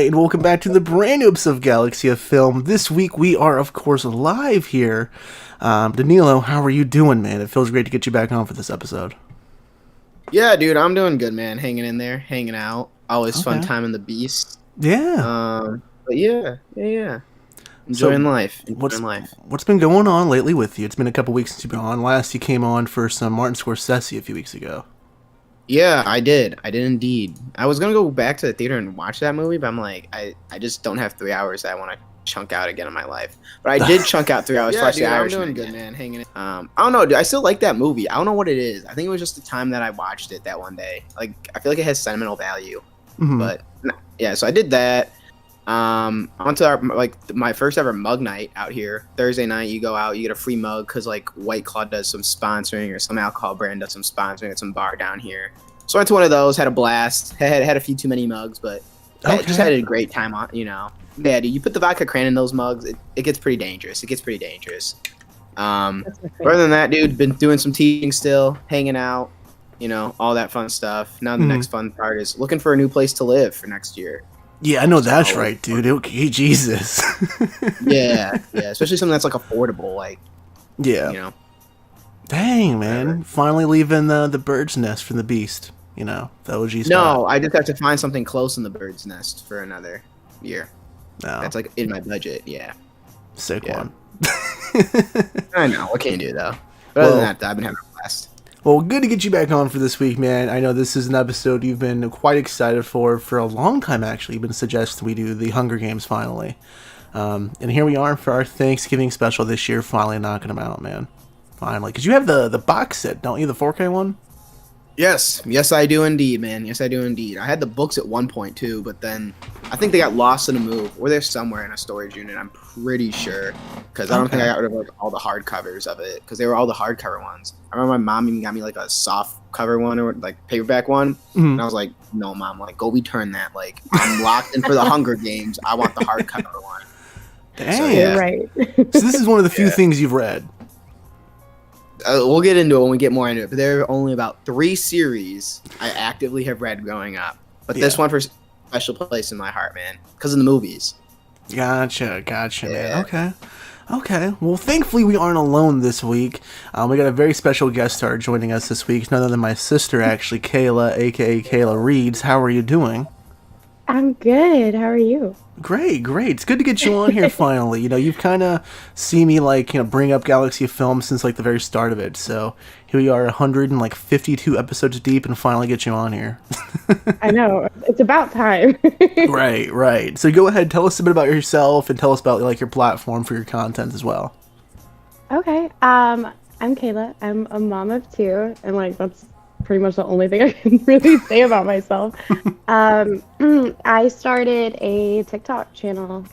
right, and welcome back to the brand new episode of Galaxy of Film. This week we are, of course, live here. Danilo, how are you doing, man? It feels great to get you back on for this episode. Yeah, dude, I'm doing good, man. Hanging in there, hanging out. Always fun Okay. time in the beast. Yeah. But yeah. Enjoying life. What's been going on lately with you? It's been a couple weeks since you've been on. Last you came on for some Martin Scorsese a few weeks ago. Yeah, I did. I did indeed. I was gonna go back to the theater and watch that movie, but I'm like, I just don't have 3 hours that I want to chunk out again in my life. But I did chunk out 3 hours to watch The Irishman. I'm doing good, man. Hanging in. I don't know, dude. I still like that movie. I don't know what it is. I think it was just the time that I watched it that one day. Like, I feel like it has sentimental value. Mm-hmm. But yeah, so I did that. Onto my first ever mug night out here. Thursday night, you go out, you get a free mug because like White Claw does some sponsoring, or some alcohol brand does some sponsoring at some bar down here. So I went to one of those, had a blast. Had a few too many mugs, but just had a great time on. Yeah, dude, you put the vodka cran in those mugs, it gets pretty dangerous. Other than that, dude, been doing some teaching still, hanging out, all that fun stuff. Now the next fun part is looking for a new place to live for next year. Yeah, I know that's right, dude. Okay, Jesus. yeah, especially something that's like affordable, like Dang, man! Whatever. Finally leaving the bird's nest from the beast. The OG spot. No, I just have to find something close in the bird's nest for another year. No. That's like in my budget. Yeah, Sick one. I know. What can you do though? But other than that, I've been having a blast. Well, good to get you back on for this week, man. I know this is an episode you've been quite excited for a long time, actually. You've been suggesting we do the Hunger Games finally. And here we are for our Thanksgiving special this year, finally knocking them out, man. Finally. Because you have the box set, don't you? The 4K one? Yes, I do indeed, man. Yes, I do indeed. I had the books at one point too, but then I think they got lost in a move, or they're somewhere in a storage unit. I'm pretty sure, because I don't think I got rid of like all the hardcovers of it, because they were all the hardcover ones. I remember my mom even got me like a soft cover one, or like paperback one, and I was like, "No, mom, like go return that. Like I'm locked in for the Hunger Games. I want the hardcover one." Dang, so, yeah. Right. So this is one of the few things you've read. We'll get into it when we get more into it, but there are only about 3 series I actively have read growing up. But this one for special place in my heart, man, because of the movies. Gotcha, man. Okay. Well, thankfully we aren't alone this week. We got a very special guest star joining us this week. None other than my sister, actually, Kayla, aka KailaReads. How are you doing? I'm good. How are you? Great. It's good to get you on here finally. You've kind of seen me bring up Galaxy of Film since the very start of it. So here we are, 152 episodes deep, and finally get you on here. I know. It's about time. Right. So go ahead, tell us a bit about yourself, and tell us about your platform for your content as well. Okay. I'm Kayla. I'm a mom of 2, and that's pretty much the only thing I can really say about myself. I started a TikTok channel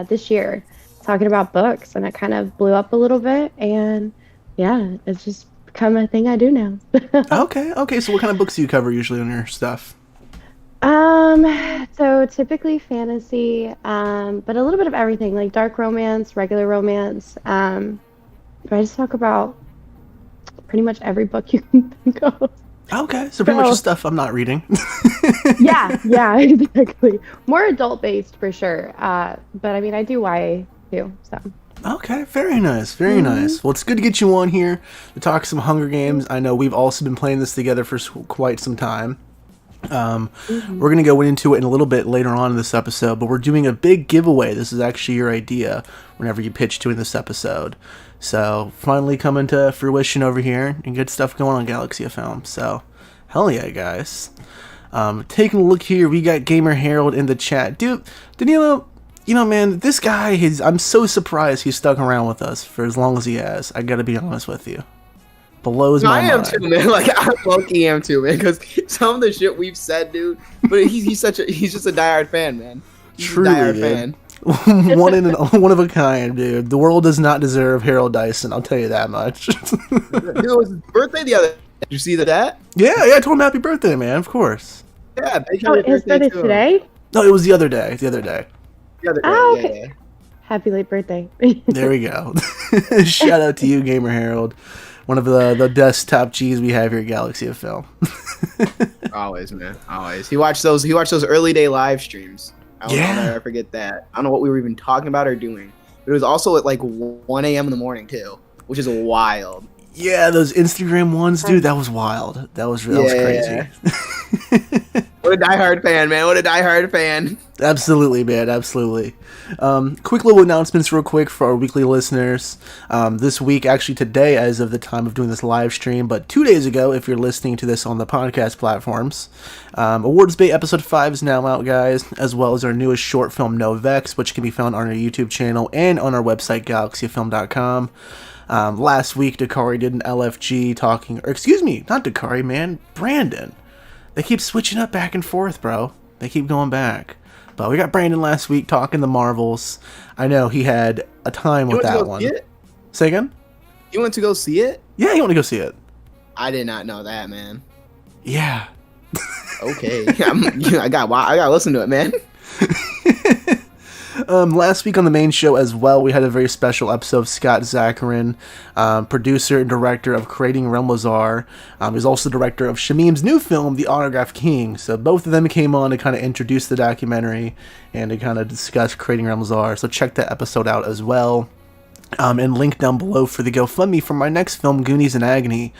this year talking about books, and it kind of blew up a little bit, and yeah, it's just become a thing I do now. Okay. So what kind of books do you cover usually on your stuff? So typically fantasy, but a little bit of everything, like dark romance, regular romance. But I just talk about pretty much every book you can think of. Okay, so pretty much the stuff I'm not reading. yeah, exactly. More adult-based for sure. But I mean, I do YA too, so. Okay, very nice. Well, it's good to get you on here to talk some Hunger Games. I know we've also been playing this together for quite some time. We're going to go into it in a little bit later on in this episode, but we're doing a big giveaway. This is actually your idea whenever you pitch doing this episode. So, finally coming to fruition over here, and good stuff going on Galaxy of Film. So, hell yeah, guys. Taking a look here, we got Gamer Harold in the chat. Dude, Danilo, man, this guy, I'm so surprised he's stuck around with us for as long as he has. I gotta be honest with you. Blows my mind. I am too, man. I low-key am too, man, because some of the shit we've said, dude, but he's just a diehard fan, man. Truly, diehard dude. fan. one of a kind, dude. The world does not deserve Harold Dyson, I'll tell you that much. Dude, it was his birthday the other day. Did you see that? Yeah, I told him happy birthday, man, of course. Yeah, big his birthday today? No, it was the other day. The other day. Okay. Yeah. Happy late birthday. There we go. Shout out to you, Gamer Harold. One of the desktop G's we have here at Galaxy of Film. Always, man. Always. He watched those early day live streams. I'll never forget that. I don't know what we were even talking about or doing. But it was also at like 1 a.m. in the morning too, which is wild. Yeah, those Instagram ones, dude, that was wild. That was crazy. What a diehard fan, man. What a diehard fan. Absolutely, man. Absolutely. Quick little announcements real quick for our weekly listeners. This week, actually today, as of the time of doing this live stream, but 2 days ago, if you're listening to this on the podcast platforms, Awards Bait Episode 5 is now out, guys, as well as our newest short film, No Vex, which can be found on our YouTube channel and on our website, galaxyfilm.com. Last week, Dakari did an LFG talking, or excuse me, not Dakari, man, Brandon. They keep switching up back and forth, bro. They keep going back. But we got Brandon last week talking the Marvels. I know he had a time with that one. Say again? You went to go see it? Yeah, he went to go see it. I did not know that, man. Yeah. Okay. I got to listen to it, man. Last week on the main show as well, we had a very special episode of Scott Zacharin, producer and director of Creating Realm Lazar. He's also the director of Shamim's new film, The Autograph King. So both of them came on to kind of introduce the documentary and to kind of discuss Creating Realm Lazar. So check that episode out as well. And link down below for the GoFundMe for my next film, Goonies in Agony.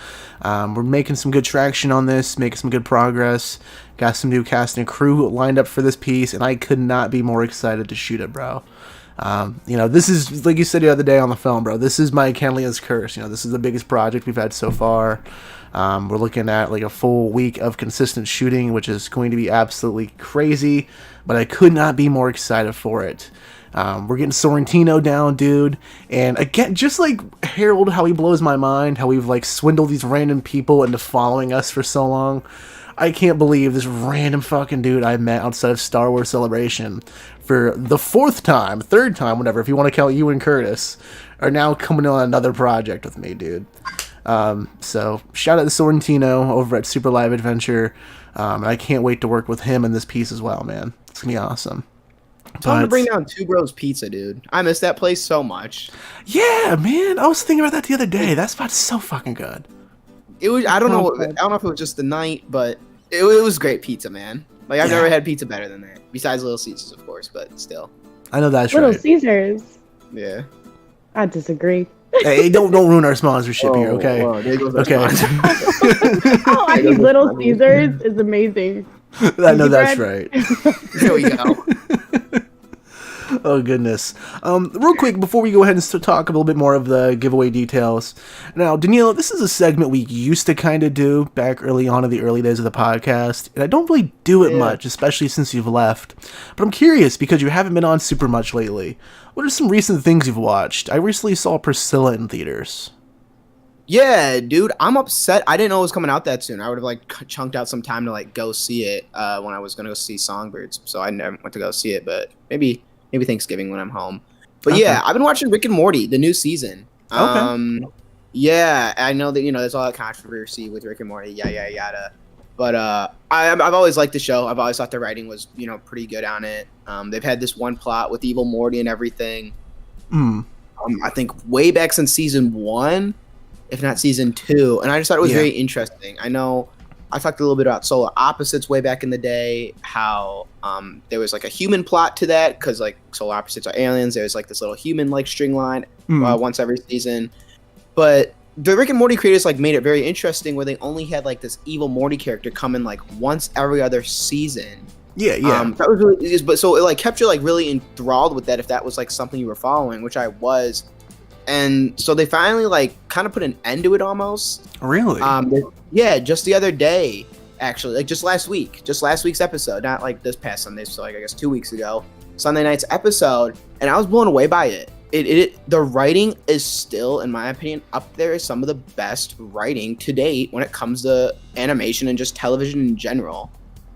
We're making some good traction on this, making some good progress. Got some new cast and crew lined up for this piece, and I could not be more excited to shoot it, bro. This is, like you said the other day on the film, bro, this is my Kenlia's Curse. This is the biggest project we've had so far. We're looking at like a full week of consistent shooting, which is going to be absolutely crazy, but I could not be more excited for it. We're getting Sorrentino down, dude. And again, just like Harold, how he blows my mind, how we've like swindled these random people into following us for so long. I can't believe this random fucking dude I met outside of Star Wars Celebration for the third time, whatever, if you want to count you and Curtis, are now coming on another project with me, dude. So shout out to Sorrentino over at Super Live Adventure. And I can't wait to work with him in this piece as well, man. It's gonna be awesome. Tell him to bring down Two Bros Pizza, dude. I miss that place so much. Yeah, man. I was thinking about that the other day. That spot's so fucking good. It was. I don't know if it was just the night, but it was great pizza, man. Like I've never had pizza better than that. Besides Little Caesars, of course, but still. I know that's Little right. Caesars. Yeah. I disagree. Hey, don't ruin our sponsorship here, okay? There goes our Okay. Oh, I mean, Little Caesars is amazing. I know that's right. There we go. Oh, goodness. Real quick, before we go ahead and talk a little bit more of the giveaway details. Now, Daniela, this is a segment we used to kind of do back early on in the early days of the podcast, and I don't really do it much, especially since you've left. But I'm curious, because you haven't been on super much lately. What are some recent things you've watched? I recently saw Priscilla in theaters. Yeah, dude, I'm upset. I didn't know it was coming out that soon. I would have like chunked out some time to like go see it when I was gonna go see Songbirds. So I never went to go see it, but maybe Thanksgiving when I'm home. But yeah, I've been watching Rick and Morty, the new season. Okay. Yeah, I know that there's all that controversy with Rick and Morty, yada. But I've always liked the show. I've always thought the writing was pretty good on it. They've had this one plot with Evil Morty and everything. I think way back since season 1, if not season 2, and I just thought it was very interesting. I know I talked a little bit about Solar Opposites way back in the day, how there was like a human plot to that, because like Solar Opposites are aliens. There's like this little human like string line once every season. But the Rick and Morty creators like made it very interesting, where they only had like this evil Morty character come in like once every other season. Yeah. That was really, but so it like kept you like really enthralled with that if that was like something you were following, which I was. And so they finally like kind of put an end to it almost. Really? Yeah, just the other day, actually, like just last week's episode, not like this past Sunday, so like I guess 2 weeks ago, Sunday night's episode, and I was blown away by it. The writing is still, in my opinion, up there as some of the best writing to date when it comes to animation and just television in general.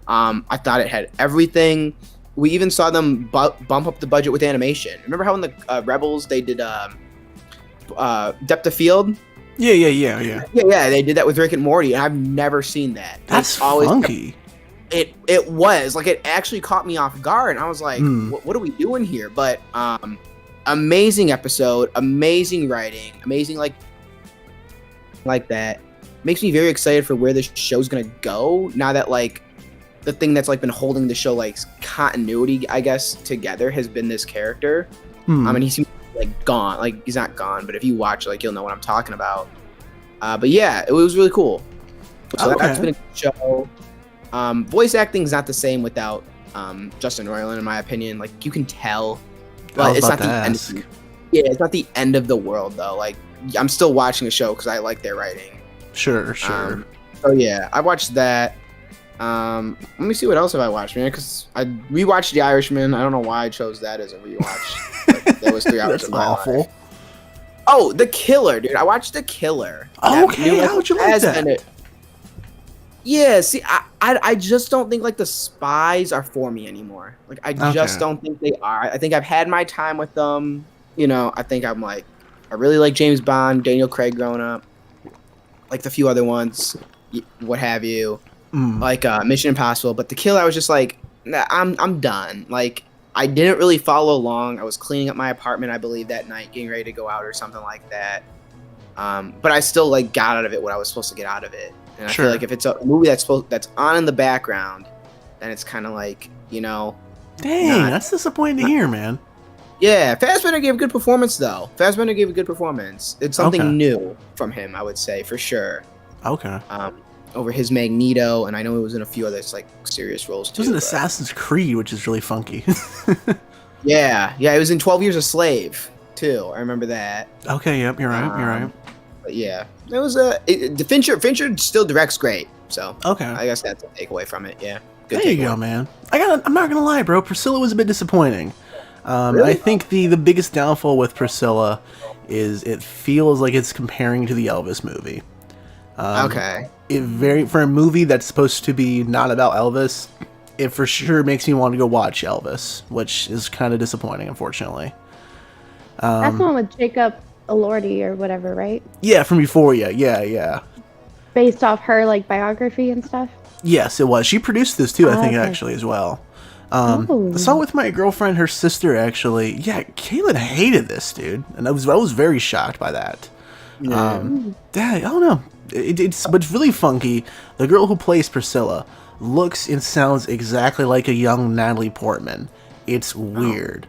I thought it had everything. We even saw them bump up the budget with animation. Remember how in the Rebels they did Depth of Field? Yeah. Yeah, they did that with Rick and Morty, and I've never seen that. That's funky. It was like, it actually caught me off guard, and I was like, what are we doing here? But amazing episode, amazing writing, amazing like that. Makes me very excited for where this show's gonna go now that like the thing that's like been holding the show like continuity, I guess, together has been this character. I mean, he seems like gone. Like he's not gone, but if you watch, like you'll know what I'm talking about. But yeah, it was really cool. So that's been a good show. Voice acting is not the same without Justin Roiland, in my opinion. Like you can tell, but it's not the end. Yeah, it's not the end of the world though. Like I'm still watching the show because I like their writing. Sure. So yeah, I watched that. Let me see what else have I watched, man. Because I rewatched The Irishman. I don't know why I chose that as a rewatch. But that was 3 hours of my awful. life. Oh, The Killer, dude. I watched The Killer. Okay, how'd you like that? Yeah, see, I just don't think like the spies are for me anymore. Like I just don't think they are. I think I've had my time with them. You know, I think I'm like, I really like James Bond, Daniel Craig growing up, like the few other ones, what have you. Like Mission Impossible, but The Killer, I was just like, nah, I'm done. Like I didn't really follow along. I was cleaning up my apartment, I believe, that night, getting ready to go out or something like that. But I still like got out of it what I was supposed to get out of it. And I feel like if it's a movie that's on in the background, then it's kind of like, you know. Dang, that's disappointing to hear, man. Yeah, Fassbender gave a good performance though. Fassbender gave a good performance. It's something new from him, I would say, for sure. Okay. Over his Magneto, and I know it was in a few other like serious roles too. It was in Assassin's Creed, which is really funky. yeah, it was in 12 Years a Slave too. I remember that. Okay, yep, you're right. But yeah, it was Fincher still directs great, so okay. I guess that's a takeaway from it. Yeah, good there you go, man. I'm not gonna lie, bro. Priscilla was a bit disappointing. Really? I think the biggest downfall with Priscilla is it feels like it's comparing to the Elvis movie. Okay. For a movie that's supposed to be not about Elvis, it for sure makes me want to go watch Elvis, which is kind of disappointing, unfortunately. That's the one with Jacob Elordi or whatever, right? Yeah, from Euphoria. Yeah. Based off her like biography and stuff. Yes, it was. She produced this too, I think, actually, as well. I saw it with my girlfriend, her sister, actually. Yeah, Caitlin hated this, dude, and I was very shocked by that. Yeah. I don't know. But it's really funky. The girl who plays Priscilla looks and sounds exactly like a young Natalie Portman. It's weird.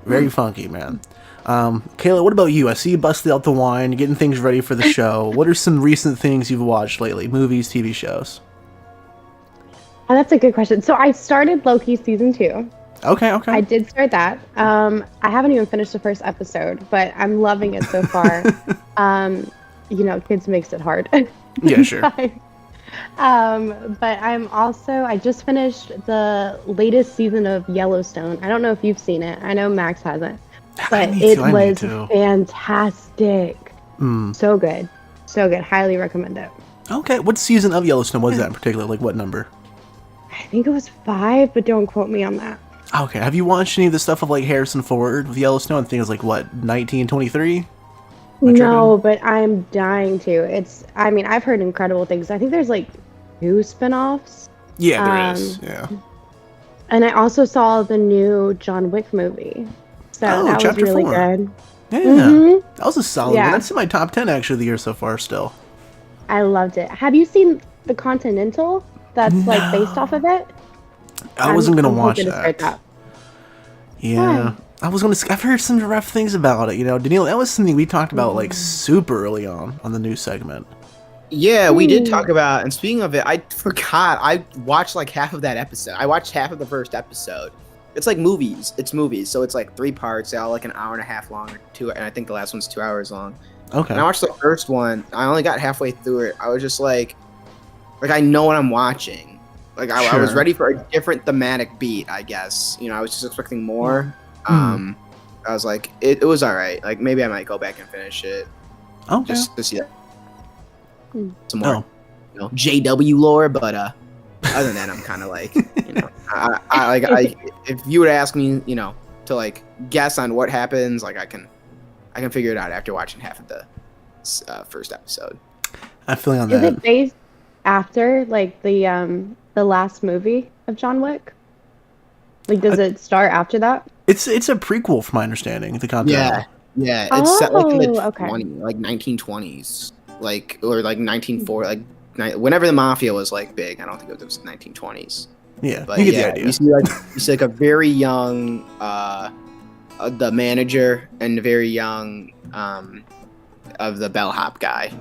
Very funky, man. Kayla, what about you? I see you busted out the wine, getting things ready for the show. What are some recent things you've watched lately? Movies, TV shows? Oh, that's a good question. So I started Loki season 2. Okay. I did start that. I haven't even finished the first episode, but I'm loving it so far. You know, kids makes it hard. Yeah, sure. But I just finished the latest season of Yellowstone. I don't know if you've seen it. I know Max hasn't, but it was fantastic. So good. Highly recommend it. Okay, what season of Yellowstone was that in particular? Like what number? I think it was 5, but don't quote me on that. Okay, have you watched any of the stuff of like Harrison Ford with Yellowstone? I think it's like what, 1923? No, but I'm dying to. I've heard incredible things. I think there's like 2 spinoffs. Yeah, there is. Yeah. And I also saw the new John Wick movie. So that was really 4. Good. Yeah. That was a solid one. That's in my top 10 actually of the year so far still. I loved it. Have you seen The Continental? That's like based off of it? I wasn't going to watch that. Yeah. I've heard some rough things about it, you know. Daniil, that was something we talked about like super early on the new segment. Yeah, we did talk about, and speaking of it, I forgot, I watched like half of that episode. I watched half of the first episode. It's like movies. It's movies, so it's like 3 parts, they're all like an hour and a half long, or 2, and I think the last one's 2 hours long. Okay. And I watched the first one, I only got halfway through it. I was just like I know what I'm watching. Like I was ready for a different thematic beat, I guess. You know, I was just expecting more. I was like, it was all right. Like maybe I might go back and finish it. Okay. Just to see that. Some more, you know, JW lore, but other than that, I'm kind of like, you know, I if you would ask me, you know, to like guess on what happens, like I can figure it out after watching half of the first episode. I'm feeling on that. Is it based after like the last movie of John Wick? Like, does it start after that? It's a prequel, from my understanding. The content. Yeah. It's set like in the 1920s, like or like 1940, like whenever the mafia was like big. I don't think it was 1920s. Yeah, But you get yeah, the idea. you see like a very young the manager and a very young of the bellhop guy.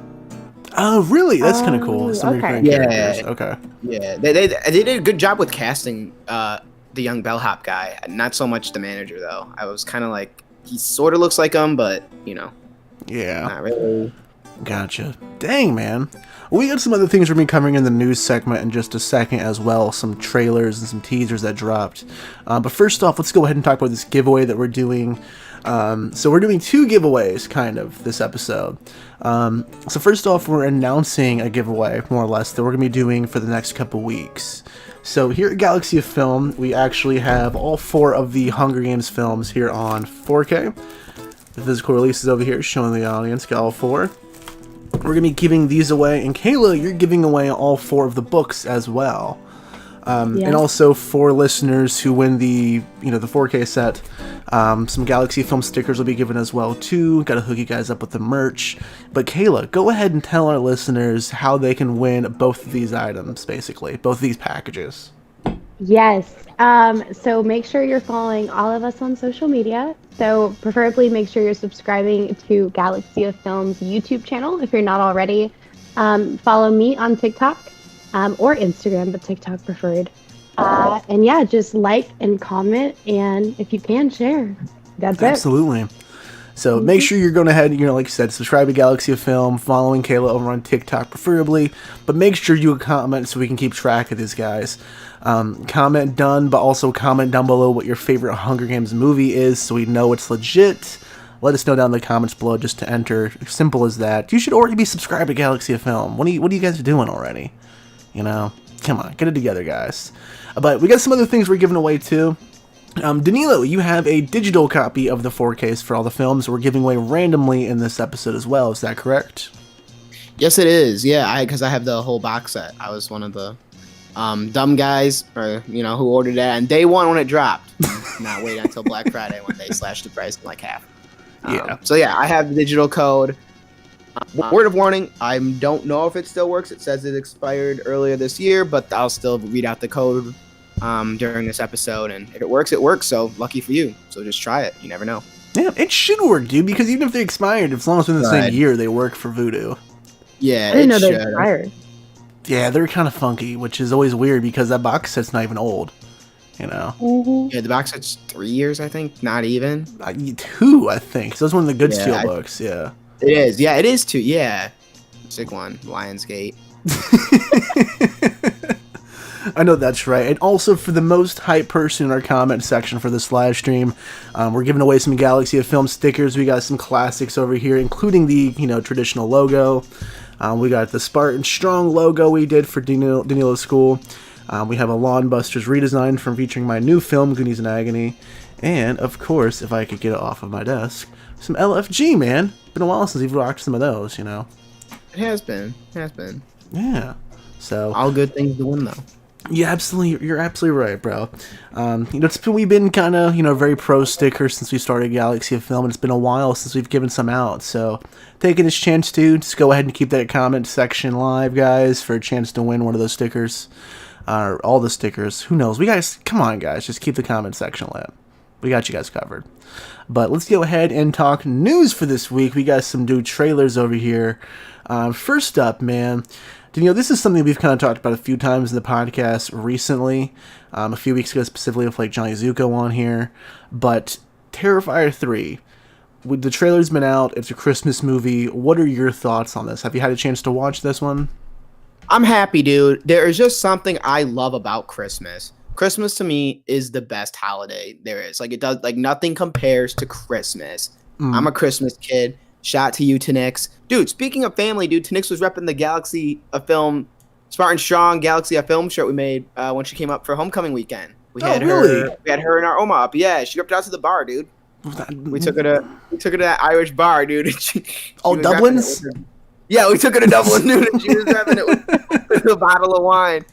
Oh, really? That's kind of Oh, cool. Some okay. recurring characters. Yeah. Okay. Yeah, they did a good job with casting the young bellhop guy. Not so much the manager though. I was kind of like, he sort of looks like him, but Yeah. not really. Gotcha. Dang, man. We got some other things we're going to be covering in the news segment in just a second as well. Some trailers and some teasers that dropped. But first off, let's go ahead and talk about this giveaway that we're doing. So we're doing 2 giveaways, kind of, this episode. So first off, we're announcing a giveaway, more or less, that we're going to be doing for the next couple weeks. So here at Galaxy of Film, we actually have all 4 of the Hunger Games films here on 4K. The physical release is over here, showing the audience, got all 4. We're going to be giving these away, and Kayla, you're giving away all 4 of the books as well. And also for listeners who win the 4K set, some Galaxy Film stickers will be given as well too. Got to hook you guys up with the merch. But Kayla, go ahead and tell our listeners how they can win both of these items, basically, both of these packages. Yes. So make sure you're following all of us on social media. So preferably make sure you're subscribing to Galaxy of Film's YouTube channel if you're not already. Follow me on TikTok or Instagram, but TikTok preferred. And yeah, just like and comment, and if you can, share. That's it. Absolutely. So make sure you're going ahead, like I said, subscribe to Galaxy of Film, following Kayla over on TikTok preferably, but make sure you comment so we can keep track of these guys. Comment done, but also comment down below what your favorite Hunger Games movie is so we know it's legit. Let us know down in the comments below just to enter. Simple as that. You should already be subscribed to Galaxy of Film. What are you guys doing already? Come on, get it together, guys. But we got some other things we're giving away too. Danilo, you have a digital copy of the 4Ks for all the films we're giving away randomly in this episode as well. Is that correct? Yes, it is. Yeah, because I have the whole box set. I was one of the dumb guys, who ordered that on day 1 when it dropped. Not wait until Black Friday when they slashed the price in like half. So yeah, I have the digital code. Word of warning, I don't know if it still works. It says it expired earlier this year, but I'll still read out the code during this episode, and if it works, it works. So lucky for you. So just try it. You never know. Yeah, it should work, dude, because even if they expired, as long as within the same year, they work for Voodoo. Yeah, I didn't know they expired. Yeah, they're kind of funky, which is always weird because that box set's not even old. Mm-hmm. Yeah, the box set's 3 years, I think. Not even 2, I think. So that's one of the good steel books. Yeah, it is. Yeah, it is 2. Yeah, sick one. Lionsgate. I know that's right. And also for the most hype person in our comment section for this live stream, we're giving away some Galaxy of Film stickers. We got some classics over here, including the traditional logo. We got the Spartan Strong logo we did for Danilo's school. We have a Lawn Busters redesign from featuring my new film, Goonies in Agony. And, of course, if I could get it off of my desk, some LFG, man. Been a while since we've rocked some of those, It has been. Yeah. So All good things to win, though. Yeah, absolutely. You're absolutely right, bro. We've been kind of, very pro stickers since we started Galaxy of Film, and it's been a while since we've given some out. So, taking this chance to just go ahead and keep that comment section live, guys, for a chance to win one of those stickers, or all the stickers. Who knows? Come on, guys, just keep the comment section lit. We got you guys covered. But let's go ahead and talk news for this week. We got some new trailers over here. First up, man. This is something we've kind of talked about a few times in the podcast recently. A few weeks ago, specifically with Johnny Zuko on here. But Terrifier 3, the trailer's been out. It's a Christmas movie. What are your thoughts on this? Have you had a chance to watch this one? I'm happy, dude. There is just something I love about Christmas. Christmas to me is the best holiday there is. Nothing compares to Christmas. I'm a Christmas kid. Shout out to you, Tanix. Dude, speaking of family, dude, Tanix was repping the Galaxy of Film, Spartan Strong Galaxy of Film shirt we made when she came up for homecoming weekend. We had her and our Oma up. Yeah, she ripped out to the bar, dude. We took her to that Irish bar, dude. She Dublin's? Yeah, we took her to Dublin, dude, and she was repping it with a bottle of wine.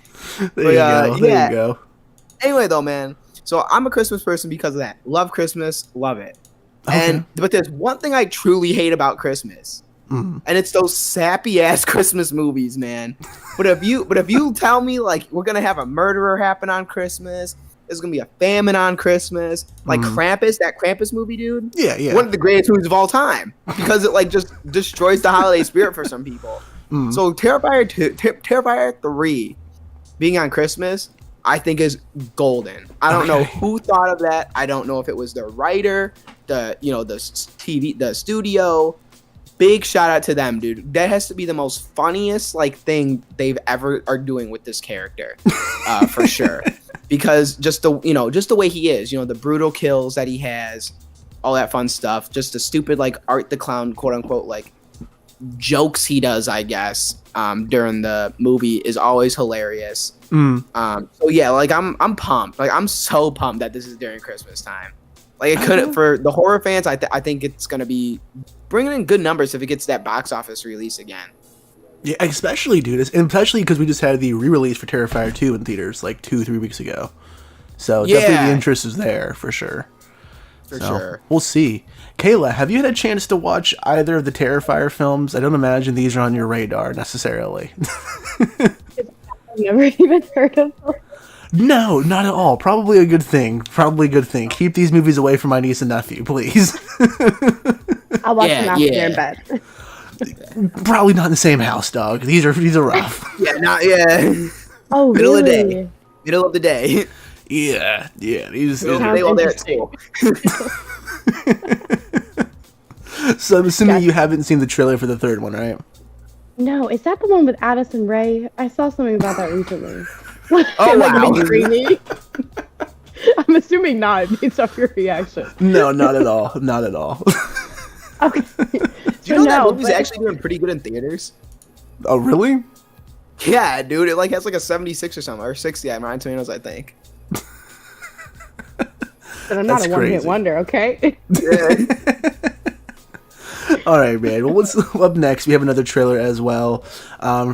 There you go. Anyway, though, man. So I'm a Christmas person because of that. Love Christmas, love it. Okay. But there's one thing I truly hate about Christmas. and it's those sappy ass Christmas movies, man. But if you tell me like we're gonna have a murderer happen on Christmas, there's gonna be a famine on Christmas, like Krampus, that Krampus movie, dude. Yeah. One of the greatest movies of all time because it like just destroys the holiday spirit for some people. So Terrifier 3 being on Christmas, I think is golden. I don't know who thought of that. I don't know if it was the writer, the studio. Big shout out to them, dude. That has to be the most funniest like thing they've ever are doing with this character, for sure. Because just the way he is, the brutal kills that he has, all that fun stuff. Just the stupid like Art the Clown, quote unquote, like jokes he does, I guess, during the movie is always hilarious. So yeah, like I'm pumped. Like I'm so pumped that this is during Christmas time. Like it couldn't for the horror fans. I think it's gonna be bringing in good numbers if it gets that box office release again. Yeah, especially, dude. Especially because we just had the re-release for Terrifier 2 in theaters like 2-3 weeks ago. So definitely the interest is there for sure. For sure. We'll see. Kayla, have you had a chance to watch either of the Terrifier films? I don't imagine these are on your radar necessarily. I've never even heard of them. No, not at all. Probably a good thing. Keep these movies away from my niece and nephew, please. I'll watch them after they're in bed. Probably not in the same house, dog. These are rough. Oh, Middle really? of the day. Yeah. These they all there at school. So I'm assuming you haven't seen the trailer for the third one, right? No, is that the one with Addison Rae? I saw something about that recently. Oh, wow. Creamy. I'm assuming not based off your reaction. No, not at all. Not at all. Okay. Do you know that movie's actually doing pretty good in theaters? Oh, really? Yeah, dude. It like has like a 76 or something, or 60 on Rotten Tomatoes, I think. But I'm not a one-hit wonder, okay? Yeah. All right, man. Well, up next, we have another trailer as well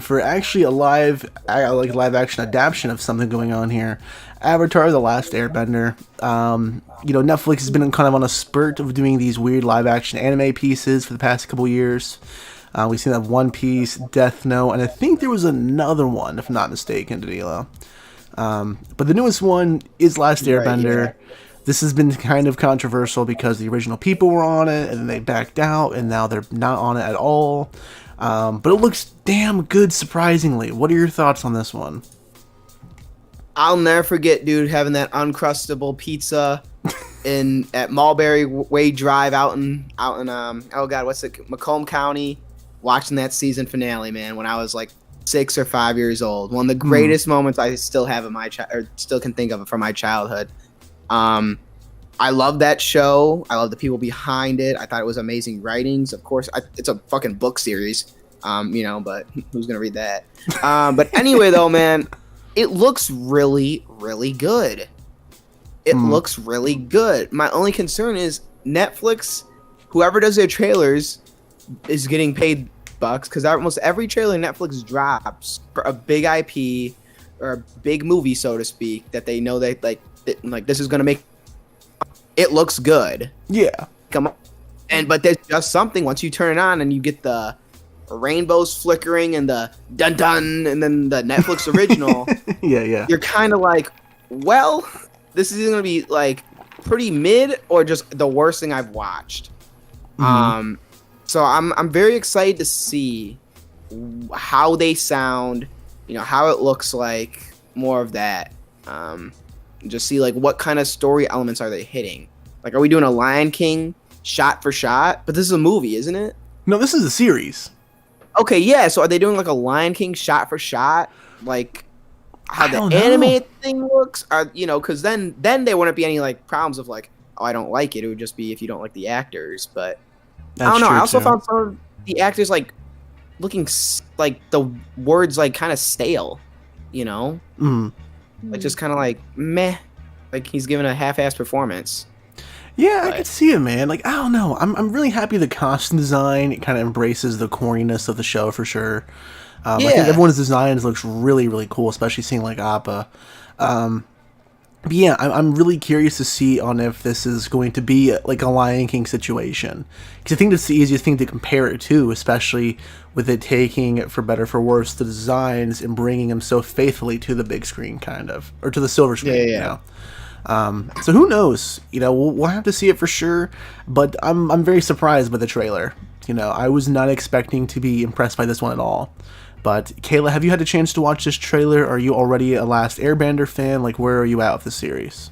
for actually a live action adaptation of something going on here. Avatar: The Last Airbender. Netflix has been kind of on a spurt of doing these weird live action anime pieces for the past couple years. We've seen that One Piece, Death Note, and I think there was another one, if I'm not mistaken, Danilo. But the newest one is Last Airbender. Right, yeah. This has been kind of controversial because the original people were on it, and then they backed out, and now they're not on it at all. But it looks damn good, surprisingly. What are your thoughts on this one? I'll never forget, dude, having that uncrustable pizza at Mulberry Way Drive out in Macomb County, watching that season finale, man, when I was like 6 or 5 years old. One of the greatest moments I still have still can think of from my childhood. I love that show. I love the people behind it. I thought it was amazing writings. Of course, it's a fucking book series, but who's gonna read that? But anyway, though, man, it looks really, really good. It looks really good. My only concern is Netflix, whoever does their trailers, is getting paid bucks because almost every trailer Netflix drops for a big IP or a big movie, so to speak, that they know that like this is gonna make it looks good. Yeah, come on. But there's just something once you turn it on and you get the rainbows flickering and the dun dun and then the Netflix original. yeah. You're kind of like, well, this is gonna be like pretty mid or just the worst thing I've watched. So I'm very excited to see how they sound, how it looks like, more of that. Just see like what kind of story elements are they hitting? Like, are we doing a Lion King shot for shot? But this is a movie, isn't it? No, this is a series. Okay, yeah. So are they doing like a Lion King shot for shot, like how the animated thing looks? Because then there wouldn't be any like problems of like, oh, I don't like it. It would just be if you don't like the actors. But I don't know. I also found some of the actors like looking like the words like kind of stale. Like just kind of like meh, like he's giving a half-assed performance. Yeah, I could see it, man. Like, I don't know. I'm really happy the costume design, it kind of embraces the corniness of the show for sure. I think everyone's designs looks really, really cool, especially seeing like Appa. But yeah, I'm really curious to see on if this is going to be like a Lion King situation, because I think that's the easiest thing to compare it to, especially with it taking, for better for worse, the designs and bringing them so faithfully to the big screen, kind of, or to the silver screen. Yeah, You yeah. know? So who knows? You know, we'll have to see it for sure. But I'm very surprised by the trailer. You know, I was not expecting to be impressed by this one at all. But Kayla, have you had a chance to watch this trailer? Are you already a Last Airbender fan? Like, where are you at with the series?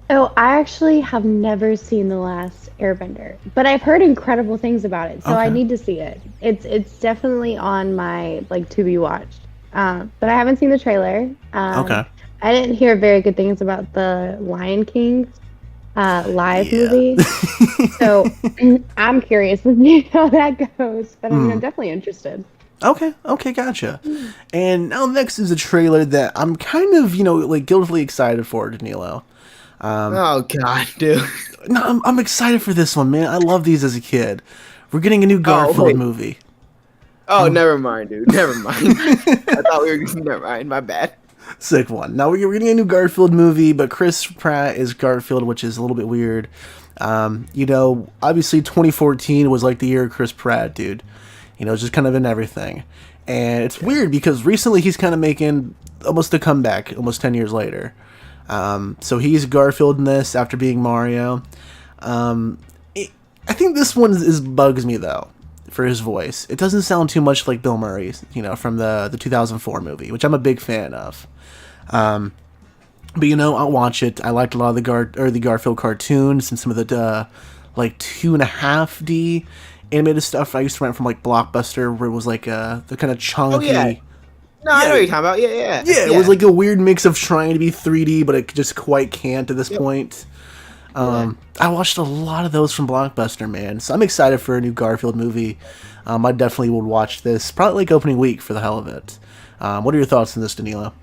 Oh, I actually have never seen The Last Airbender, but I've heard incredible things about it, so I Okay. need to see it. It's definitely on my like to be watched. But I haven't seen the trailer. Okay. I didn't hear very good things about the Lion King live Yeah. movie, so I'm curious to see how that goes. But I mean, I'm definitely interested. Okay, gotcha. And now next is a trailer that I'm kind of, you know, like guiltily excited for, Danilo. Oh God, dude. No, I'm excited for this one, man. I love these as a kid. We're getting a new Garfield wait. movie. Oh, never mind, dude. Never mind. I thought we were. Never mind. My bad. Sick one. Now we're getting a new Garfield movie, but Chris Pratt is Garfield, which is a little bit weird. You know, obviously 2014 was like the year of Chris Pratt, dude. You know, just kind of in everything. And it's weird because recently he's kind of making almost a comeback, almost 10 years later. So he's Garfield in this after being Mario. I think this one is bugs me though for his voice. It doesn't sound too much like Bill Murray's, you know, from the 2004 movie, which I'm a big fan of. But you know, I'll watch it. I liked a lot of the Garfield cartoons and some of the like 2.5D animated stuff I used to rent from like Blockbuster, where it was like the kind of chunky. Oh yeah. No, I know what you're talking about. Yeah, yeah. Yeah, it was like a weird mix of trying to be 3D, but it just quite can't at this point. I watched a lot of those from Blockbuster, man. So I'm excited for a new Garfield movie. I definitely would watch this, probably like opening week for the hell of it. What are your thoughts on this, Danilo?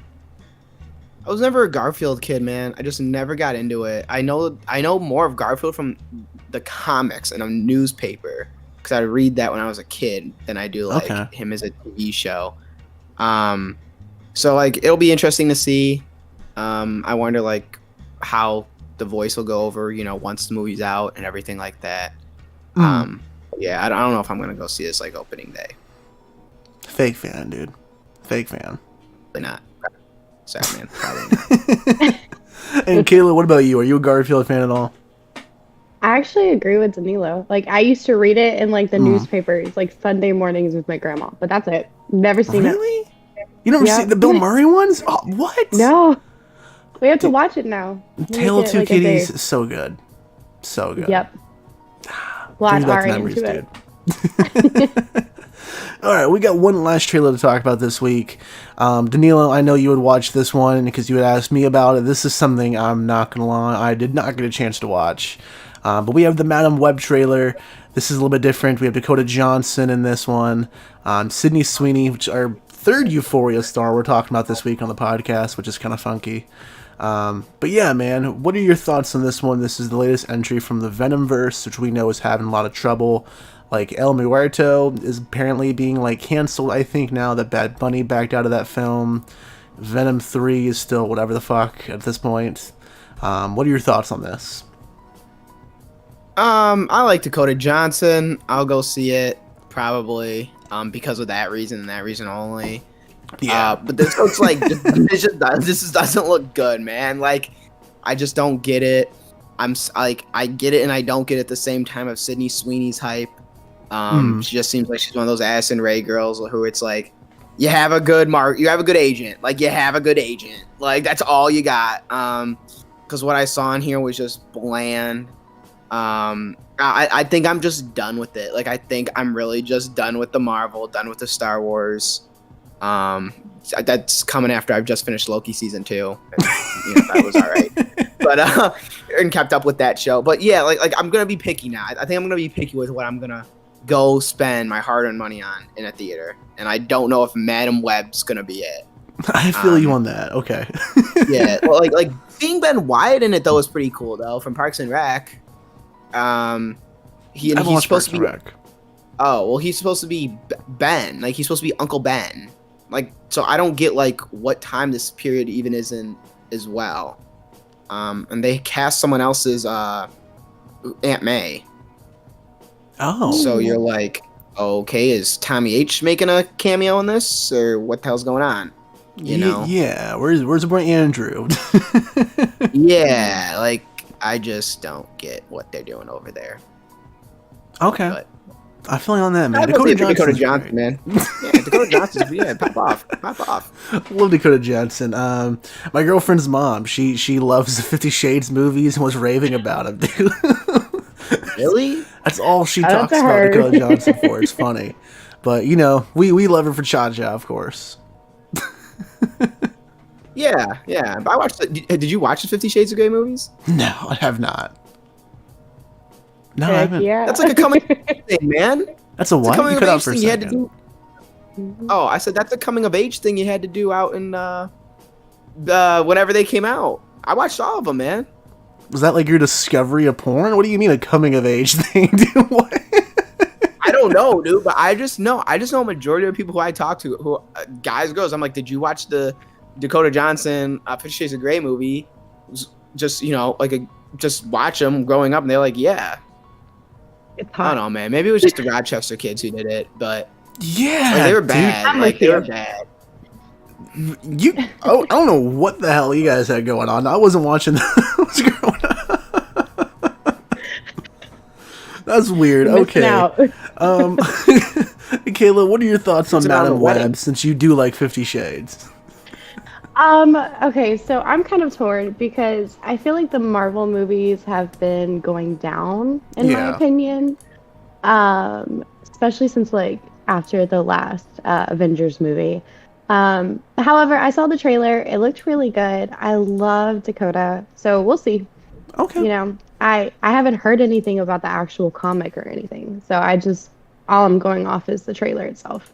I was never a Garfield kid, man. I just never got into it. I know more of Garfield from the comics and a newspaper because I read that when I was a kid than I do like Okay. him as a TV show. So like it'll be interesting to see. I wonder like how the voice will go over, you know, once the movie's out and everything like that. Yeah, I don't know if I'm gonna go see this like opening day. Fake fan, dude. Fake fan. Probably not. Sorry, man. Probably not. And Kayla, what about you? Are you a Garfield fan at all? I actually agree with Danilo. Like I used to read it in like the newspapers, like Sunday mornings with my grandma, but that's it. Never seen it. Really? You never Yeah. see the Bill Murray ones? Oh, what? No, we have to watch it now. Tale of Make it, Two like, a Kitties thing. is so good. So good. Yep. Brings Lot back R memories, into it. dude. All right, we got one last trailer to talk about this week. Danilo, I know you would watch this one because you had asked me about it. This is something I'm not going to lie, I did not get a chance to watch. But we have the Madam Web trailer. This is a little bit different. We have Dakota Johnson in this one. Sydney Sweeney, which our third Euphoria star we're talking about this week on the podcast, which is kind of funky. But yeah, man, what are your thoughts on this one? This is the latest entry from the Venomverse, which we know is having a lot of trouble. Like, El Muerto is apparently being, like, canceled, I think, now that Bad Bunny backed out of that film. Venom 3 is still whatever the fuck at this point. What are your thoughts on this? I like Dakota Johnson. I'll go see it probably because of that reason and that reason only. Yeah. But this looks like this just doesn't look good, man. Like I just don't get it. Like I get it and I don't get it at the same time of Sydney Sweeney's hype. She just seems like she's one of those Addison Rae girls who it's like you have a good agent. Like you have a good agent. Like that's all you got. Because what I saw in here was just bland. I think I'm just done with it. Like I think I'm really just done with the Marvel, done with the Star Wars. That's coming after I've just finished Loki season 2. And, you know, that was all right. But and kept up with that show. But yeah, like I'm gonna be picky now. I think I'm gonna be picky with what I'm gonna go spend my hard-earned money on in a theater. And I don't know if Madam Web's gonna be it. I feel you on that. Okay. Yeah, well, like seeing Ben Wyatt in it though is pretty cool though from Parks and Rec. He's supposed to be. Oh well, he's supposed to be Ben. Like he's supposed to be Uncle Ben. Like so, I don't get like what time this period even is in as well. And they cast someone else's Aunt May. Oh. So you're like, okay, is Tommy H making a cameo in this, or what the hell's going on? You know? Yeah. Where's the boy Andrew? Yeah, like I just don't get what they're doing over there. Okay. But I feel like on that, man. I love Dakota Johnson's Johnson, great. man. Yeah, Dakota Johnson's pop off. Love Dakota Jansen. My girlfriend's mom, she loves the 50 Shades movies and was raving about them, dude. Really? That's all she Shout out talks to about her. Dakota Johnson for. It's funny. But, you know, we love her for Cha-Cha, of course. Yeah. But I watched. Did you watch the 50 Shades of Grey movies? No, I have not. No, I Heck haven't. yeah. That's like a coming of age thing, man. That's a It's a what? coming You of cut out age for a thing you had to second. do. Oh, I said that's a coming of age thing you had to do out in whenever they came out. I watched all of them, man. Was that like your discovery of porn? What do you mean a coming of age thing, dude? What? I don't know, dude, but I just know a majority of people who I talk to, who guys, girls, I'm like, did you watch the Dakota Johnson 50 Shades of Grey movie? Just, you know, like just watch them growing up, and they're like, yeah. It's I hot. don't know, man. Maybe it was just the Rochester kids who did it, but Yeah, like, they were dude. bad. I'm Like with they you. were bad. I don't know what the hell you guys had going on. I wasn't watching those growing up. That's weird. You're missing Okay. out. Kayla, what are your thoughts on It's about Madam a wedding. Web, since you do like 50 Shades? Okay, so I'm kind of torn because I feel like the Marvel movies have been going down, in my Yeah. opinion. Especially since like after the last Avengers movie. However, I saw the trailer. It looked really good. I love Dakota, so we'll see. Okay. You know, I haven't heard anything about the actual comic or anything, so all I'm going off is the trailer itself.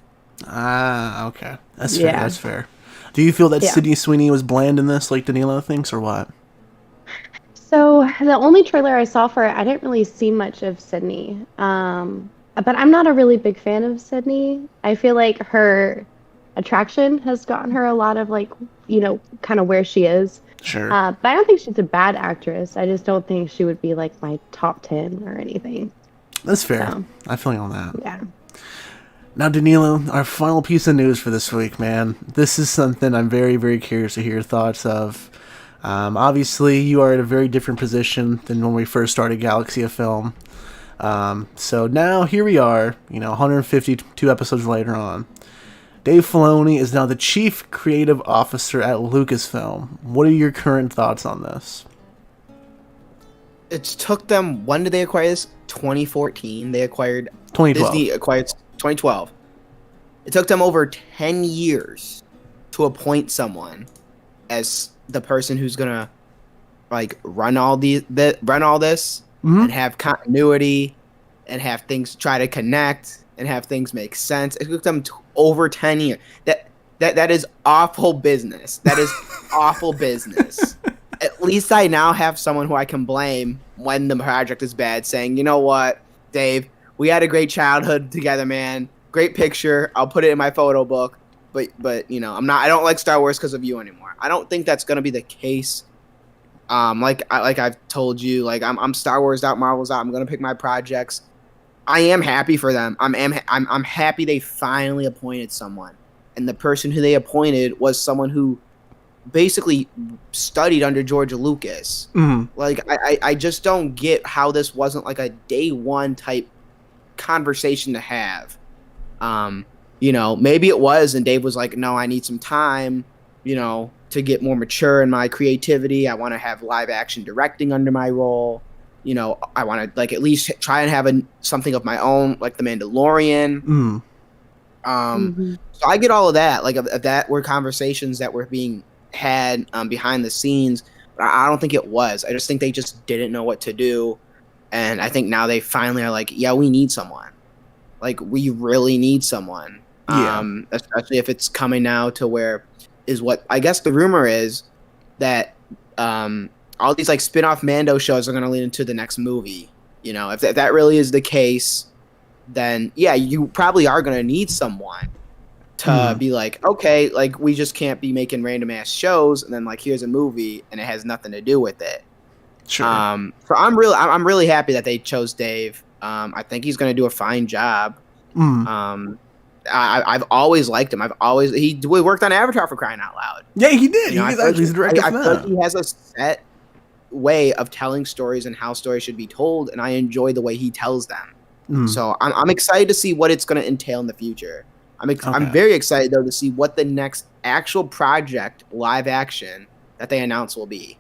Ah, okay. That's fair. Yeah. That's fair. Do you feel that Yeah. Sydney Sweeney was bland in this, like Danilo thinks, or what? So the only trailer I saw for it, I didn't really see much of Sydney. But I'm not a really big fan of Sydney. I feel like her attraction has gotten her a lot of like, you know, kind of where she is. Sure. But I don't think she's a bad actress. I just don't think she would be like my top 10 or anything. That's fair. so. I feel you on that. Yeah. Now, Danilo, our final piece of news for this week, man. This is something I'm very, very curious to hear your thoughts of. Obviously, you are in a very different position than when we first started Galaxy of Film. So now, here we are, 152 episodes later on. Dave Filoni is now the Chief Creative Officer at Lucasfilm. What are your current thoughts on this? It took them. When did they acquire this? 2014. They acquired 2012. Disney acquired 2012. It took them over 10 years to appoint someone as the person who's gonna like run all this Mhm. and have continuity and have things try to connect and have things make sense. It took them over 10 years. That is awful business. That is awful business. At least I now have someone who I can blame when the project is bad, saying, you know what, Dave, we had a great childhood together, man. Great picture. I'll put it in my photo book. But I don't like Star Wars because of you anymore. I don't think that's gonna be the case. Like I've told you, like I'm Star Wars out, Marvel's out. I'm gonna pick my projects. I am happy for them. I'm happy they finally appointed someone, and the person who they appointed was someone who basically studied under George Lucas. Mhm. Like I just don't get how this wasn't like a day one type conversation to have. Maybe it was, and Dave was like, no, I need some time, to get more mature in my creativity. I want to have live action directing under my role. I want to like at least try and have something of my own, like The Mandalorian. Mhm. So I get all of that. Like that were conversations that were being had behind the scenes, but I don't think it was. I just think they just didn't know what to do, and I think now they finally are like, yeah, we need someone. Like we really need someone. Yeah. Especially if it's coming now to where is what I guess the rumor is that all these like spin-off Mando shows are going to lead into the next movie. If that really is the case, then yeah, you probably are going to need someone. to be like, okay, like we just can't be making random ass shows and then like here's a movie and it has nothing to do with it. Sure. So I'm really happy that they chose Dave. I think he's going to do a fine job. I've always liked him. He worked on Avatar for crying out loud. Yeah, he did. You know, He's the director. I feel like he has a set way of telling stories and how stories should be told, and I enjoy the way he tells them. So I'm excited to see what it's going to entail in the future. I'm very excited though to see what the next actual project live action that they announce will be.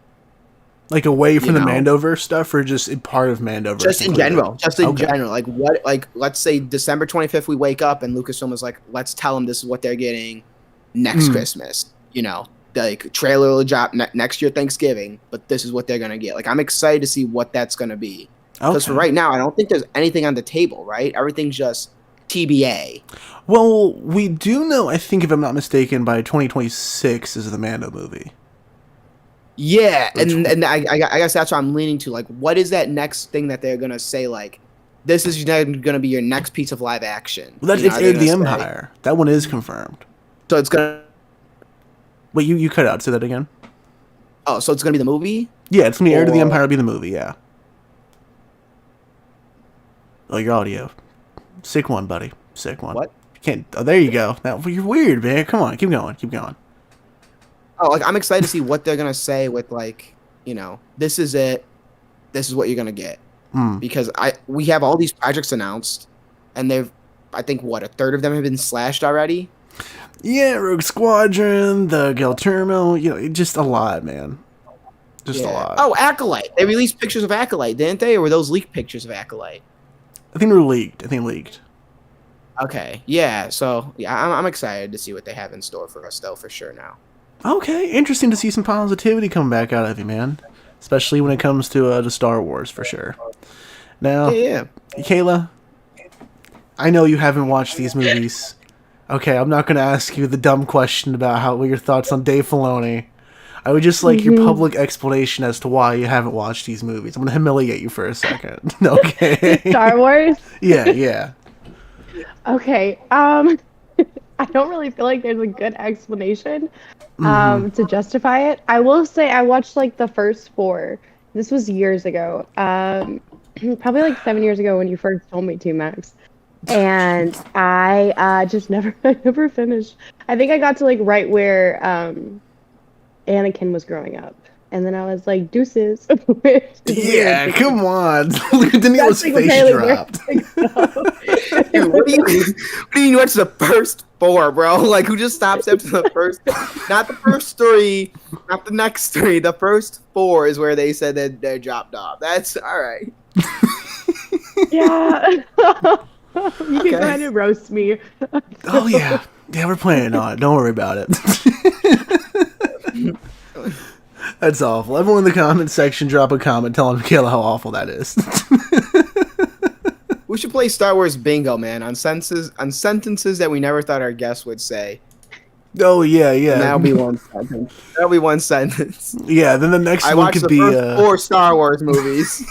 Like away from the Mandoverse stuff, or just a part of Mandoverse? Just in general. Like what? Like let's say December 25th, we wake up and Lucasfilm is like, let's tell them this is what they're getting next Christmas. You know, like trailer will drop next year Thanksgiving, but this is what they're gonna get. Like I'm excited to see what that's gonna be. Because for right now, I don't think there's anything on the table. Right? Everything's just TBA. Well, we do know. I think if I'm not mistaken, by 2026 is the Mando movie. Yeah, and I guess that's what I'm leaning to. Like, what is that next thing that they're gonna say? Like, this is gonna be your next piece of live action. Well, it's Heir to the Empire. That one is confirmed. So it's gonna. Wait, you cut out. Say that again. Oh, so it's gonna be the movie? Yeah, it's gonna be Heir to the Empire. Will be the movie. Yeah. Oh, your audio. Sick one, buddy. Sick one. What? You can't. Oh, there you go. Now you're weird, man. Come on, keep going. Keep going. Oh, like I'm excited to see what they're gonna say with like, you know, this is it. This is what you're gonna get. Because we have all these projects announced, and I think a third of them have been slashed already. Yeah, Rogue Squadron, the Galtermo, you know, just a lot, man. Just a lot. Oh, Acolyte. They released pictures of Acolyte, didn't they? Or were those leaked pictures of Acolyte? I think they were leaked. Okay. Yeah. So yeah, I'm excited to see what they have in store for us, though, for sure now. Okay, interesting to see some positivity come back out of you, man. Especially when it comes to Star Wars, for sure. Now, Kayla, I know you haven't watched these movies. Okay, I'm not going to ask you the dumb question about what your thoughts on Dave Filoni. I would just like your public explanation as to why you haven't watched these movies. I'm going to humiliate you for a second. Okay. Star Wars? Yeah. Okay. I don't really feel like there's a good explanation to justify it. I will say I watched like the first 4. This was years ago. Probably like 7 years ago when you first told me to, Max. And I just never finished. I think I got to like right where Anakin was growing up. And then I was like, deuces. Yeah, come on. Daniel's face dropped. Dude, what do you mean watch the first 4, bro? Like, who just stops after the first? Not the first 3, not the next 3. The first 4 is where they said that they dropped off. That's all right. Yeah. You can go ahead and roast me. Oh, yeah. Yeah, we're planning on it. Don't worry about it. That's awful. Everyone in the comment section, drop a comment telling Kayla how awful that is. We should play Star Wars bingo, man, on sentences that we never thought our guests would say. Oh, yeah. And that'll be one sentence. That'll be one sentence. Yeah, then the next one could be... first 4 Star Wars movies.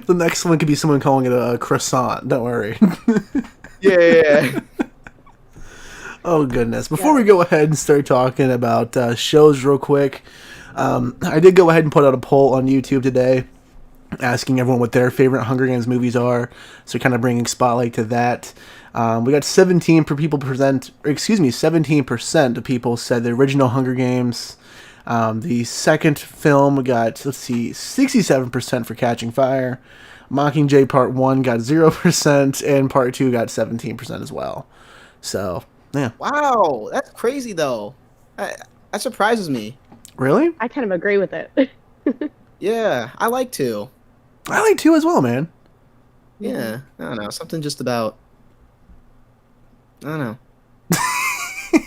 The next one could be someone calling it a croissant. Don't worry. Yeah. Oh, goodness. Before we go ahead and start talking about shows real quick, I did go ahead and put out a poll on YouTube today asking everyone what their favorite Hunger Games movies are, so kind of bringing spotlight to that. We got 17% of people said the original Hunger Games. The second film we got, 67% for Catching Fire. Mockingjay Part 1 got 0%, and Part 2 got 17% as well. So, yeah. Wow, that's crazy, though. That surprises me. Really? I kind of agree with it. Yeah, I like 2. I like 2 as well, man. Yeah, I don't know. Something just about... I don't know.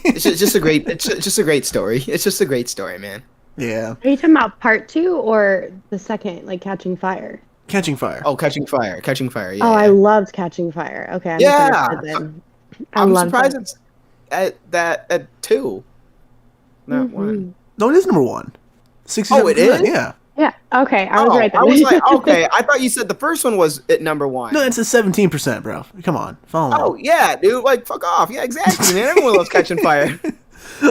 It's just a great story. It's just a great story, man. Yeah. Are you talking about Part 2 or the second, like Catching Fire? Catching Fire. Oh, Catching Fire, yeah. Oh, I loved Catching Fire. Okay, I'm surprised it's at 2, not 1. No, it is number 1. 67%. Oh, it is? Yeah. Yeah. Okay. I was right I then. was like, okay. I thought you said the first one was at number 1. No, it's a 17%, bro. Come on, follow Oh along. yeah, dude. Like fuck off. Yeah, exactly, man. Everyone loves catching fire.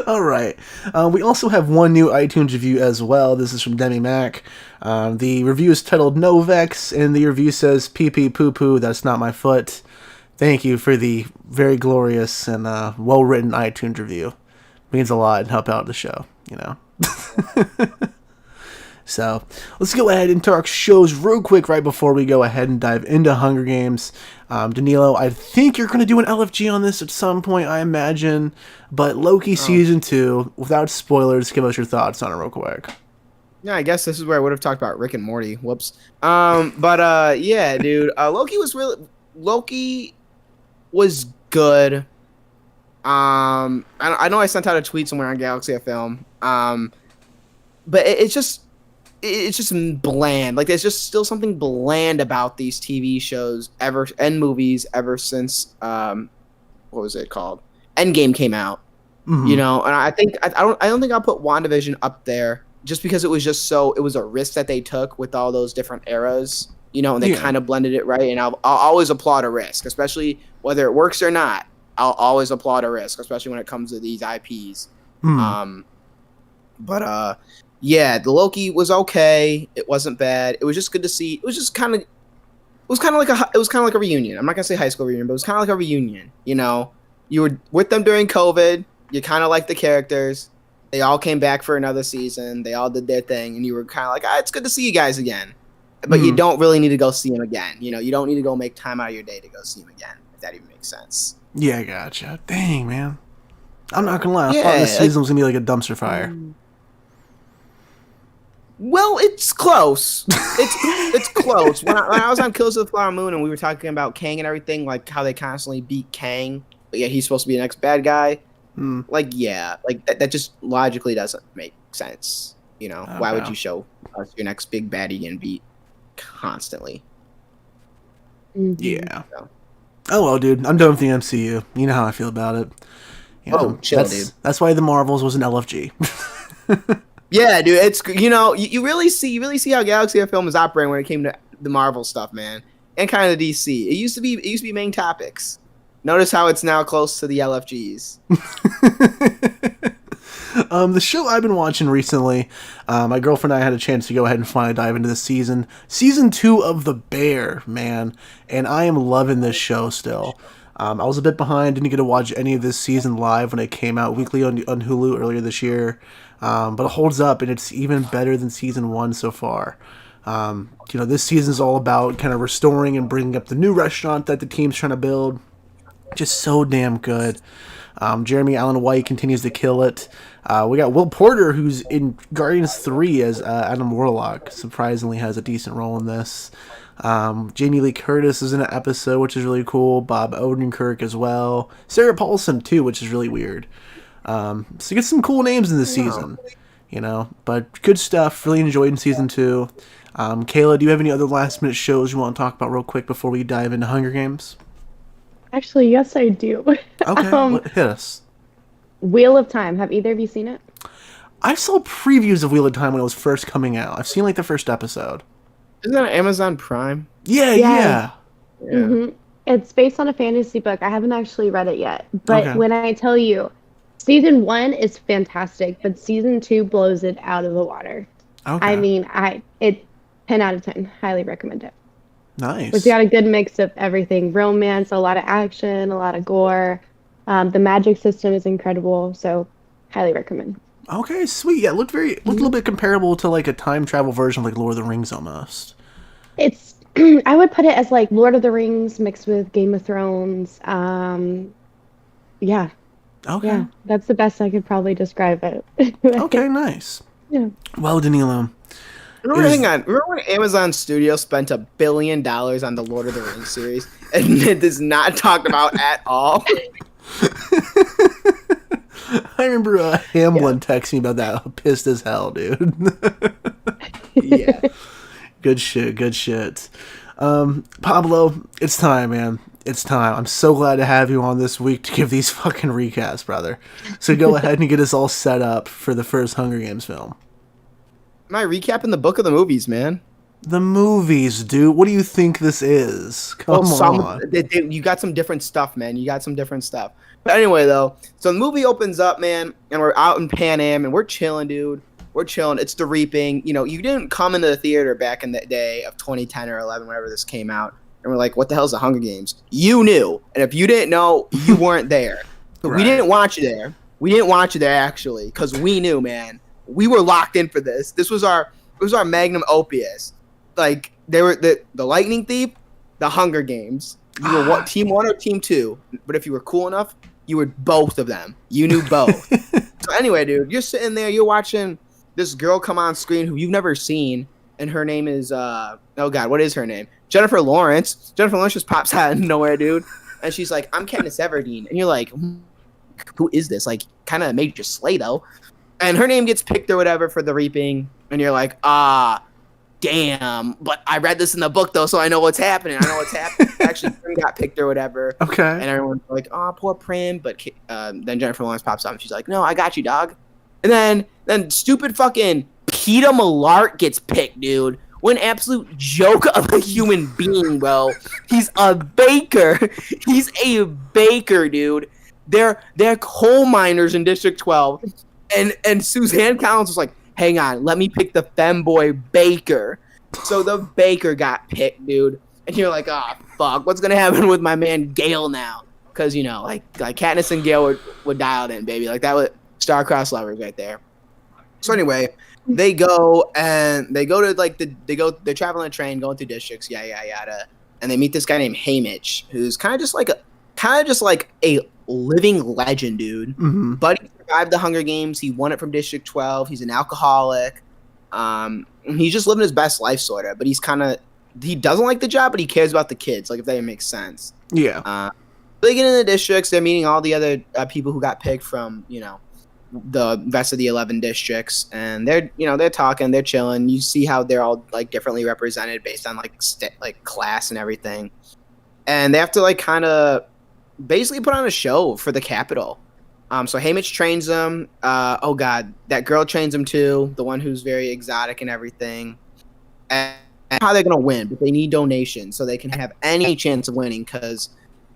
All right. We also have one new iTunes review as well. This is from Demi Mac. The review is titled No Vex, and the review says, pee pee poo poo, that's not my foot. Thank you for the very glorious and well-written iTunes review. Means a lot and help out the show, you know. So let's go ahead and talk shows real quick right before we go ahead and dive into Hunger Games. Danilo, I think you're going to do an LFG on this at some point, I imagine. But Loki Season 2, without spoilers, give us your thoughts on it real quick. Yeah, I guess this is where I would have talked about Rick and Morty. Whoops. Yeah, dude. Loki was good. I know I sent out a tweet somewhere on Galaxy of Film. But it's just bland. Like there's just still something bland about these TV shows and movies ever since what was it called? Endgame came out. Mm-hmm. You know, and I don't think I'll put WandaVision up there just because it was a risk that they took with all those different eras, you know, and they kind of blended it right. And I'll always applaud a risk, especially whether it works or not. I'll always applaud a risk, especially when it comes to these IPs. Yeah, the Loki was okay. It wasn't bad. It was just good to see. It was kind of like a reunion. I'm not gonna say high school reunion, but it was kind of like a reunion. You know, you were with them during COVID. You kind of liked the characters. They all came back for another season. They all did their thing, and you were kind of like, it's good to see you guys again. But you don't really need to go see them again. You know, you don't need to go make time out of your day to go see them again, if that even makes sense. Yeah, I gotcha. Dang, man. I'm not gonna lie. I thought this season was gonna be like a dumpster fire. Well, it's close. It's close. When I was on Killers of the Flower Moon and we were talking about Kang and everything, like how they constantly beat Kang, but yeah, he's supposed to be the next bad guy. Like, yeah, like that just logically doesn't make sense. You know, why would you show us your next big baddie getting beat constantly? Yeah. So. Oh well, dude, I'm done with the MCU. You know how I feel about it. You know, chill, dude. That's why the Marvels was an LFG. Yeah, dude, it's, you know, you really see how Galaxy of Film is operating when it came to the Marvel stuff, man, and kind of DC. It used to be main topics. Notice how it's now close to the LFGs. The show I've been watching recently, my girlfriend and I had a chance to go ahead and finally dive into this season 2 of The Bear, man, and I am loving this show still. I was a bit behind, didn't get to watch any of this season live when it came out weekly on Hulu earlier this year. But it holds up, and it's even better than season 1 so far. You know, this season is all about kind of restoring and bringing up the new restaurant that the team's trying to build. Just so damn good. Jeremy Allen White continues to kill it. We got Will Porter, who's in Guardians 3 as Adam Warlock. Surprisingly has a decent role in this. Jamie Lee Curtis is in an episode, which is really cool. Bob Odenkirk as well. Sarah Paulson, too, which is really weird. So you get some cool names in this season, you know, but good stuff. Really enjoyed in season 2. Kayla, do you have any other last minute shows you want to talk about real quick before we dive into Hunger Games? Actually, yes, I do. Okay, hit us. Wheel of Time. Have either of you seen it? I saw previews of Wheel of Time when it was first coming out. I've seen like the first episode. Isn't that on Amazon Prime? Yeah. Mm-hmm. It's based on a fantasy book. I haven't actually read it yet, but when I tell you, season 1 is fantastic, but season 2 blows it out of the water. Okay. I mean, it's 10 out of 10. Highly recommend it. Nice. It's got a good mix of everything: romance, a lot of action, a lot of gore. The magic system is incredible, so highly recommend. Okay, sweet. Yeah, it looked a little bit comparable to like a time travel version of like Lord of the Rings almost. It's I would put it as like Lord of the Rings mixed with Game of Thrones. Yeah. Okay. Yeah, that's the best I could probably describe it. Okay, nice. Yeah. Well, Danilo. Remember when Amazon Studios spent $1 billion on the Lord of the Rings series and it is not talked about at all? I remember Hamlin texting me about that. Pissed as hell, dude. Yeah. Good shit. Pablo, it's time, man. It's time. I'm so glad to have you on this week to give these fucking recaps, brother. So go ahead and get us all set up for the first Hunger Games film. Am I recapping the book of the movies, man? The movies, dude. What do you think this is? Come on. You got some different stuff, man. You got some different stuff. But anyway, though, so the movie opens up, man, and we're out in Pan Am, and we're chilling, dude. We're chilling. It's The Reaping. You know, you didn't come into the theater back in the day of 2010 or 11, whenever this came out, and we're like, what the hell's the Hunger Games? You knew. And if you didn't know, you weren't there. So we didn't watch it there. We didn't watch it there, actually, because we knew, man. We were locked in for this. It was our magnum opus. Like, they were the Lightning Thief, the Hunger Games. You were what, team 1 or team 2? But if you were cool enough, you were both of them. You knew both. So anyway, dude, you're sitting there, you're watching this girl come on screen who you've never seen, and her name is oh god, what is her name? Jennifer Lawrence. Jennifer Lawrence just pops out of nowhere, dude, and she's like, "I'm Katniss Everdeen," and you're like, "Who is this?" Like, kind of Major Slay though, and her name gets picked or whatever for The Reaping, and you're like, damn, but I read this in the book though, so I know what's happening. Actually, Prim got picked or whatever. Okay. And everyone's like, "Oh, poor Prim." But then Jennifer Lawrence pops up and she's like, "No, I got you, dog." And then stupid fucking Peeta Mellark gets picked, dude. What an absolute joke of a human being, bro. He's a baker. He's a baker, dude. They're coal miners in District 12, and Suzanne Collins was like, "Hang on, let me pick the femboy Baker." So the Baker got picked, dude. And you're like, "Oh, fuck, what's going to happen with my man Gale now?" Because, you know, like Katniss and Gale were dialed in, baby. Like, that was star-crossed lovers right there. So anyway, they go to, like, they're traveling a train, going through districts, yada. And they meet this guy named Haymitch, who's kind of just like a living legend, dude. Mm-hmm. But he survived the Hunger Games. He won it from District 12. He's an alcoholic. He's just living his best life, sort of. But he doesn't like the job, but he cares about the kids, like, if that makes sense. Yeah. They get in the districts. They're meeting all the other people who got picked from, you know, the rest of the 11 districts, and they're talking, they're chilling. You see how they're all, like, differently represented based on like class and everything, and they have to, like, kind of basically put on a show for the Capitol. So Haymitch trains them. Oh god, that girl trains them too, the one who's very exotic and everything. And how they're gonna win, but they need donations so they can have any chance of winning. Because,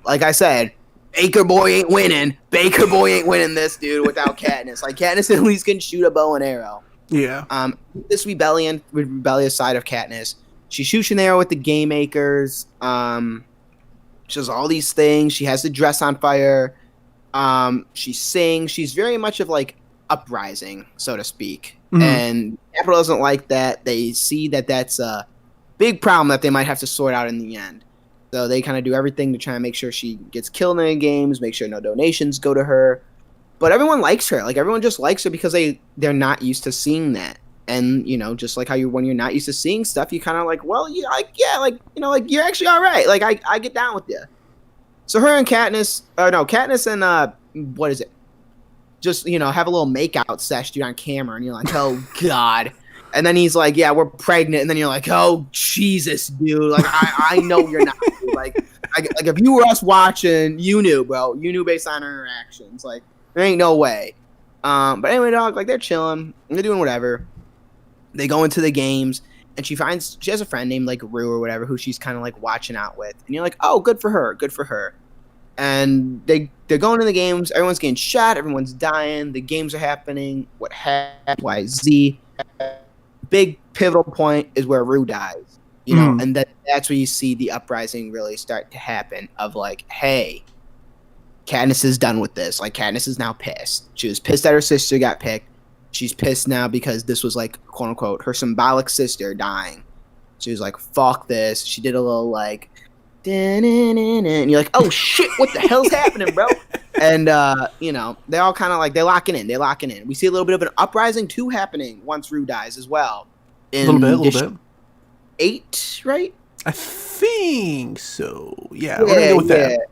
like I said, Baker Boy ain't winning. Baker Boy ain't winning this, dude, without Katniss. Like, Katniss at least can shoot a bow and arrow. Yeah. This rebellious side of Katniss, she shoots an arrow with the game makers. She does all these things. She has the dress on fire. She sings. She's very much of, like, uprising, so to speak. Mm-hmm. And Capitol doesn't like that. They see that that's a big problem that they might have to sort out in the end. So they kind of do everything to try and make sure she gets killed in the games, make sure no donations go to her. But everyone likes her. Like, everyone just likes her because they're not used to seeing that. And, you know, just like how when you're not used to seeing stuff, you kind of like, well, you're you're actually all right. Like, I get down with you. So her and Katniss and, what is it? Just, you know, have a little makeout sesh, dude, on camera. And you're like, oh, God. And then he's like, yeah, we're pregnant. And then you're like, oh, Jesus, dude. Like, I know you're not. Dude. Like, if you were us watching, you knew, bro. You knew based on her interactions. Like, there ain't no way. But anyway, dog, like, they're chilling. And they're doing whatever. They go into the games. And she has a friend named, like, Rue or whatever, who she's kind of, like, watching out with. And you're like, oh, good for her. Good for her. And they're going to the games. Everyone's getting shot. Everyone's dying. The games are happening. What happened? Y, Z. Big pivotal point is where Rue dies. You know, and that's where you see the uprising really start to happen of, like, hey, Katniss is done with this. Like, Katniss is now pissed. She was pissed that her sister got picked. She's pissed now because this was, like, quote unquote, her symbolic sister dying. She was like, fuck this. She did a little, like, and you're like, oh shit, what the hell's happening, bro? And, you know, they all kind of, like, they're locking in. We see a little bit of an uprising too happening once Rue dies as well. A little bit. 8, right? I think so. Yeah, we're gonna go with that.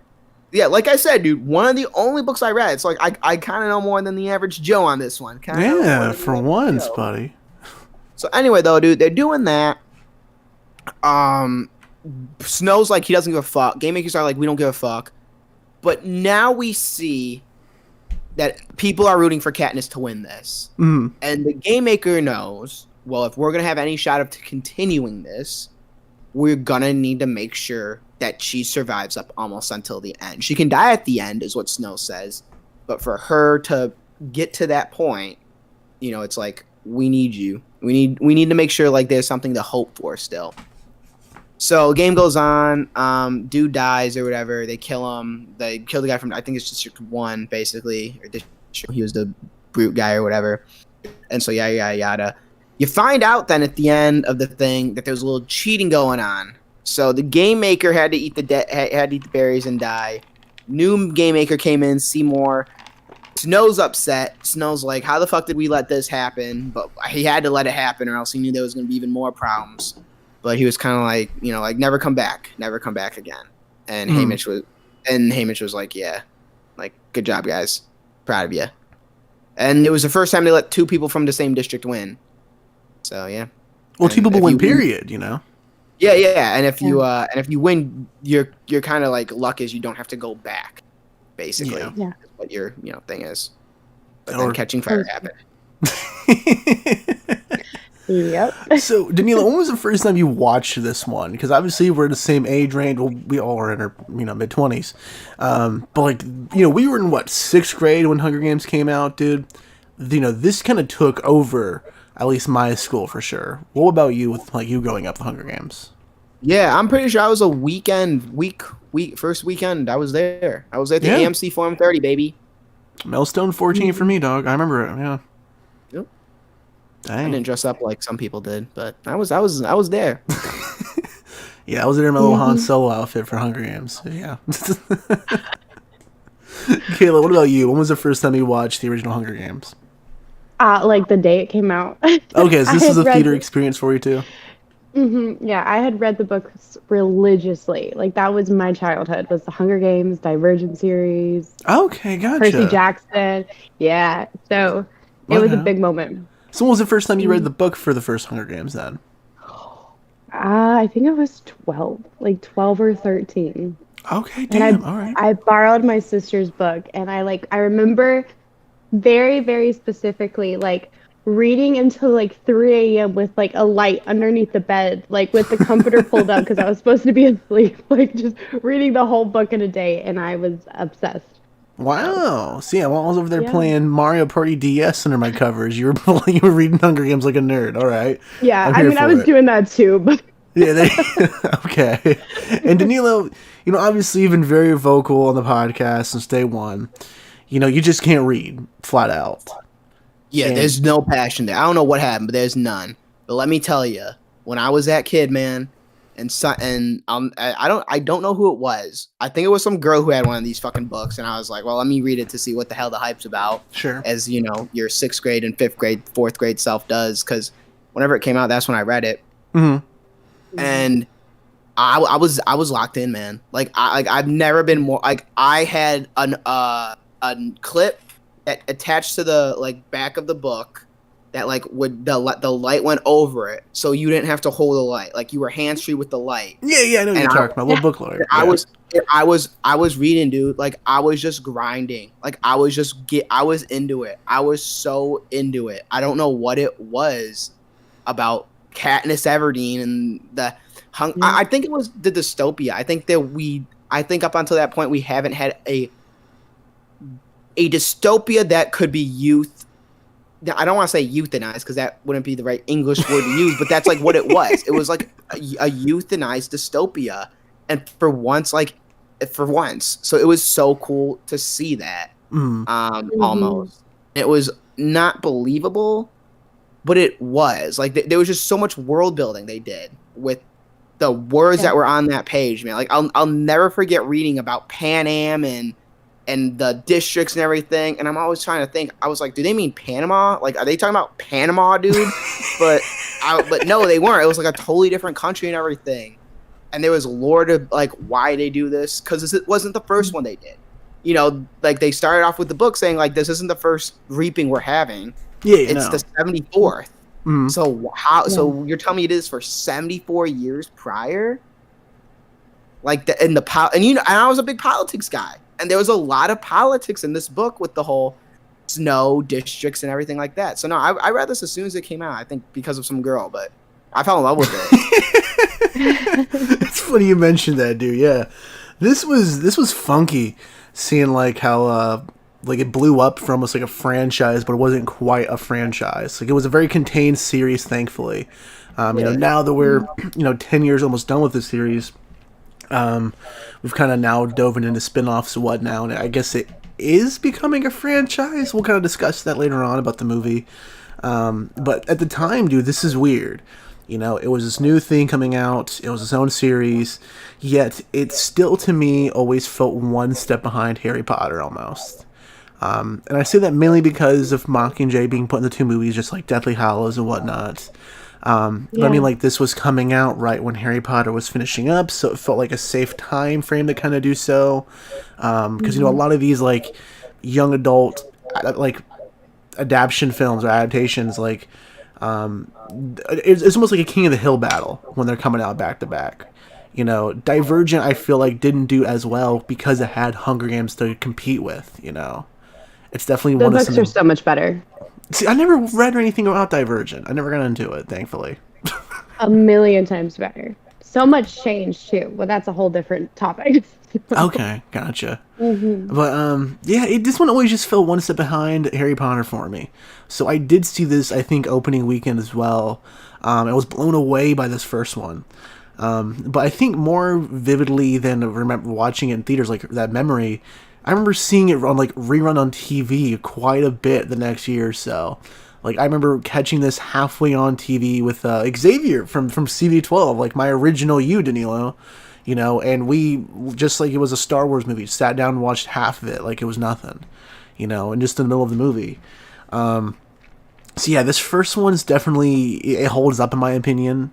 Yeah, like I said, dude, one of the only books I read. So, like, I kind of know more than the average Joe on this one. Yeah, for once, buddy. So anyway, though, dude, they're doing that. Snow's like, he doesn't give a fuck. Game makers are like, we don't give a fuck. But now we see that people are rooting for Katniss to win this. Mm. And the game maker knows well, if we're gonna have any shot of continuing this, we're gonna need to make sure that she survives up almost until the end. She can die at the end, is what Snow says, but for her to get to that point, you know, it's like, we need you. We need to make sure like there's something to hope for still. So game goes on. Dude dies or whatever. They kill him. They kill the guy from, I think it's District 1, basically. Or he was the brute guy or whatever. And so yada yada yada. You find out then at the end of the thing that there's a little cheating going on. So the game maker had to eat had to eat the berries and die. New game maker came in, Seymour. Snow's upset. Snow's like, how the fuck did we let this happen? But he had to let it happen, or else he knew there was going to be even more problems. But he was kind of like, you know, like, never come back again. And Hamish was like, yeah, like, good job, guys, proud of you. And it was the first time they let two people from the same district win. So yeah. Well, two people win, period. You know. Yeah. And if you win, you're kind of like, luck is you don't have to go back. Basically, yeah. That's what your thing is. But then catching fire happened. Yep. So, Danila, when was the first time you watched this one? Because obviously we're the same age range. Well, we all are in our mid-20s. But like, we were in what, 6th grade when Hunger Games came out, dude. This kind of took over at least my school for sure. What about you with like you growing up with Hunger Games? Yeah, I'm pretty sure I was a first weekend. I was there. I was at the AMC Forum 30, baby. Millstone 14 for me, dog. I remember it. Yeah. Yep. Dang. I didn't dress up like some people did, but I was there. Yeah, I was there in my little Han Solo outfit for Hunger Games. Yeah. Kayla, what about you? When was the first time you watched the original Hunger Games? Like the day it came out. Okay, so this was a theater experience for you too? Mm-hmm. Yeah, I had read the books religiously. Like, that was my childhood, was the Hunger Games, Divergent series. Okay, gotcha. Percy Jackson. Yeah, so it was a big moment. So when was the first time you read the book for the first Hunger Games then? I think it was 12 or 13. Okay, damn, all right. I borrowed my sister's book, and I remember very, very specifically, like, reading until like 3 a.m. with like a light underneath the bed, like with the comforter pulled up because I was supposed to be asleep, like just reading the whole book in a day, and I was obsessed. Wow. See, I was over there playing Mario Party DS under my covers. You were reading Hunger Games like a nerd. All right. Yeah, I mean, I was doing that too, but yeah. Okay. And Danilo, obviously you've been very vocal on the podcast since day one. You just can't read flat out. Yeah, there's no passion there. I don't know what happened, but there's none. But let me tell you, when I was that kid, man, I don't know who it was. I think it was some girl who had one of these fucking books, and I was like, well, let me read it to see what the hell the hype's about. Sure. As your 6th grade and 5th grade, 4th grade self does, because whenever it came out, that's when I read it. Mm-hmm. And I was locked in, man. I've never been more like I had a clip that attached to the back of the book that would the light went over it, so you didn't have to hold the light. Like, you were hands free with the light. Yeah, I know what you're talking about. Little book lawyer. I was reading, dude. Like, I was just grinding. Like, I was into it. I was so into it. I don't know what it was about Katniss Everdeen and the I think it was the dystopia. I think up until that point we haven't had a dystopia that could be youth. I don't want to say euthanized because that wouldn't be the right English word to use, but that's like what it was. It was like a euthanized dystopia, and for once. So it was so cool to see that. Almost, it was not believable, but it was there was just so much world building they did with the words that were on that page, man. Like, I'll never forget reading about Pan Am and the districts and everything, and I'm always trying to think. I was like, do they mean Panama? Like, are they talking about Panama, dude? but no, they weren't. It was like a totally different country and everything. And there was lore to why they do this, because it wasn't the first one they did. They started off with the book saying this isn't the first reaping we're having. Yeah, it's the 74th. Mm-hmm. So how? Yeah. So you're telling me it is for 74 years prior? And I was a big politics guy. And there was a lot of politics in this book with the whole snow districts and everything like that. So no, I read this as soon as it came out. I think because of some girl, but I fell in love with it. It's funny you mentioned that, dude. Yeah, this was funky, seeing like how like it blew up from almost like a franchise, but it wasn't quite a franchise. Like it was a very contained series, thankfully. You know, now that we're 10 years almost done with the series, we've kind of now dove into spin-offs and whatnot, and I guess it is becoming a franchise. We'll kind of discuss that later on about the movie. But at the time, dude, this is weird. You know, it was this new thing coming out. It was its own series. Yet, it still, to me, always felt one step behind Harry Potter, almost. And I say that mainly because of Mockingjay being put in the two movies, just like Deathly Hallows and whatnot. But I mean, like, this was coming out right when Harry Potter was finishing up, so it felt like a safe time frame to kind of do so. Because, you know, a lot of these, like, young adult, like, adaptation films or adaptations, like, it's almost like a King of the Hill battle when they're coming out back to back. You know, Divergent, I feel like, didn't do as well because it had Hunger Games to compete with, you know. It's definitely The one of books are so much better. See, I never read anything about Divergent. I never got into it, thankfully. A million times better. So much change too. Well, that's a whole different topic. Okay, gotcha. But yeah, this one always just fell one step behind Harry Potter for me. So I did see this, I think, opening weekend as well. I was blown away by this first one. But I think more vividly than remember watching it in theaters, like that memory, I remember seeing it on like rerun on TV quite a bit the next year or so. Like I remember catching this halfway on TV with Xavier from CV12, like my original you, Danilo. You know, and we, just like it was a Star Wars movie, sat down and watched half of it like it was nothing, you know, and just in the middle of the movie. So yeah, this first one's definitely, it holds up in my opinion.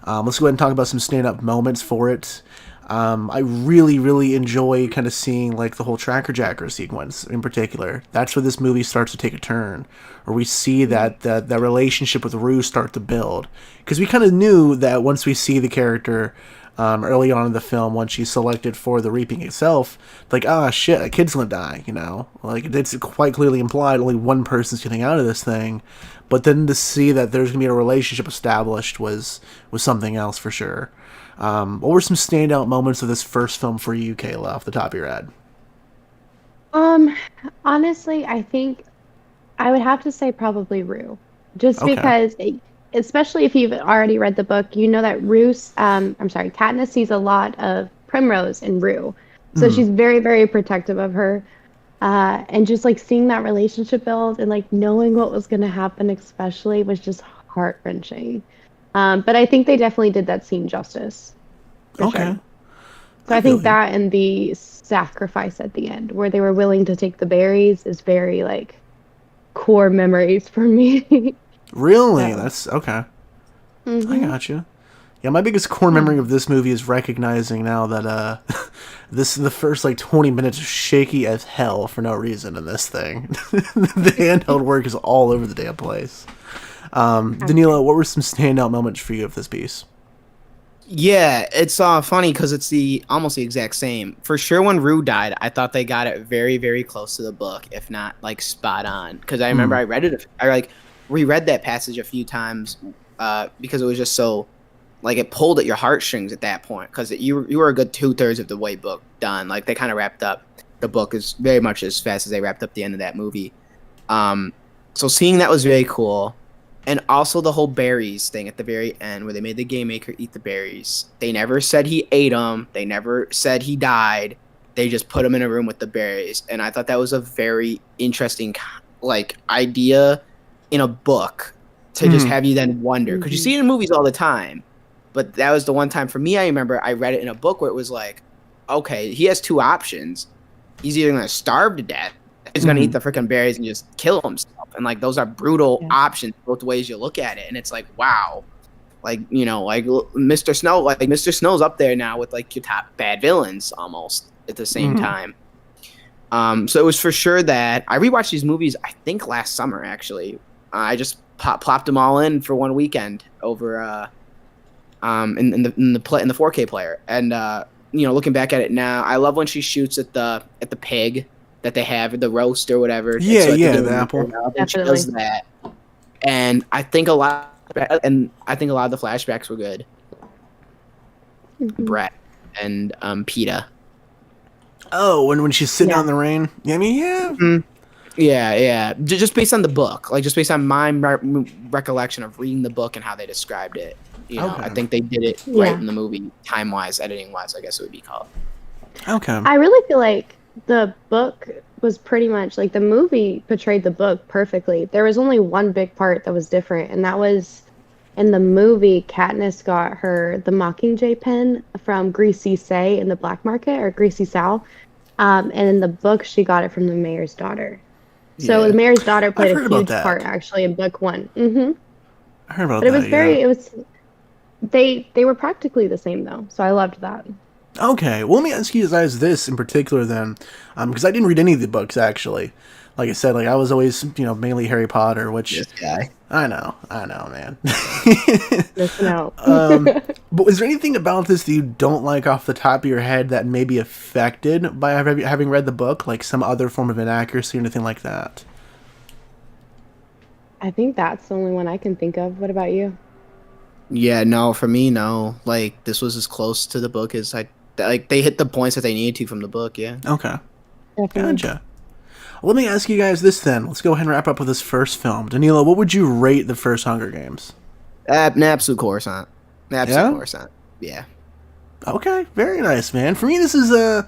Let's go ahead and talk about some stand-up moments for it. I really, really enjoy kind of seeing like the whole Tracker Jacker sequence in particular. That's where this movie starts to take a turn, where we see that relationship with Rue start to build. Because we kind of knew that once we see the character early on in the film, once she's selected for the reaping itself, like, ah, shit, a kid's gonna die, you know? Like, it's quite clearly implied only one person's getting out of this thing. But then to see that there's gonna be a relationship established was something else for sure. What were some standout moments of this first film for you, Kayla, off the top of your head? Honestly, I think I would have to say probably Rue. Just Okay. because, especially if you've already read the book, you know that Katniss sees a lot of Primrose in Rue. So she's very, very protective of her. And just like seeing that relationship build and like knowing what was going to happen, especially, was just heart-wrenching. But I think they definitely did that scene justice. For Okay. sure. So I think that and the sacrifice at the end, where they were willing to take the berries, is very like core memories for me. Really? So. That's okay. I Mhm. got you. Yeah, my biggest core memory of this movie is recognizing now that the first like 20 minutes is shaky as hell for no reason in this thing. The handheld work is all over the damn place. Danilo, what were some standout moments for you of this piece? Yeah, it's funny because it's almost the exact same. For sure, when Rue died, I thought they got it very, very close to the book, if not like spot on. Because I remember I read it, I like reread that passage a few times because it was just so like it pulled at your heartstrings at that point. Because you were a good 2/3 of the way book done. Like they kind of wrapped up the book as very much as fast as they wrapped up the end of that movie. So seeing that was very cool. And also the whole berries thing at the very end, where they made the game maker eat the berries. They never said he ate them. They never said he died. They just put him in a room with the berries. And I thought that was a very interesting, like, idea in a book to just have you then wonder. Because you see it in movies all the time. But that was the one time for me, I remember I read it in a book where it was like, okay, he has two options. He's either going to starve to death, he's going to eat the freaking berries and just kill himself. And like those are brutal options both ways you look at it. And it's like, wow, like, you know, like Mr. Snow, like Mr. Snow's up there now with like your top bad villains almost at the same time. So it was for sure that I rewatched these movies, I think last summer actually. I just plopped them all in for one weekend over in the 4K player. And you know, looking back at it now, I love when she shoots at the pig that they have, the roast or whatever. Yeah, so yeah, the apple. And she does that, and I think a lot of the flashbacks were good. Brett and Peta. Oh, when she's sitting out in the rain. I mean, yeah. Mm-hmm. Yeah. Just based on the book, like just based on my recollection of reading the book and how they described it. You know, I think they did it right in the movie, time-wise, editing-wise, I guess it would be called. Okay. I really feel like the book was pretty much like the movie portrayed the book perfectly. There was only one big part that was different, and that was in the movie, Katniss got the Mockingjay pen from Greasy Say in the black market, or Greasy Sal. And in the book, she got it from the mayor's daughter. So the mayor's daughter played a huge part actually in book 1. Mm-hmm. I heard about that. But it was they were practically the same though, so I loved that. Okay, well, let me ask you guys this in particular then, because I didn't read any of the books actually. Like I said, like I was always, mainly Harry Potter, which this guy. I know, man. Listen out. But is there anything about this that you don't like off the top of your head that may be affected by having read the book, like some other form of inaccuracy or anything like that? I think that's the only one I can think of. What about you? Yeah, no, for me, no. Like this was as close to the book as they hit the points that they needed to from the book. Yeah. Okay. Definitely. Gotcha. Well, let me ask you guys this then. Let's go ahead and wrap up with this first film. Danilo, what would you rate the first Hunger Games? An absolute Coruscant. Coruscant. Yeah. Okay, very nice, man. For me, this is the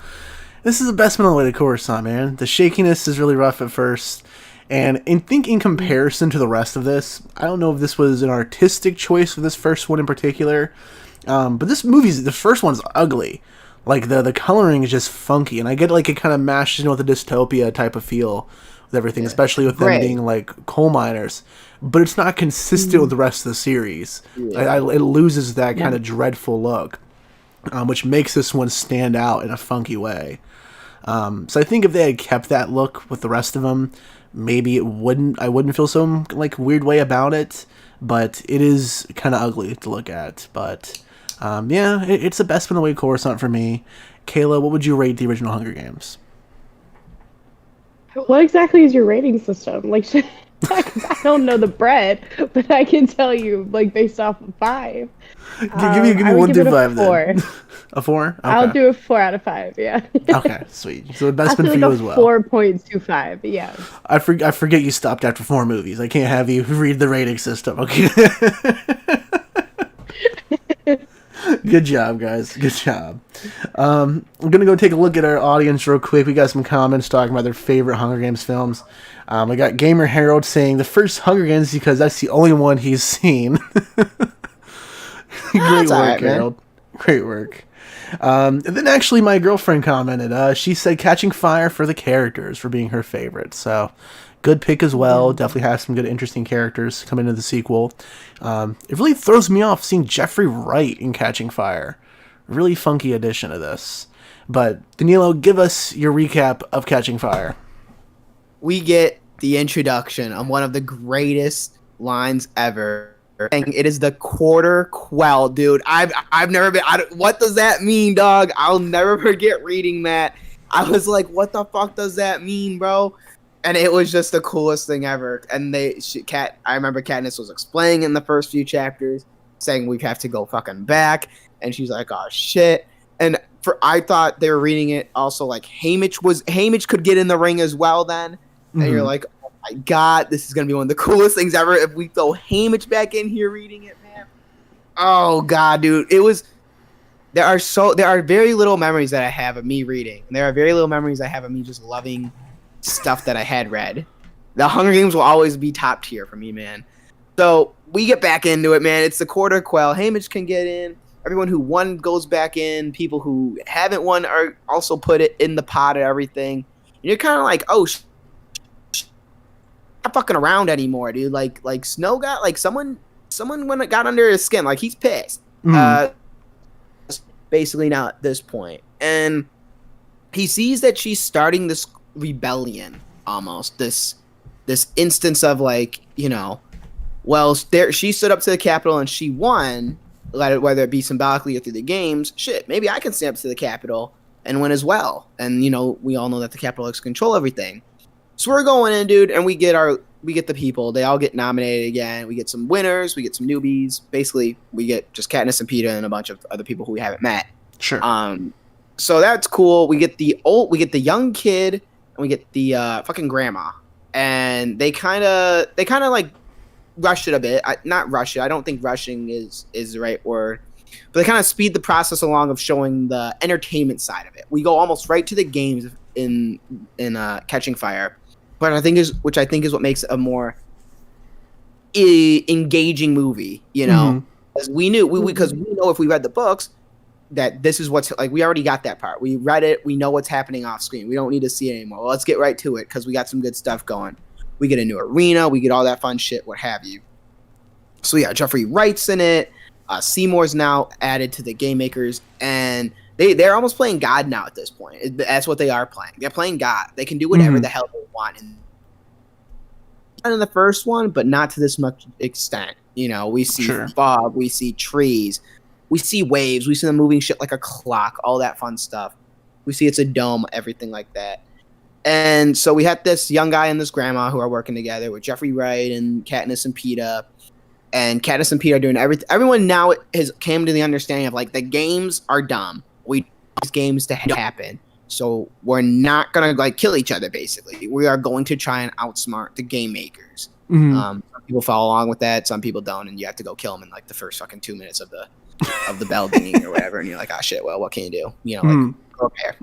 best middle way to Coruscant, man. The shakiness is really rough at first, and in comparison to the rest of this, I don't know if this was an artistic choice for this first one in particular, but the first one's ugly. Like, the coloring is just funky, and I get, like, it kind of mashes in with a dystopia type of feel with everything, especially with them being, like, coal miners. But it's not consistent with the rest of the series. Yeah. It loses that kind of dreadful look, which makes this one stand out in a funky way. So I think if they had kept that look with the rest of them, maybe I wouldn't feel some, like, weird way about it. But it is kind of ugly to look at, but... it's the best middle way Coruscant for me. Kayla, what would you rate the original Hunger Games? What exactly is your rating system? Like, I don't know the bread, but I can tell you, like, based off of 5. Give me 1 through 5 then. A 4? Okay. I'll do a 4 out of 5. Yeah. Okay, sweet. So the best one for you as well. 4.25. Yeah. I forget you stopped after 4 movies. I can't have you read the rating system. Okay. Good job, guys. Good job. I'm going to go take a look at our audience real quick. We got some comments talking about their favorite Hunger Games films. We got Gamer Harold saying the first Hunger Games because that's the only one he's seen. Great work, Harold. Great work. And then actually my girlfriend commented. She said Catching Fire for the characters for being her favorite. So... good pick as well. Definitely has some good, interesting characters come into the sequel. It really throws me off seeing Jeffrey Wright in Catching Fire. Really funky addition to this. But, Danilo, give us your recap of Catching Fire. We get the introduction on one of the greatest lines ever. And it is the quarter quell, dude. I've never been... what does that mean, dog? I'll never forget reading that. I was like, what the fuck does that mean, bro? And it was just the coolest thing ever. And I remember Katniss was explaining in the first few chapters, saying we have to go fucking back. And she's like, oh shit. And I thought they were reading it also like Haymitch could get in the ring as well then. And you're like, oh my god, this is gonna be one of the coolest things ever if we throw Haymitch back in here reading it, man. Oh god, dude. There are very little memories that I have of me reading. And there are very little memories I have of me just loving stuff that I had read. The Hunger Games will always be top tier for me, man. So we get back into it, man. It's the quarter quell. Haymitch can get in. Everyone who won goes back in. People who haven't won are also put it in the pot and everything. And you're kind of like, oh, not fucking around anymore, dude. Like Snow got like someone got under his skin. Like he's pissed. Basically now at this point, and he sees that she's starting this rebellion, almost this instance of like, well, she stood up to the Capitol and she won, whether it be symbolically or through the games. Shit, maybe I can stand up to the Capitol and win as well. And we all know that the Capital X control everything. So we're going in, dude, and we get the people. They all get nominated again. We get some winners. We get some newbies. Basically, we get just Katniss and Peeta and a bunch of other people who we haven't met. Sure. So that's cool. We get the young kid, and we get the fucking grandma. And they kind of like rush it a bit. Not rush it. I don't think rushing is the right word. But they kind of speed the process along of showing the entertainment side of it. We go almost right to the games in Catching Fire. But which I think is what makes it a more engaging movie, because we know if we read the books that this is what's like. We already got that part. We read it. We know what's happening off screen. We don't need to see it anymore. Well, let's get right to it because we got some good stuff going. We get a new arena. We get all that fun shit, what have you. So yeah, Jeffrey Wright's in it. Seymour's now added to the Game Makers, and they're almost playing God now at this point. That's what they are playing. They're playing God. They can do whatever the hell they want in the first one, but not to this much extent. We see fog, we see trees, we see waves, we see them moving shit like a clock, all that fun stuff. We see it's a dome, everything like that. And so we had this young guy and this grandma who are working together with Jeffrey Wright and Katniss and Peeta. And Katniss and Peeta are doing everything. Everyone now has came to the understanding of like the games are dumb. We want these games to happen. So we're not gonna like kill each other. Basically, we are going to try and outsmart the Game Makers. Some people follow along with that. Some people don't, and you have to go kill them in like the first fucking 2 minutes of the bell dinging or whatever. And you're like, oh shit. Well, what can you do? Grow a pair.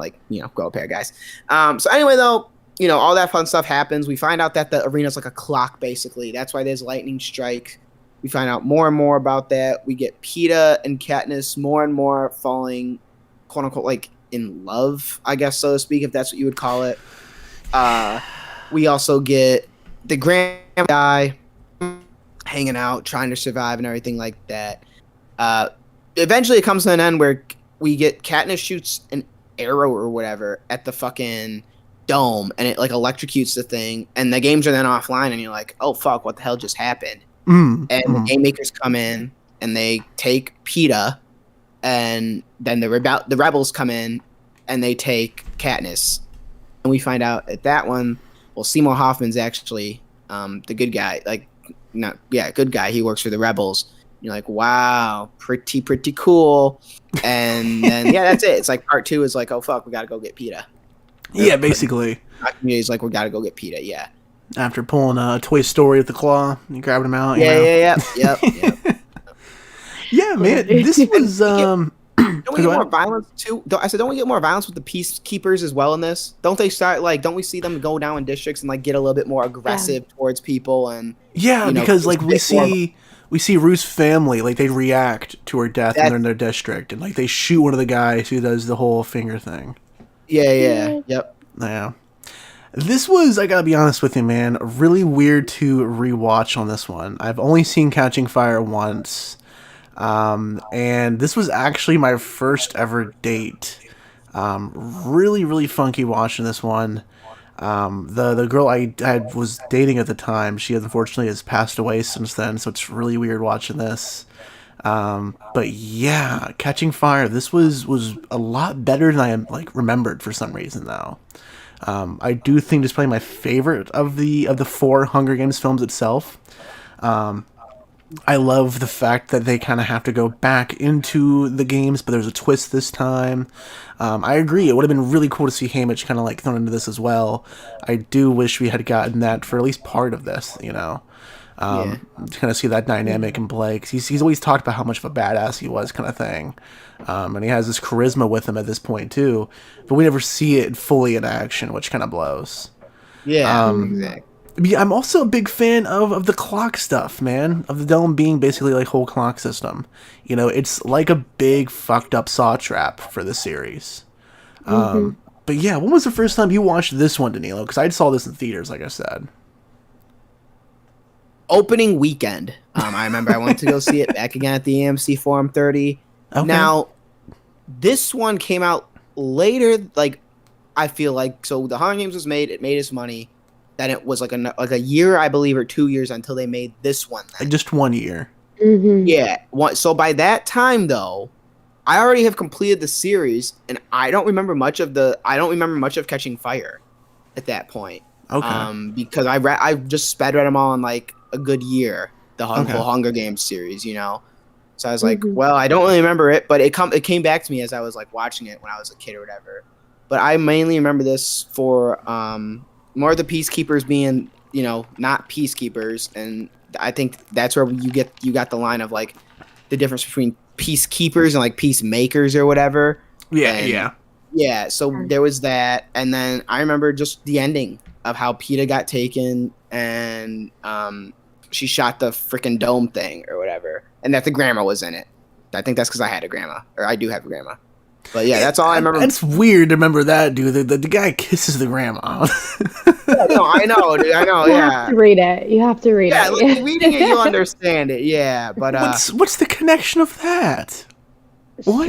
Grow a pair, guys. So anyway, though, all that fun stuff happens. We find out that the arena's like a clock. Basically, that's why there's lightning strike. We find out more and more about that. We get Peeta and Katniss more and more falling, quote unquote, like in love, I guess, so to speak, if that's what you would call it. We also get the grand guy hanging out, trying to survive and everything like that. Eventually it comes to an end where we get Katniss shoots an arrow or whatever at the fucking dome, and it like electrocutes the thing, and the games are then offline, and you're like, oh fuck, what the hell just happened? And the Game Makers come in, and they take Peeta, and then the rebels come in, and they take Katniss. And we find out at that one, well, Seymour Hoffman's actually the good guy. Good guy. He works for the rebels. You're like, wow, pretty cool. And then, that's it. It's like part 2 is like, oh, fuck, we got to go get Peeta. Yeah, basically. He's like, we got to go get Peeta, yeah. After pulling a Toy Story with the claw and grabbing him out. Yep. Yeah, man. This was... Don't we get more violence, too? I said, don't we get more violence with the Peacekeepers as well in this? Don't they start, don't we see them go down in districts and, get a little bit more aggressive towards people? And because, we see Ruth's family, they react to her death when they're in their district. And, they shoot one of the guys who does the whole finger thing. Yeah. This was, I gotta be honest with you, man, really weird to rewatch on this one. I've only seen Catching Fire once, and this was actually my first ever date. Really, really funky watching this one. The girl I was dating at the time, she unfortunately has passed away since then, so it's really weird watching this. But yeah, Catching Fire, this was a lot better than I remembered for some reason though. I do think it's probably my favorite of the 4 Hunger Games films itself. I love the fact that they kind of have to go back into the games, but there's a twist this time. I agree. It would have been really cool to see Haymitch kind of thrown into this as well. I do wish we had gotten that for at least part of this, to kind of see that dynamic in play. Because he's always talked about how much of a badass he was, kind of thing. And he has this charisma with him at this point, too. But we never see it fully in action, which kind of blows. Yeah, exactly. Yeah, I'm also a big fan of the clock stuff, man. Of the dome being basically whole clock system. It's like a big fucked up saw trap for the series. But yeah, when was the first time you watched this one, Danilo? Because I saw this in theaters, like I said. Opening weekend. I remember I went to go see it back again at the AMC Forum 30. Okay. Now, this one came out later. I feel like so the Hunger Games was made. It made its money. Then it was a year, I believe, or 2 years until they made this one. Just 1 year. Yeah. So by that time, though, I already have completed the series, and I don't remember much of Catching Fire at that point. Okay. Because I just sped read them all in like a good year, the whole Okay. Hunger Games series, you know. So I was like, Mhm. well, I don't really remember it, but it came back to me as I was like watching it when I was a kid or whatever. But I mainly remember this for more of the peacekeepers being, you know, not peacekeepers, and I think that's where you got the line of like the difference between peacekeepers and like peacemakers or whatever. Yeah, And yeah. yeah, so there was that, and then I remember just the ending of how PETA got taken, and she shot the freaking dome thing or whatever, and that the grandma was in it. I think that's because I had a grandma, or I do have a grandma. But yeah, that's all I remember. It's weird to remember that, dude. The guy kisses the grandma. Yeah, no, I know, dude. I know. You have Yeah, to read it. You have to read yeah. Like, reading it, you'll it. understand it. Yeah, but What's the connection of that? What?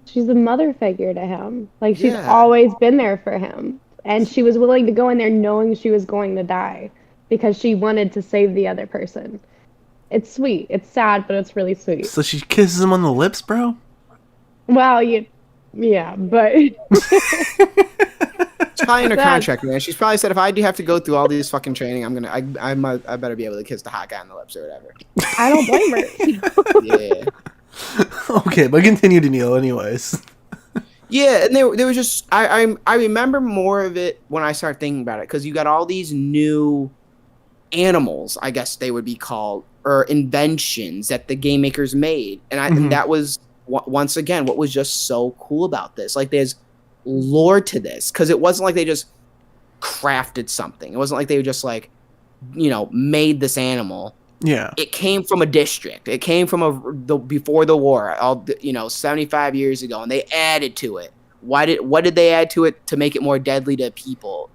She's a mother figure to him. Like she's yeah. always been there for him. And she was willing to go in there knowing she was going to die because she wanted to save the other person. It's sweet. It's sad, but it's really sweet. So she kisses him on the lips, bro? Well, yeah, but It's probably in her That's- contract, man. She's probably said if I do have to go through all these fucking training, I better be able to kiss the hot guy on the lips or whatever. I don't blame her. Yeah. Okay, but continue, Daniil, anyways. Yeah, and there was just I remember more of it when I started thinking about it because you got all these new animals, I guess they would be called, or inventions that the game makers made, and that was once again what was just so cool about this. Like there's lore to this because it wasn't like they just crafted something. It wasn't like they just like made this animal. Yeah. It came from a district. It came from before the war, 75 years ago, and they added to it. What did they add to it to make it more deadly to people?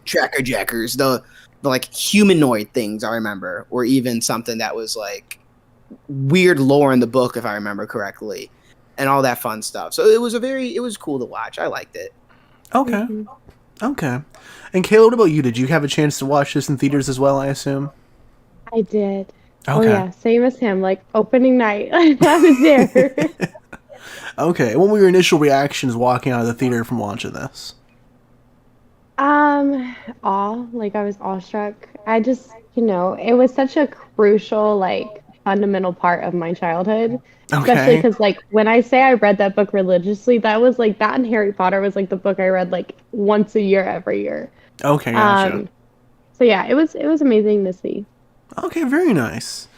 Tracker jackers, the like humanoid things I remember, or even something that was like weird lore in the book if I remember correctly, and all that fun stuff. So it was cool to watch. I liked it. Okay. Okay. And Kayla, what about you? Did you have a chance to watch this in theaters as well, I assume? I did. Okay. Oh yeah, same as him. Like opening night, I was there. Okay. What were your initial reactions walking out of the theater from watching this? Like I was awestruck. I just, it was such a crucial, like, fundamental part of my childhood. Especially Okay. because, like, when I say I read that book religiously, that was like that and Harry Potter was like the book I read like once a year every year. Okay, gotcha. So yeah, it was amazing to see. Okay, very nice.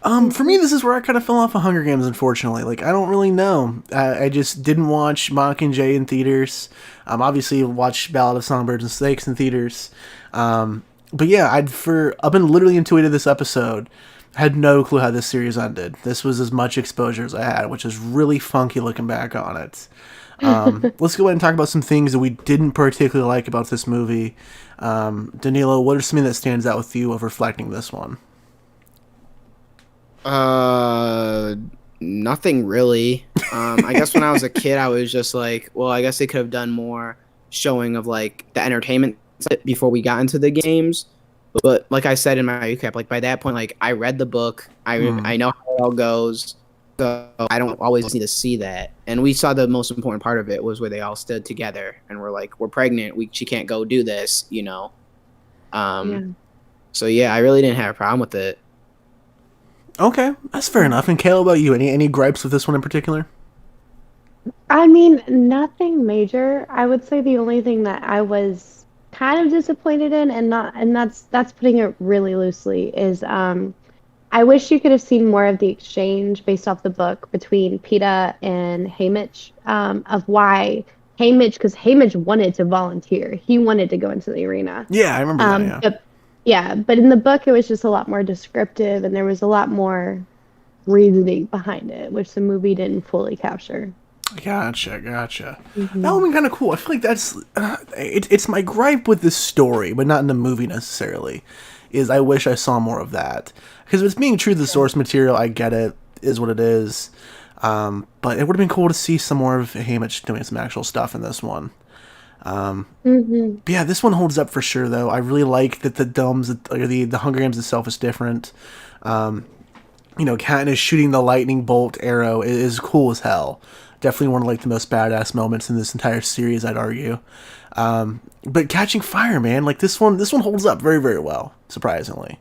For me, this is where I kind of fell off of Hunger Games, unfortunately. Like, I don't really know. I just didn't watch Mockingjay in theaters. Obviously, watched Ballad of Songbirds and Snakes in theaters. But yeah, I've been literally into it this episode. Had no clue how this series ended. This was as much exposure as I had, which is really funky looking back on it. Let's go ahead and talk about some things that we didn't particularly like about this movie. Danilo, what are something that stands out with you of reflecting this one? Nothing really. I guess when I was a kid, I was just like, well, I guess they could have done more showing of like the entertainment before we got into the games. But like I said in my recap, like by that point, like I read the book, I know how it all goes, so I don't always need to see that. And we saw the most important part of it was where they all stood together and were like, "We're pregnant. She can't go do this," Yeah. So yeah, I really didn't have a problem with it. Okay, that's fair enough. And Kayla, about you? Any gripes with this one in particular? I mean, nothing major. I would say the only thing that I was kind of disappointed in, and that's putting it really loosely, is I wish you could have seen more of the exchange based off the book between PETA and Haymitch, of why because Haymitch wanted to volunteer. He wanted to go into the arena. Yeah, I remember that, yeah. But in the book, it was just a lot more descriptive, and there was a lot more reasoning behind it, which the movie didn't fully capture. Gotcha. That would be kind of cool. I feel like that's it's my gripe with this story, but not in the movie necessarily. Is I wish I saw more of that, because if it's being true to the source material, I get it, is what it is. But it would have been cool to see some more of Haymitch doing some actual stuff in this one. But yeah, this one holds up for sure, though. I really like that the domes, or the Hunger Games itself is different. Katniss shooting the lightning bolt arrow is cool as hell. Definitely one of like the most badass moments in this entire series, I'd argue. But catching fire, man, like this one holds up very, very well, surprisingly.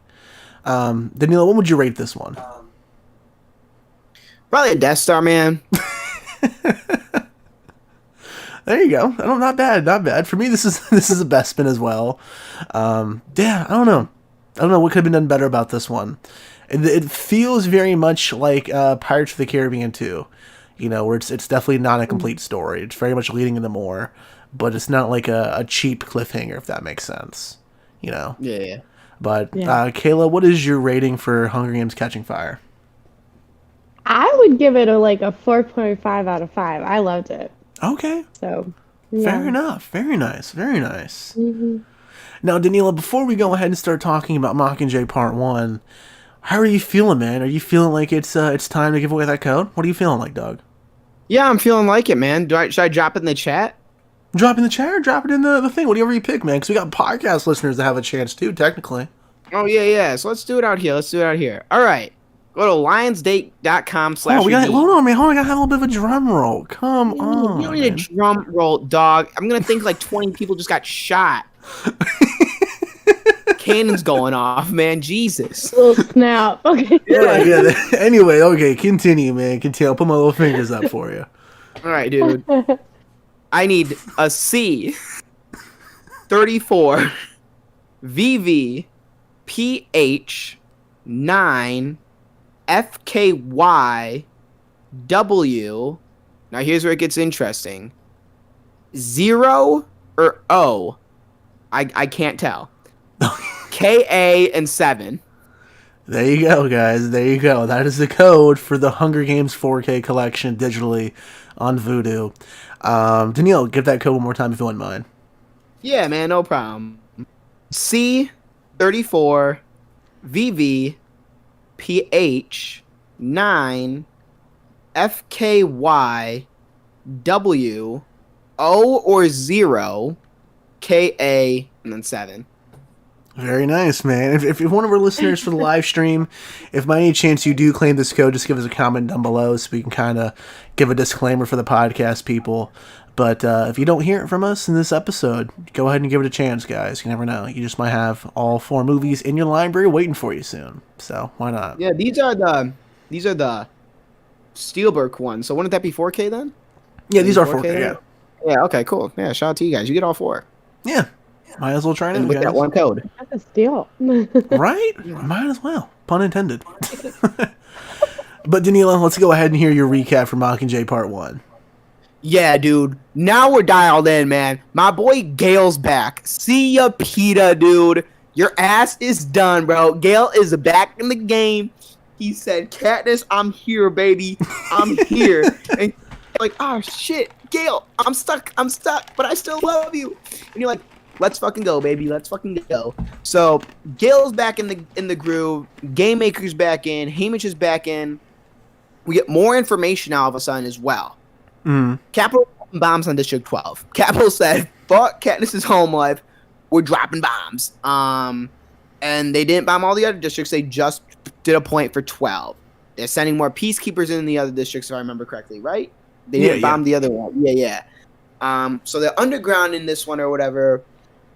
Danilo, what would you rate this one? Probably a Death Star, man. There you go. Not bad, not bad. For me, this is a Bespin as well. Yeah, I don't know what could have been done better about this one. It feels very much like Pirates of the Caribbean 2, where it's definitely not a complete story. It's very much leading into more, but it's not like a cheap cliffhanger, if that makes sense. Yeah. But Kayla, what is your rating for Hunger Games: Catching Fire? I would give it a 4.5 out of 5. I loved it. Okay. So, yeah. Fair enough. Very nice. Very nice. Mm-hmm. Now, Danila, before we go ahead and start talking about Mockingjay Part 1, how are you feeling, man? Are you feeling like it's time to give away that code? What are you feeling like, Doug? Yeah, I'm feeling like it, man. Should I drop it in the chat? Drop it in the chat or drop it in the thing? Whatever you pick, man, because we got podcast listeners that have a chance, too, technically. Oh, yeah. So let's do it out here. All right. Go to lionsdate.com/. Oh, hold on, man. Hold on, I gotta have a little bit of a drum roll. Come on. You don't need a drum roll, dog. I'm gonna think like 20 people just got shot. Cannons going off, man. Jesus. Little snap. Okay. Yeah. Anyway, okay, continue, man. Continue. I'll put my little fingers up for you. All right, dude. I need a C 34 VV PH 9 FKY W. Now here's where it gets interesting. 0 or O. I can't tell. KA and 7. There you go, guys. There you go. That is the code for the Hunger Games 4K collection digitally on Vudu. Danielle, give that code one more time if you wouldn't mind. Yeah, man, no problem. C34 VV PH 9 FKY W O or 0 KA and then 7. Very nice, man. If you're one of our listeners for the live stream, if by any chance you do claim this code, just give us a comment down below so we can kind of give a disclaimer for the podcast people. But if you don't hear it from us in this episode, go ahead and give it a chance, guys. You never know. You just might have all 4 movies in your library waiting for you soon. So why not? Yeah, these are the Steelberg ones. So wouldn't that be 4K then? Yeah, these are 4K. Yeah. Yeah. Okay. Cool. Yeah. Shout out to you guys. You get all 4. Yeah. Might as well try it and out, with guys. that one code. That's a steal. Right? Might as well. Pun intended. But Danila, let's go ahead and hear your recap for Mockingjay Part 1. Yeah, dude. Now we're dialed in, man. My boy Gale's back. See ya, PETA, dude. Your ass is done, bro. Gale is back in the game. He said, Katniss, I'm here, baby. I'm here. And like, oh, shit. Gale, I'm stuck, but I still love you. And you're like, let's fucking go, baby. Let's fucking go. So Gale's back in the groove. Game Maker's back in. Hamish is back in. We get more information all of a sudden as well. Capitol bombs on District 12. Capitol said, fuck Katniss's home life. We're dropping bombs. And they didn't bomb all the other districts. They just did a point for 12. They're sending more peacekeepers in the other districts, if I remember correctly, right? They didn't bomb the other one. Yeah. So they're underground in this one or whatever.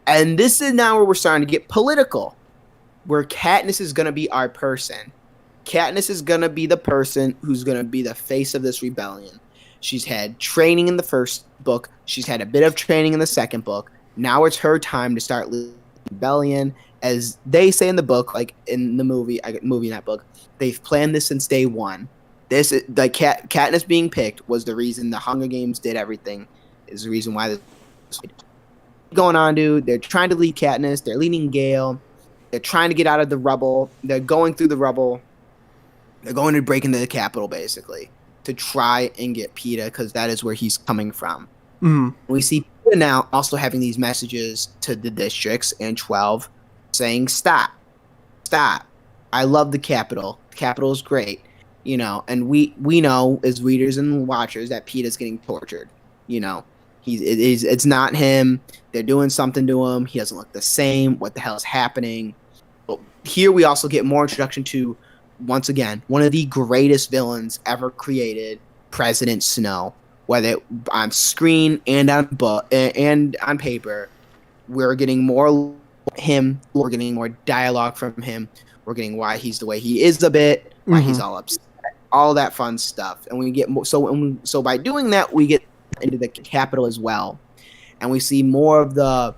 And this is now where we're starting to get political. Where Katniss is going to be our person. Katniss is going to be the person who's going to be the face of this rebellion. She's had training in the first book. She's had a bit of training in the second book. Now it's her time to start leading rebellion. As they say in the book, like in the movie in that book, they've planned this since day one. This, like Katniss being picked was the reason the Hunger Games did everything. Is the reason why this going on, dude. They're trying to lead Katniss. They're leading Gale. They're trying to get out of the rubble. They're going through the rubble. They're going to break into the Capitol, basically, to try and get PETA, because that is where he's coming from. We see PETA now also having these messages to the districts and 12 saying, stop. I love the Capitol. The Capitol is great. And we know as readers and watchers that PETA's getting tortured. It's not him. They're doing something to him. He doesn't look the same. What the hell is happening? But here we also get more introduction to once again, one of the greatest villains ever created, President Snow. Whether on screen and on book and on paper, we're getting more him. We're getting more dialogue from him. We're getting why he's the way he is a bit, why he's all upset, all that fun stuff. And we get more. So by doing that, we get into the capital as well, and we see more of the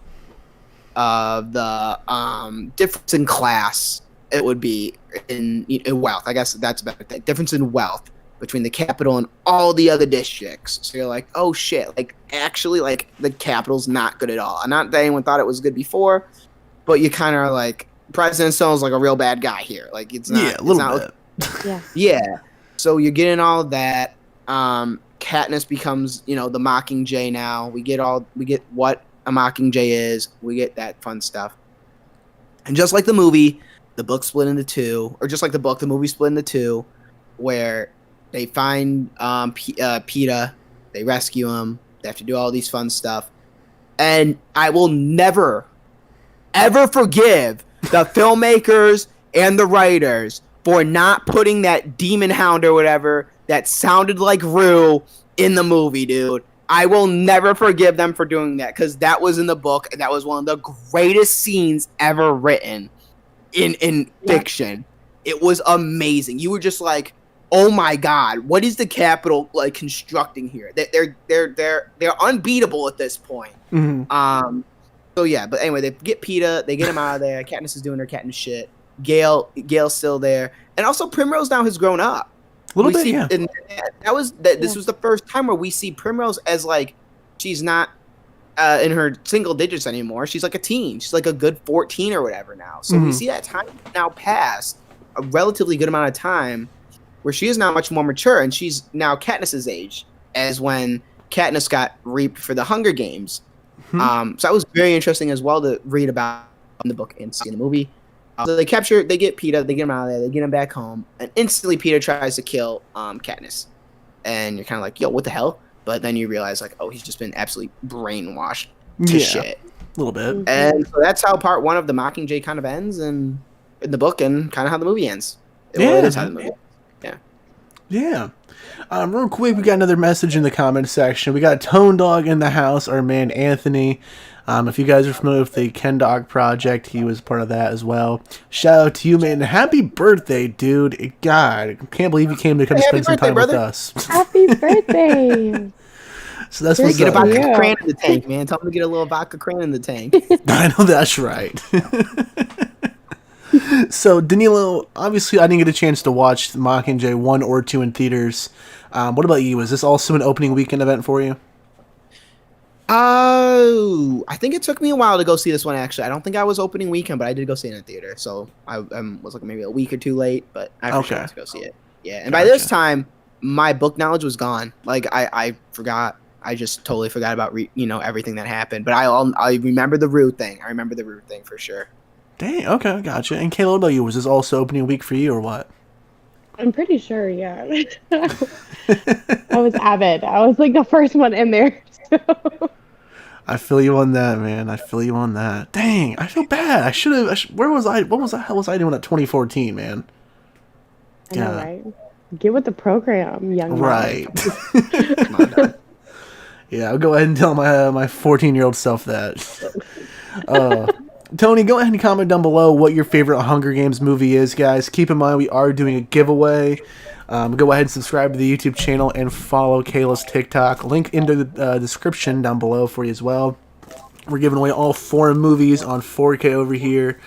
difference in class. It would be in wealth. I guess that's a better thing. Difference in wealth between the capital and all the other districts. So you're like, oh shit, like actually like the capital's not good at all. And not that anyone thought it was good before, but you kind of are like, President Stone's like a real bad guy here. Like it's not, a little bit. Yeah. So you're getting all of that. Katniss becomes, the Mockingjay now. We get what a Mockingjay is. We get that fun stuff. And just like the movie, the book split into two, or just like the book, the movie split into two, where they find Peeta, they rescue him, they have to do all these fun stuff. And I will never, ever forgive the filmmakers and the writers for not putting that demon hound or whatever that sounded like Rue in the movie, dude. I will never forgive them for doing that, because that was in the book, and that was one of the greatest scenes ever written in fiction. It was amazing. You were just like, oh my god, what is the Capitol like constructing here? They're unbeatable at this point. So yeah, but anyway, they get Peeta, they get him out of there. Katniss is doing her Katniss shit. Gail's still there, and also Primrose now has grown up a little bit. Yeah, and this was the first time where we see Primrose as like, she's not in her single digits anymore. She's like a teen. She's like a good 14 or whatever now. So we see that time now pass a relatively good amount of time, where she is now much more mature, and she's now Katniss's age, as when Katniss got reaped for the Hunger Games. So that was very interesting as well to read about in the book and see in the movie. So they get Peeta, they get him out of there, they get him back home, and instantly Peeta tries to kill Katniss. And you're kind of like, yo, what the hell? But then you realize, like, oh, he's just been absolutely brainwashed to shit. A little bit. And so that's how part one of the Mockingjay kind of ends in the book, and kind of how the movie ends. It is how the movie ends. Yeah. Real quick, we got another message in the comment section. We got Tone Dog in the house, our man Anthony. If you guys are familiar with the Ken Dog Project, he was part of that as well. Shout out to you, man. Happy birthday, dude. God, I can't believe you came to come spend some time with us. Happy birthday. So that's what's get up. a vodka cran in the tank, man. Tell him to get a little vodka cran in the tank. I know that's right. So, Danilo, obviously I didn't get a chance to watch Mockingjay 1 or 2 in theaters. What about you? Was this also an opening weekend event for you? Oh, I think it took me a while to go see this one, actually. I don't think I was opening weekend, but I did go see it in a theater. So I was like maybe a week or two late, but I was to go see it. Yeah, and by this time, my book knowledge was gone. Like, I forgot. I just totally forgot about everything that happened. But I remember the Rue thing. I remember the Rue thing for sure. Dang, okay, gotcha. And Kayla, what about you? Was this also opening week for you or what? I'm pretty sure, yeah. I was avid. I was like the first one in there. So. I feel you on that, man. I feel you on that. Dang, I feel bad. I should have. Where was I? What the hell was I doing at 2014, man? I know, right? Get with the program, young man. Right. Come on, yeah, I'll go ahead and tell my 14-year-old self that. Tony, go ahead and comment down below what your favorite Hunger Games movie is, guys. Keep in mind we are doing a giveaway. Go ahead and subscribe to the YouTube channel and follow Kayla's TikTok. Link in the description down below for you as well. We're giving away all 4 movies on 4K over here.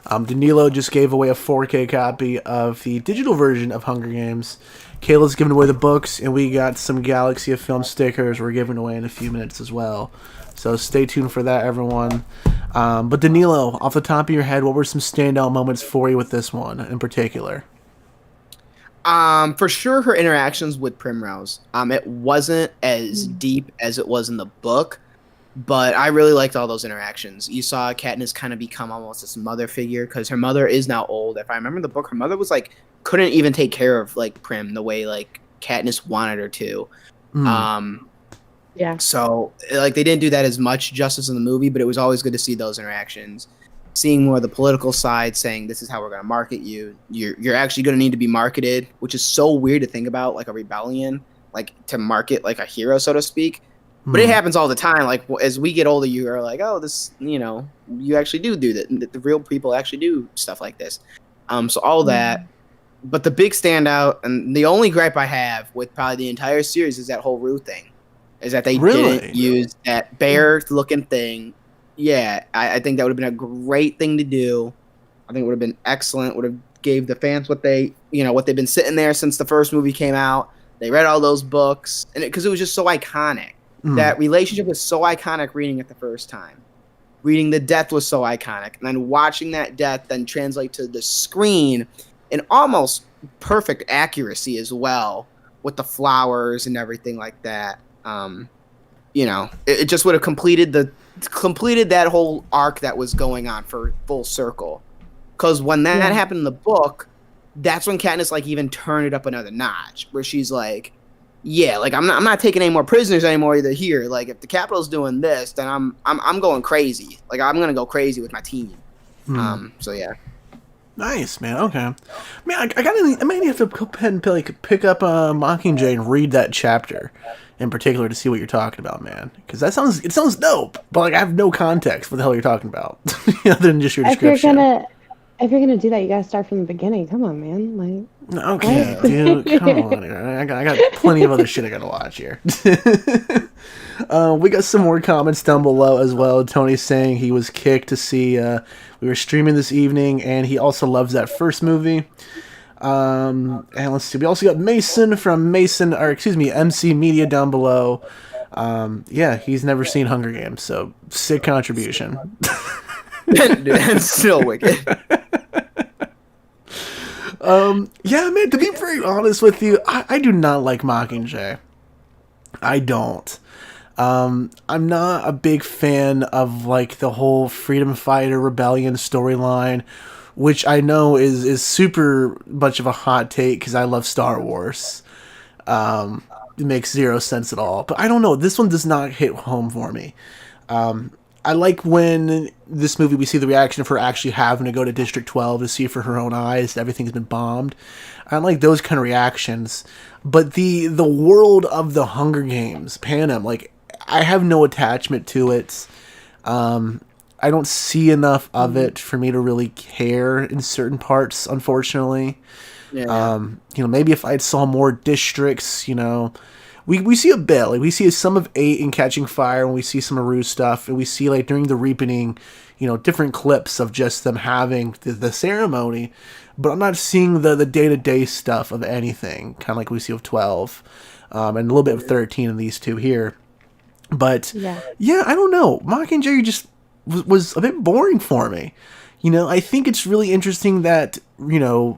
Danilo just gave away a 4K copy of the digital version of Hunger Games. Kayla's giving away the books, and we got some Galaxy of Film stickers we're giving away in a few minutes as well. So stay tuned for that, everyone. But Danilo, off the top of your head, what were some standout moments for you with this one in particular? For sure, her interactions with Primrose. It wasn't as deep as it was in the book, but I really liked all those interactions. You saw Katniss kind of become almost this mother figure, because her mother is now old. If I remember the book, her mother was like, couldn't even take care of like Prim the way like Katniss wanted her to. Yeah. So like they didn't do that as much justice in the movie, but it was always good to see those interactions. seeing more of the political side, saying this is how we're going to market you. You're actually going to need to be marketed, which is so weird to think about, like a rebellion, like to market like a hero, so to speak. But it happens all the time. Like as we get older, you are like, oh, this, you actually do that. The real people actually do stuff like this. So all that. But the big standout and the only gripe I have with probably the entire series is that whole Rue thing, is that they didn't use that bear-looking thing. Yeah, I think that would have been a great thing to do. I think it would have been excellent. Would have gave the fans what they've been sitting there since the first movie came out. They read all those books, and because it was just so iconic. That relationship was so iconic reading it the first time. Reading the death was so iconic. And then watching that death then translate to the screen in almost perfect accuracy as well, with the flowers and everything like that. It just would have completed that whole arc that was going on for full circle. Because when that happened in the book, that's when Katniss like even turned it up another notch, where she's like, yeah, like I'm not taking any more prisoners anymore either here. Like if the Capitol's doing this, then I'm going crazy. Like I'm gonna go crazy with my team. So yeah. Nice, man. Okay, man. I might have to go ahead and pick up Mockingjay and read that chapter in particular to see what you're talking about, man. Because it sounds dope, but like I have no context for the hell you're talking about other than just your description. If you're gonna do that, you gotta start from the beginning. Come on, man. Like, okay, dude, come on. I got plenty of other shit I gotta watch here. We got some more comments down below as well. Tony's saying he was kicked to see we were streaming this evening, and he also loves that first movie. And let's see, we also got Mason from MC Media down below. Yeah, he's never seen Hunger Games, so sick contribution. Dude, that's still wicked. Yeah, man, to be very honest with you, I do not like Mockingjay. I don't. I'm not a big fan of like the whole freedom fighter rebellion storyline, which I know is super much of a hot take because I love Star Wars. It makes zero sense at all. But I don't know, this one does not hit home for me. I like when this movie we see the reaction of her actually having to go to District 12 to see for her own eyes that everything's been bombed. I like those kind of reactions. But the world of the Hunger Games, Panem, like, I have no attachment to it. I don't see enough of it for me to really care in certain parts, unfortunately. Yeah. Maybe if I saw more districts, we see a bit, like we see some of 8 in Catching Fire, and we see some of Rue's stuff, and we see like during the Reapening, different clips of just them having the ceremony, but I'm not seeing the day-to-day stuff of anything, kind of like we see with 12, and a little bit of 13 in these two here. But yeah, I don't know. Mockingjay just was a bit boring for me. I think it's really interesting that, that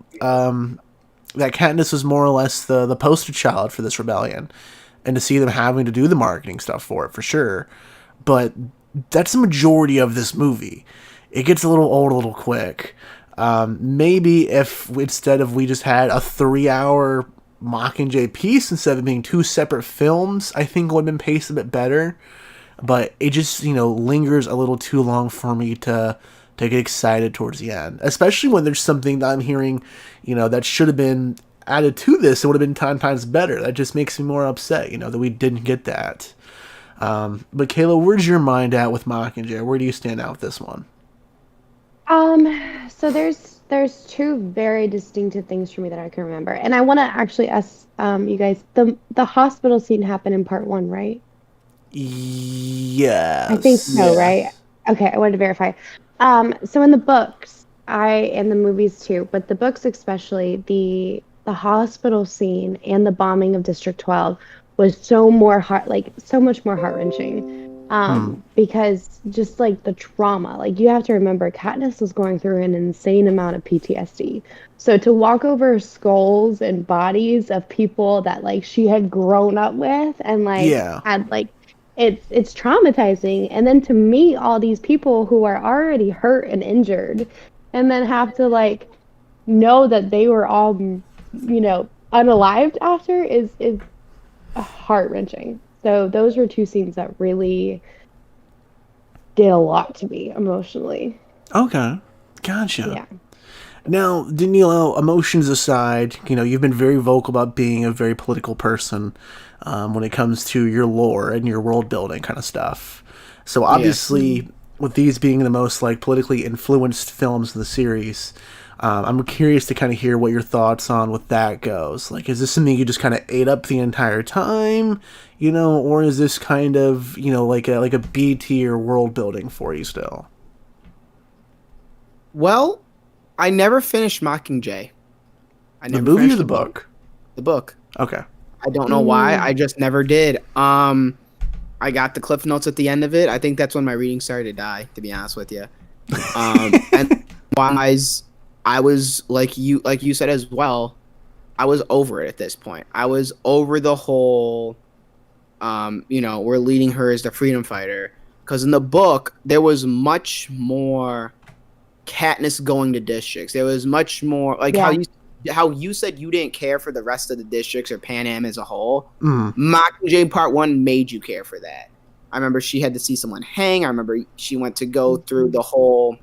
Katniss was more or less the poster child for this rebellion, and to see them having to do the marketing stuff for it, for sure. But that's the majority of this movie. It gets a little old a little quick. Maybe if instead of we just had a 3-hour Mockingjay piece instead of being 2 separate films, I think it would have been paced a bit better. But it just, lingers a little too long for me to get excited towards the end. Especially when there's something that I'm hearing, that should have been added to this. It would have been 10 times better. That just makes me more upset, that we didn't get that. But Kayla, where's your mind at with Mockingjay? Where do you stand out with this one? So there's 2 very distinctive things for me that I can remember. And I want to actually ask you guys, the hospital scene happened in part 1, right? Yes. I think so, right? Okay, I wanted to verify. So in the books, and the movies too, but the books especially, the hospital scene and the bombing of District 12 was so much more heart-wrenching. Because just like the trauma, like you have to remember Katniss was going through an insane amount of PTSD. So to walk over skulls and bodies of people that like she had grown up with and like had like it's traumatizing, and then to meet all these people who are already hurt and injured and then have to like know that they were all unalived after is heart-wrenching. So those were 2 scenes that really did a lot to me emotionally. Okay. Gotcha. Yeah. Now, Danilo, emotions aside, you've been very vocal about being a very political person when it comes to your lore and your world building kind of stuff. So Yes. obviously, with these being the most like politically influenced films in the series, I'm curious to kind of hear what your thoughts on with that goes. Like, is this something you just kind of ate up the entire time, or is this kind of like a B tier world building for you still? Well, I never finished Mockingjay. I The never movie or finished the the book. book? The book. Okay. I don't know why. Mm, I just never did. I got the cliff notes at the end of it. I think that's when my reading started to die, to be honest with you. And wise, I was like you said as well. I was over it at this point. I was over the whole, we're leading her as the freedom fighter. Because in the book, there was much more Katniss going to districts. There was much more like yeah. how you said you didn't care for the rest of the districts or Pan Am as a whole. Mm. Mockingjay Part One made you care for that. I remember she had to see someone hang. I remember she went to go through the whole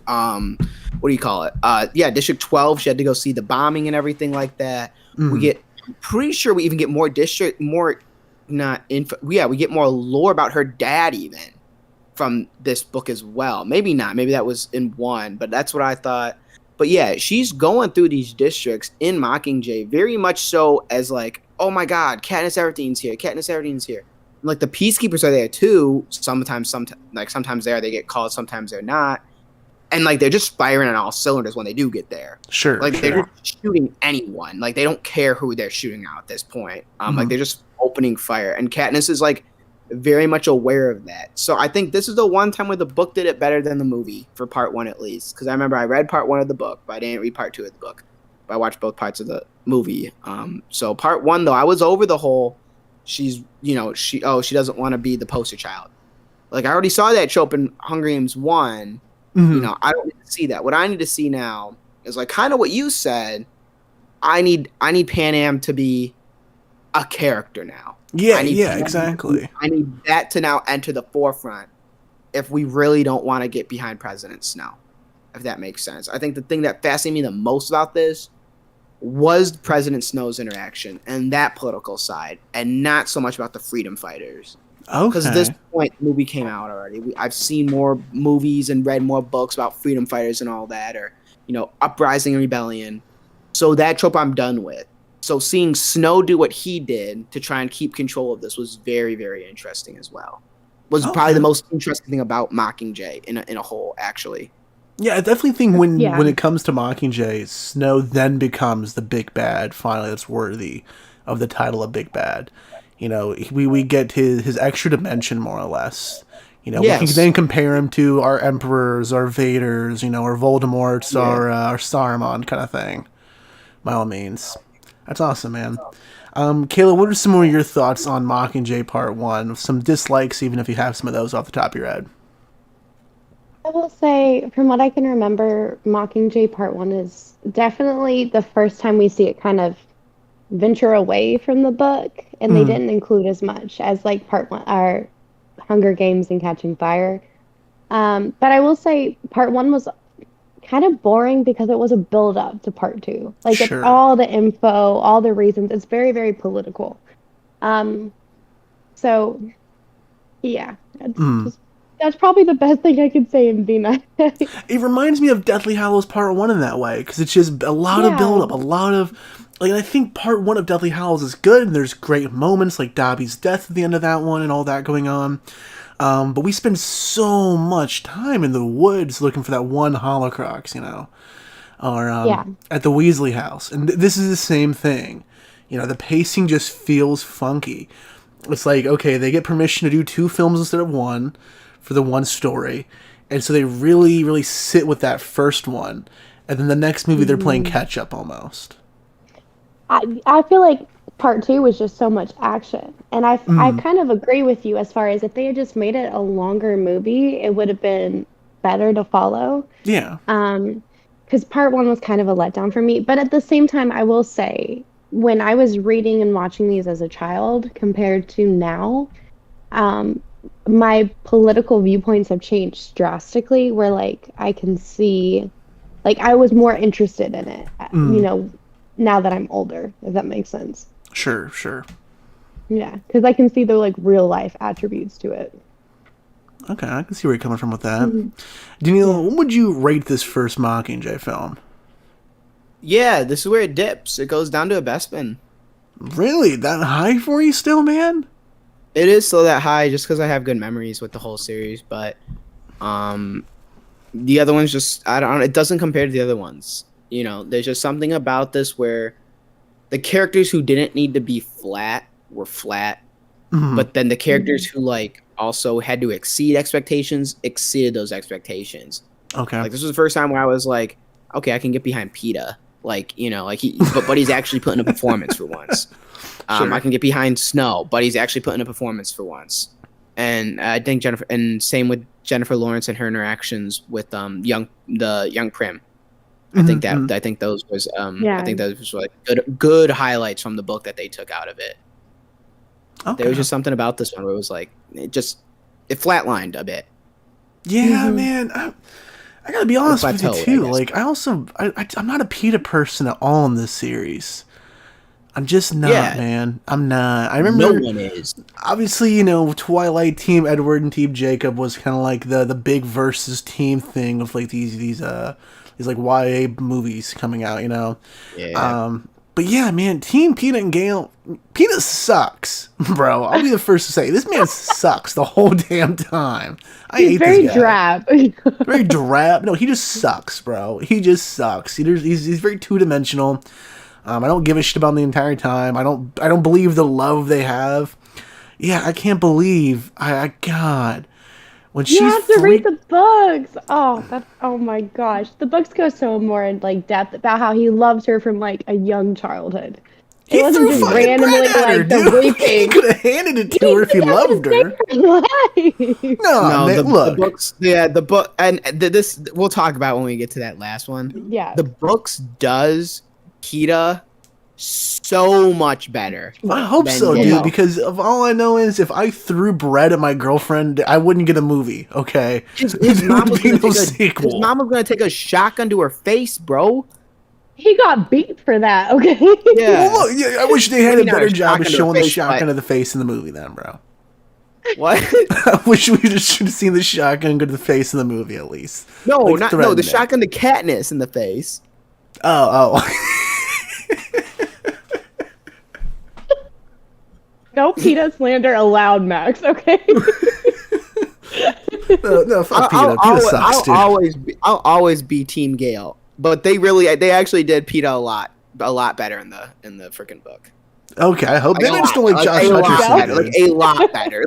what do you call it? Yeah, District 12. She had to go see the bombing and everything like that. We Mm. get pretty sure we even get more district more not info. Yeah, we get more lore about her dad even from this book as well. Maybe not. Maybe that was in one, but that's what I thought. But yeah, she's going through these districts in Mockingjay very much so as like, oh my God, Katniss Everdeen's here. Katniss Everdeen's here. And like the peacekeepers are there too. Sometimes they get called, sometimes they're not. And like they're just firing on all cylinders when they do get there. Sure. Like Sure. they're just shooting anyone. Like they don't care who they're shooting at this point. Like they're just opening fire. And Katniss is like very much aware of that. So I think this is the one time where the book did it better than the movie for part one at least. Because I remember I read part one of the book, but I didn't read part two of the book. But I watched both parts of the movie. So part one though, I was over the whole she doesn't want to be the poster child. Like I already saw that show up in Hunger Games 1. Mm-hmm. I don't need to see that. What I need to see now is like kind of what you said. I need Pan Am to be a character now. Yeah. I need Yeah. Exactly. I need that to now enter the forefront if we really don't want to get behind President Snow. If that makes sense. I think the thing that fascinated me the most about this was President Snow's interaction and that political side, and not so much about the freedom fighters. Because at this Okay. point, the movie came out already. I've seen more movies and read more books about freedom fighters and all that, or uprising and rebellion. So that trope I'm done with. So seeing Snow do what he did to try and keep control of this was very, very interesting as well. Was probably Okay. the most interesting thing about Mockingjay in a whole, actually. Yeah, I definitely think when Yeah. it comes to Mockingjay, Snow then becomes the big bad. Finally, that's worthy of the title of big bad. We get his extra dimension more or less. We can Yes. then compare him to our emperors, our Vaders, our Voldemorts, Yeah. our Saruman kind of thing. By all means, that's awesome, man. Kayla, what are some more of your thoughts on Mockingjay Part One? Some dislikes, even if you have some of those off the top of your head. I will say, from what I can remember, Mockingjay Part 1 is definitely the first time we see it kind of venture away from the book, and they Mm, didn't include as much as like Part 1, our Hunger Games and Catching Fire. But I will say, Part 1 was kind of boring because it was a build up to Part 2. Like, it's sure. all the info, all the reasons. It's very, very political. Um, so, yeah, Mm. that's probably the best thing I could say in Vina. It reminds me of Deathly Hallows Part One in that way because it's just a lot of build Yeah. up, a lot of like. I think Part One of Deathly Hallows is good, and there's great moments like Dobby's death at the end of that one and all that going on. But we spend so much time in the woods looking for that one Holocrox, or Yeah. at the Weasley house, and this is the same thing. The pacing just feels funky. It's like, okay, they get permission to do two films instead of one for the one story. And so they really, really sit with that first one. And then the next movie, they're playing Mhm. catch up almost. I feel like part two was just so much action. And I Mm, kind of agree with you as far as if they had just made it a longer movie, it would have been better to follow. yeah. Because part one was kind of a letdown for me. But at the same time, I will say, when I was reading and watching these as a child compared to now, my political viewpoints have changed drastically where like I can see like I was more interested in it, Mm. now that I'm older, if that makes sense. Sure, sure. Yeah, because I can see the like real life attributes to it. Okay, I can see where you're coming from with that. Mhm. Daniel, what would you rate this first Mockingjay film? Yeah, this is where it dips. It goes down to a Bespin. Really? That high for you still, man? It is still that high just because I have good memories with the whole series, but the other ones just I don't. It doesn't compare to the other ones. There's just something about this where the characters who didn't need to be flat were flat, Mhm. but then the characters who like also had to exceed expectations exceeded those expectations. Okay. Like this was the first time where I was like, okay, I can get behind PETA. Like but he's actually putting a performance for once. Sure. I can get behind Snow, but he's actually putting a performance for once. And I think Jennifer, and same with Jennifer Lawrence and her interactions with the young Prim. I think those was I think those was like good highlights from the book that they took out of it. Okay. There was just something about this one where it was like it flatlined a bit. Yeah, man. I gotta be honest with you plateau, I too. guess. Like, I'm not a PETA person at all in this series. I'm just not, Yeah. man. I'm not. I remember, No one is. obviously, Twilight Team Edward and Team Jacob was kind of like the big versus team thing of like these like YA movies coming out, Yeah. But yeah, man, Team PETA and Gale, PETA sucks, bro. I'll be the first to say this man sucks the whole damn time. I He's hate very this guy. drab. Very drab. No, he just sucks, bro. He just sucks. He's very two-dimensional. I don't give a shit about him the entire time. I don't believe the love they have. Yeah, I can't believe. God. When You have to read the books. Oh my gosh. The books go so more in like depth about how he loves her from like a young childhood. He It wasn't threw just fucking randomly bread at her, like the dude. He raping. could have handed it to her if he loved her. No, No, man, The look. books. Yeah, the book, and this we'll talk about when we get to that last one. yeah. The books does PETA so much better. I hope than so, Gale. dude, because of all I know is if I threw bread at my girlfriend, I wouldn't get a movie, okay? His There mom would was be gonna no take sequel. his mom was gonna take a shotgun to her face, bro. He got beat for that, okay? Yeah. Well, look, yeah, I wish they had a Maybe not better a job of shotgun to the showing the face, shotgun but- to the face in the movie then, bro. What? I wish we just should have seen the shotgun go to the face in the movie at least. No, Like, no, threatened the it. shotgun to Katniss in the face. Oh. No PETA slander allowed, Max, okay? No, fuck PETA. PETA sucks, dude. I'll always be Team Gale. But they actually did PETA a lot better in the freaking book. Okay, I hope. Maybe I just don't like Josh a lot Hutcherson. better, like a lot better.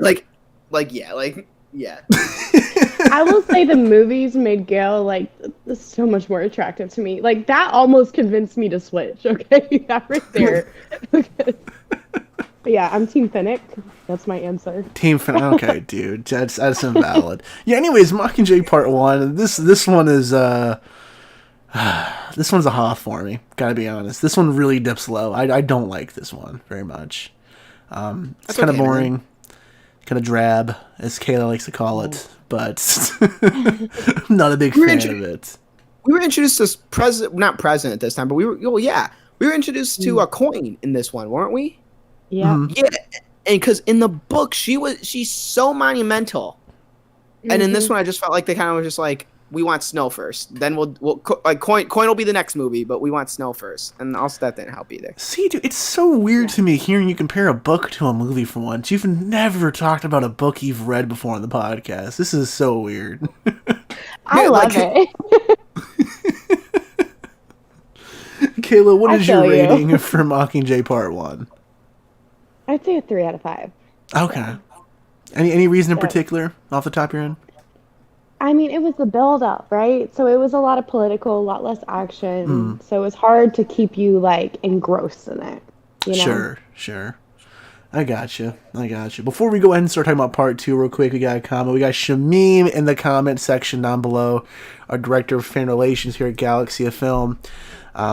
Yeah. I will say the movies made Gail like so much more attractive to me. Like that almost convinced me to switch. Okay, that right there. But yeah, I'm Team Finnick. That's my answer. Team Fin. Okay, dude, that's invalid. Yeah. Anyways, Mockingjay Part 1. This one is this one's a half for me. Gotta be honest. This one really dips low. I don't like this one very much. It's That's kind of okay, boring, kind of drab, as Kayla likes to call it. But I'm not a big fan of it. We were introduced to not president this time, but we were introduced to a coin in this one, weren't we? Yeah. Mhm. Yeah, and because in the book she's so monumental, and in this one I just felt like they kind of were just like, we want Snow first, then we'll like coin will be the next movie, but we want Snow first, and also that didn't help either. See, dude, it's so weird to me hearing you compare a book to a movie for once. You've never talked about a book you've read before on the podcast. This is so weird. I Yeah, love like- it. Kayla, what I is your feel you. rating for Mockingjay Part 1? I'd say a 3 out of 5. Okay. Any reason in Yeah. particular off the top of your head? I mean, it was the build up, right? So it was a lot of political, a lot less action. Hmm. So it was hard to keep you like engrossed in it. You know? Sure. I got you. Before we go ahead and start talking about Part 2 real quick, we got a comment. We got Shamim in the comment section down below, our director of fan relations here at Galaxy of Film.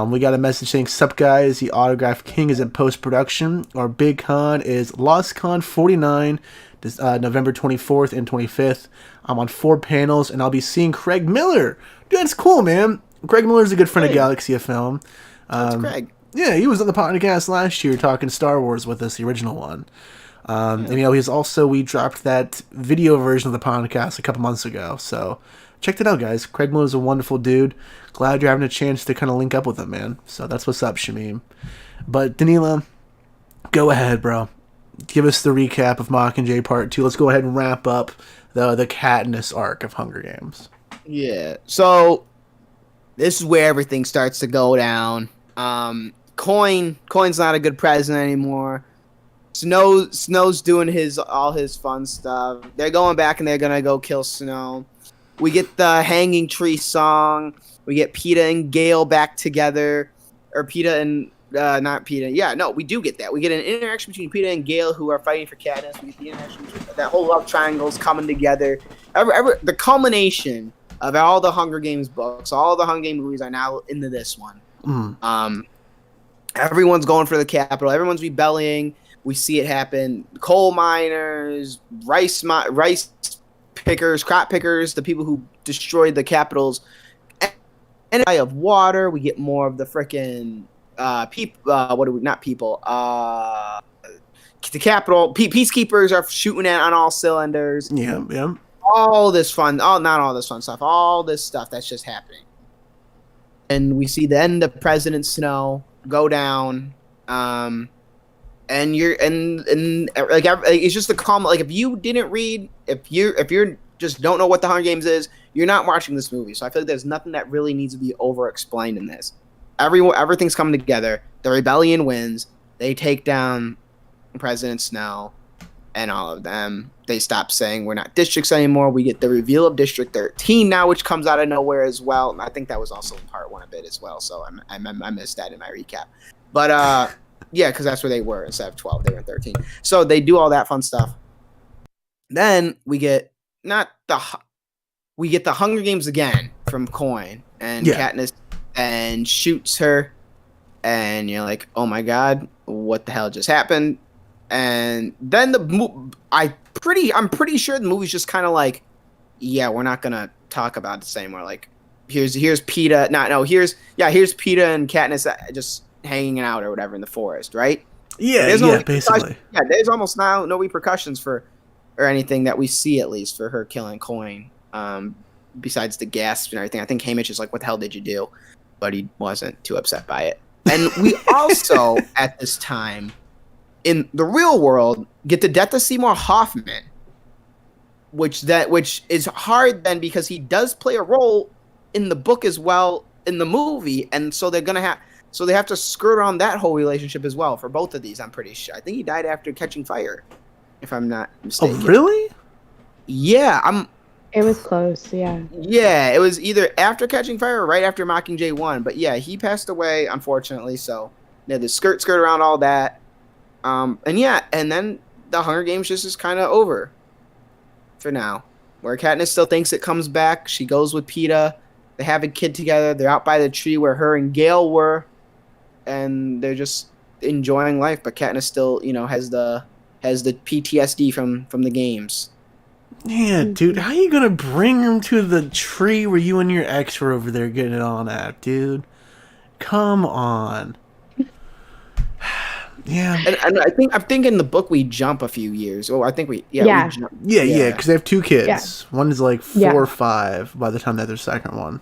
We got a message saying, "Sup guys, the Autograph King is in post-production. Our big con is Lost Con 49, November 24th and 25th. I'm on 4 panels, and I'll be seeing Craig Miller. Dude, that's cool, man. Craig Miller's a good friend of Galaxy of Film. That's Craig. Yeah, he was on the podcast last year talking Star Wars with us, the original one. And he's also, we dropped that video version of the podcast a couple months ago. So check it out, guys. Craig Miller's a wonderful dude. Glad you're having a chance to kind of link up with him, man. So that's what's up, Shamim. But Danila, go ahead, bro. Give us the recap of Mockingjay Part 2. Let's go ahead and wrap up the Katniss arc of Hunger Games. Yeah. So this is where everything starts to go down. Coin's not a good president anymore. Snow's doing all his fun stuff. They're going back and they're gonna go kill Snow. We get the Hanging Tree song. We get Peeta and Gale back together, or Peeta and not Peeta. Yeah, no, we do get that. We get an interaction between Peeta and Gale, who are fighting for Katniss. We get the interaction between that whole love triangle's coming together. The culmination of all the Hunger Games books, all the Hunger Games movies are now into this one. Everyone's going for the Capitol. Everyone's rebelling. We see it happen. Coal miners, rice pickers, crop pickers, the people who destroyed the capitals, and of water. We get more of the frickin' the Capitol. Peacekeepers are shooting on all cylinders. Yeah. All this fun. Not all this fun stuff. All this stuff that's just happening. And we see the end of President Snow go down. And it's just the calm. Like, if you didn't read, if you're just don't know what the Hunger Games is, you're not watching this movie. So I feel like there's nothing that really needs to be over explained in this. Everything's coming together. The rebellion wins. They take down President Snow and all of them. They stop saying we're not districts anymore. We get the reveal of District 13 now, which comes out of nowhere as well. And I think that was also in part 1 a bit as well. So I missed that in my recap. But yeah, because that's where they were. Instead of 12, they were in 13. So they do all that fun stuff. Then we get the Hunger Games again from Coin, and Katniss and shoots her, and you're like, oh my god, what the hell just happened? And then I'm pretty sure the movie's just kind of like, yeah, we're not gonna talk about this anymore. Like, here's Peeta. Here's Peeta and Katniss just hanging out or whatever in the forest, right? Yeah, basically. Yeah, there's almost now no repercussions or anything that we see, at least, for her killing Coin. Besides the gasps and everything. I think Haymitch is like, what the hell did you do? But he wasn't too upset by it. And we also, at this time, in the real world, get the death of Seymour Hoffman, which is hard then, because he does play a role in the book as well in the movie, and so they have to skirt around that whole relationship as well for both of these. I'm pretty sure. I think he died after catching fire, if I'm not mistaken. Oh, really? Yeah, It was close, yeah. Yeah, it was either after Catching Fire or right after Mockingjay 1. But yeah, he passed away, unfortunately. So yeah, the skirt around all that. And then the Hunger Games just is kind of over for now. Where Katniss still thinks it comes back. She goes with Peeta. They have a kid together. They're out by the tree where her and Gale were. And they're just enjoying life. But Katniss still, has the PTSD from the games. Yeah, dude, how you gonna bring him to the tree where you and your ex were over there getting it on at, dude? Come on. Yeah. And I'm thinking the book we jump a few years. Oh, I think we jump. Yeah, because they have 2 kids. Yeah. One is like 4 or 5 by the time they have their second one,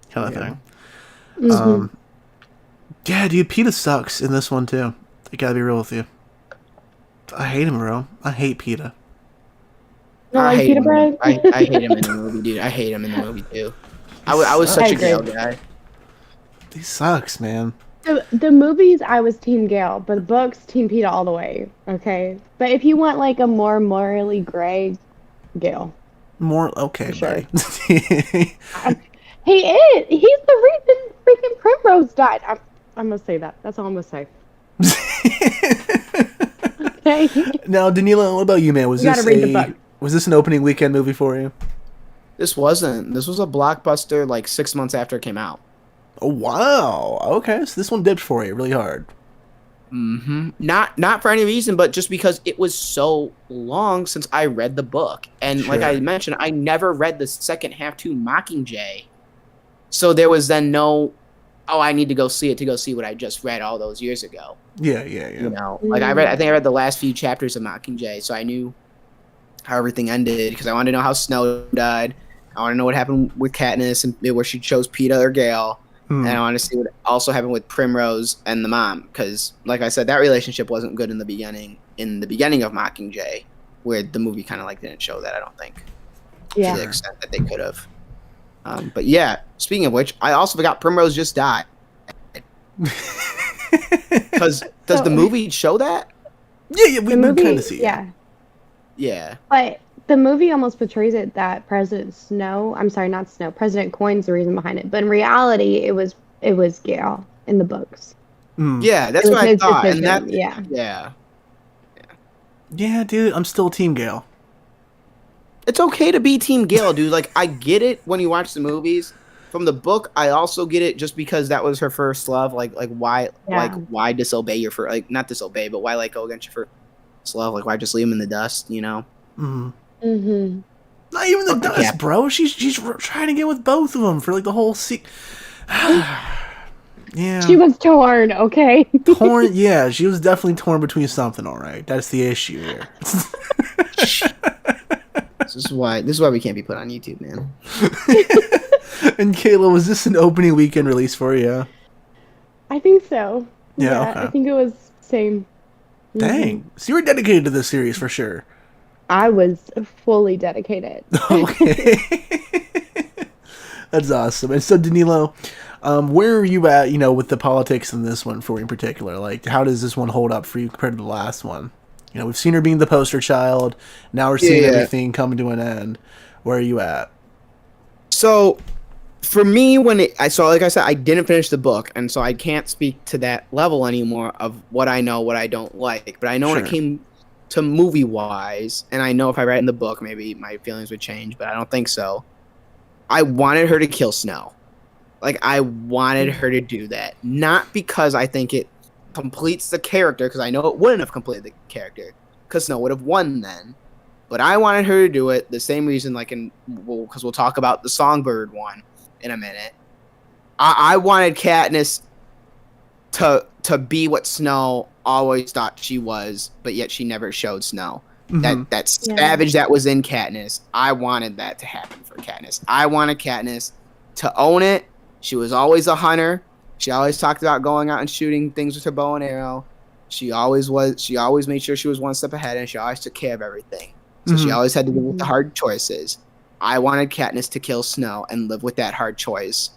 kind of thing. Mm-hmm. Yeah, dude, Peeta sucks in this one too. I gotta be real with you. I hate him, bro. I hate Peeta. No, I hate him. I hate him in the movie, dude. I hate him in the movie too. I was such a Gale guy. He sucks, man. The movies, I was Team Gale, but the books, Team Peeta all the way. Okay, but if you want like a more morally gray Gale, okay, sure. Buddy. He is. He's the reason freaking Primrose died. I'm gonna say that. That's all I'm gonna say. Okay. Now, Danila, what about you, man? Was this an opening weekend movie for you? This wasn't. This was a blockbuster like 6 months after it came out. Oh, wow. Okay, so this one dipped for you really hard. Not for any reason, but just because it was so long since I read the book, and like I mentioned, I never read the second half to Mockingjay, so there was then no, oh, I need to go see it to go see what I just read all those years ago. Yeah. You know, like I think I read the last few chapters of Mockingjay, so I knew how everything ended because I wanted to know how Snow died. I want to know what happened with Katniss and where she chose Peeta or Gale. And I want to see what also happened with Primrose and the mom, because, like I said, that relationship wasn't good in the beginning. In the beginning of Mockingjay, where the movie kind of like didn't show that, I don't think, to the extent that they could have. But yeah, speaking of which, I also forgot Primrose just died. Because does the movie show that? Yeah, we kind of see. Yeah. But the movie almost portrays it that President Coin's the reason behind it. But in reality, it was Gale in the books. Yeah, that's what I thought. Decision. And that, yeah, dude, I'm still Team Gale. It's okay to be Team Gale, dude. Like, I get it when you watch the movies. From the book, I also get it just because that was her first love. Like why disobey your first, like, not disobey, but why, like, go against your first love? Like, why just leave him in the dust, you know? Not even the dust, bro. She's trying to get with both of them for like the whole yeah. She was torn, okay? Torn, yeah. She was definitely torn between something, all right. That's the issue here. This is why we can't be put on YouTube, man. And Kayla, was this an opening weekend release for you? I think so. Yeah, okay. I think it was same. Dang. So you were dedicated to this series for sure. I was fully dedicated. Okay. That's awesome. And so, Danilo, where are you at, with the politics in this one for you in particular? Like, how does this one hold up for you compared to the last one? We've seen her being the poster child. Now we're seeing everything coming to an end. Where are you at? So, for me, like I said, I didn't finish the book, and so I can't speak to that level anymore of what I know, what I don't like. But I know when it came to movie-wise, and I know if I read it in the book, maybe my feelings would change, but I don't think so. I wanted her to kill Snow. Like, I wanted her to do that. Not because I think it completes the character, because I know it wouldn't have completed the character, because Snow would have won then. But I wanted her to do it the same reason, like because we'll talk about the Songbird one in a minute. I wanted Katniss to be what Snow always thought she was, but yet she never showed Snow. That savage that was in Katniss, I wanted that to happen for Katniss. I wanted Katniss to own it. She was always a hunter. She always talked about going out and shooting things with her bow and arrow. She always made sure she was one step ahead, and she always took care of everything. So she always had to deal with the hard choices. I wanted Katniss to kill Snow and live with that hard choice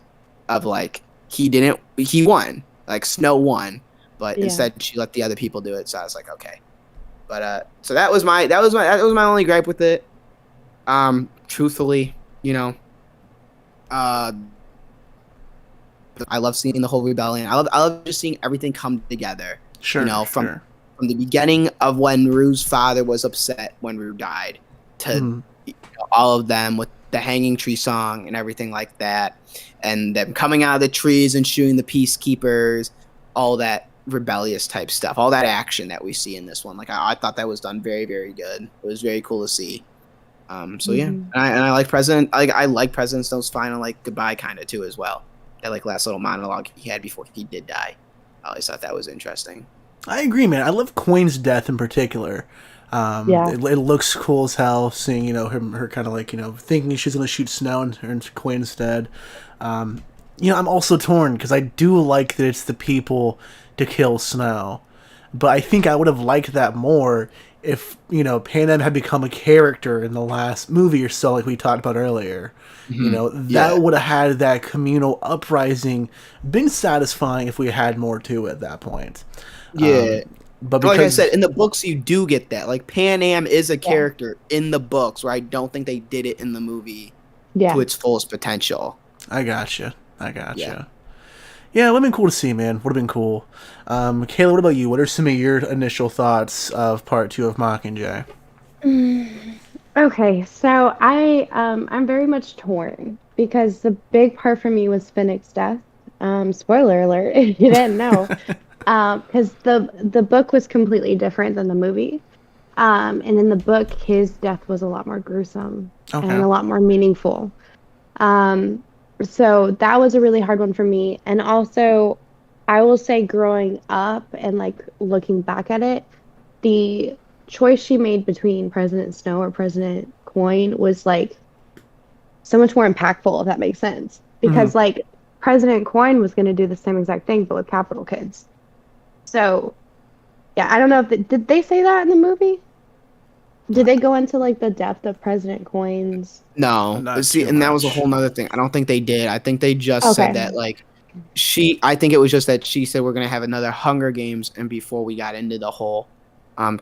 of, like, he won. Like, Snow won, but instead she let the other people do it. So I was like, okay. But so that was my only gripe with it. Truthfully, I love seeing the whole rebellion. I love just seeing everything come together. Sure. From the beginning of when Rue's father was upset when Rue died to all of them with the hanging tree song and everything like that, and them coming out of the trees and shooting the peacekeepers, all that rebellious type stuff, all that action that we see in this one. Like, I thought that was done very, very good. It was very cool to see. So yeah, and I like President Snow's final, like, goodbye kind of too as well. That, like, last little monologue he had before he did die. I always thought that was interesting. I agree, man. I love Coin's death in particular. It looks cool as hell, seeing, her kind of like, thinking she's going to shoot Snow and Coin instead. I'm also torn because I do like that it's the people to kill Snow. But I think I would have liked that more if, Panem had become a character in the last movie or so, like we talked about earlier. That would have had that communal uprising been satisfying if we had more to it at that point. But like I said, in the books you do get that. Like, Panem is a character in the books where I don't think they did it in the movie to its fullest potential. I gotcha. Yeah, it would have been cool to see, man. Would have been cool. Kayla, what about you? What are some of your initial thoughts of Part 2 of Mockingjay? Okay, so I'm very much torn because the big part for me was Finnick's death. Spoiler alert, if you didn't know. Because the book was completely different than the movie. And in the book, his death was a lot more gruesome and Okay. a lot more meaningful. Um, so that was a really hard one for me. And also, I will say, growing up and like looking back at it, the choice she made between President Snow or President Coin was like so much more impactful, if that makes sense. Hmm. Because like President Coin was going to do the same exact thing, but with capital kids. So yeah, I don't know if did they say that in the movie? Did they go into like the depth of President Coin's? No, Not see, too and that was a whole much. nother thing. I don't think they did. I think they just said Okay. that like I think it was just that she said we're gonna have another Hunger Games, and before we got into the whole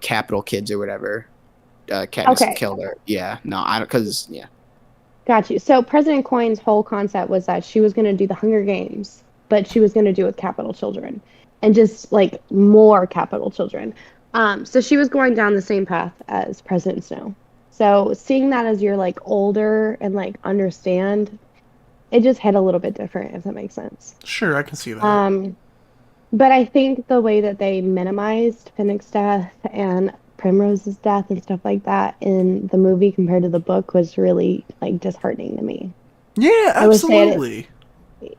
Capital Kids or whatever, Katniss Okay. killed her. Yeah, no, I don't, because yeah. Got you. So President Coin's whole concept was that she was going to do the Hunger Games, but she was going to do it with capital children and just like more capital children. So she was going down the same path as President Snow. So seeing that as you're like older and like understand, it just hit a little bit different, if that makes sense. Sure, I can see that. Um, but I think the way that they minimized Finnick's death and Primrose's death and stuff like that in the movie compared to the book was really like disheartening to me. Yeah, I would say it, absolutely.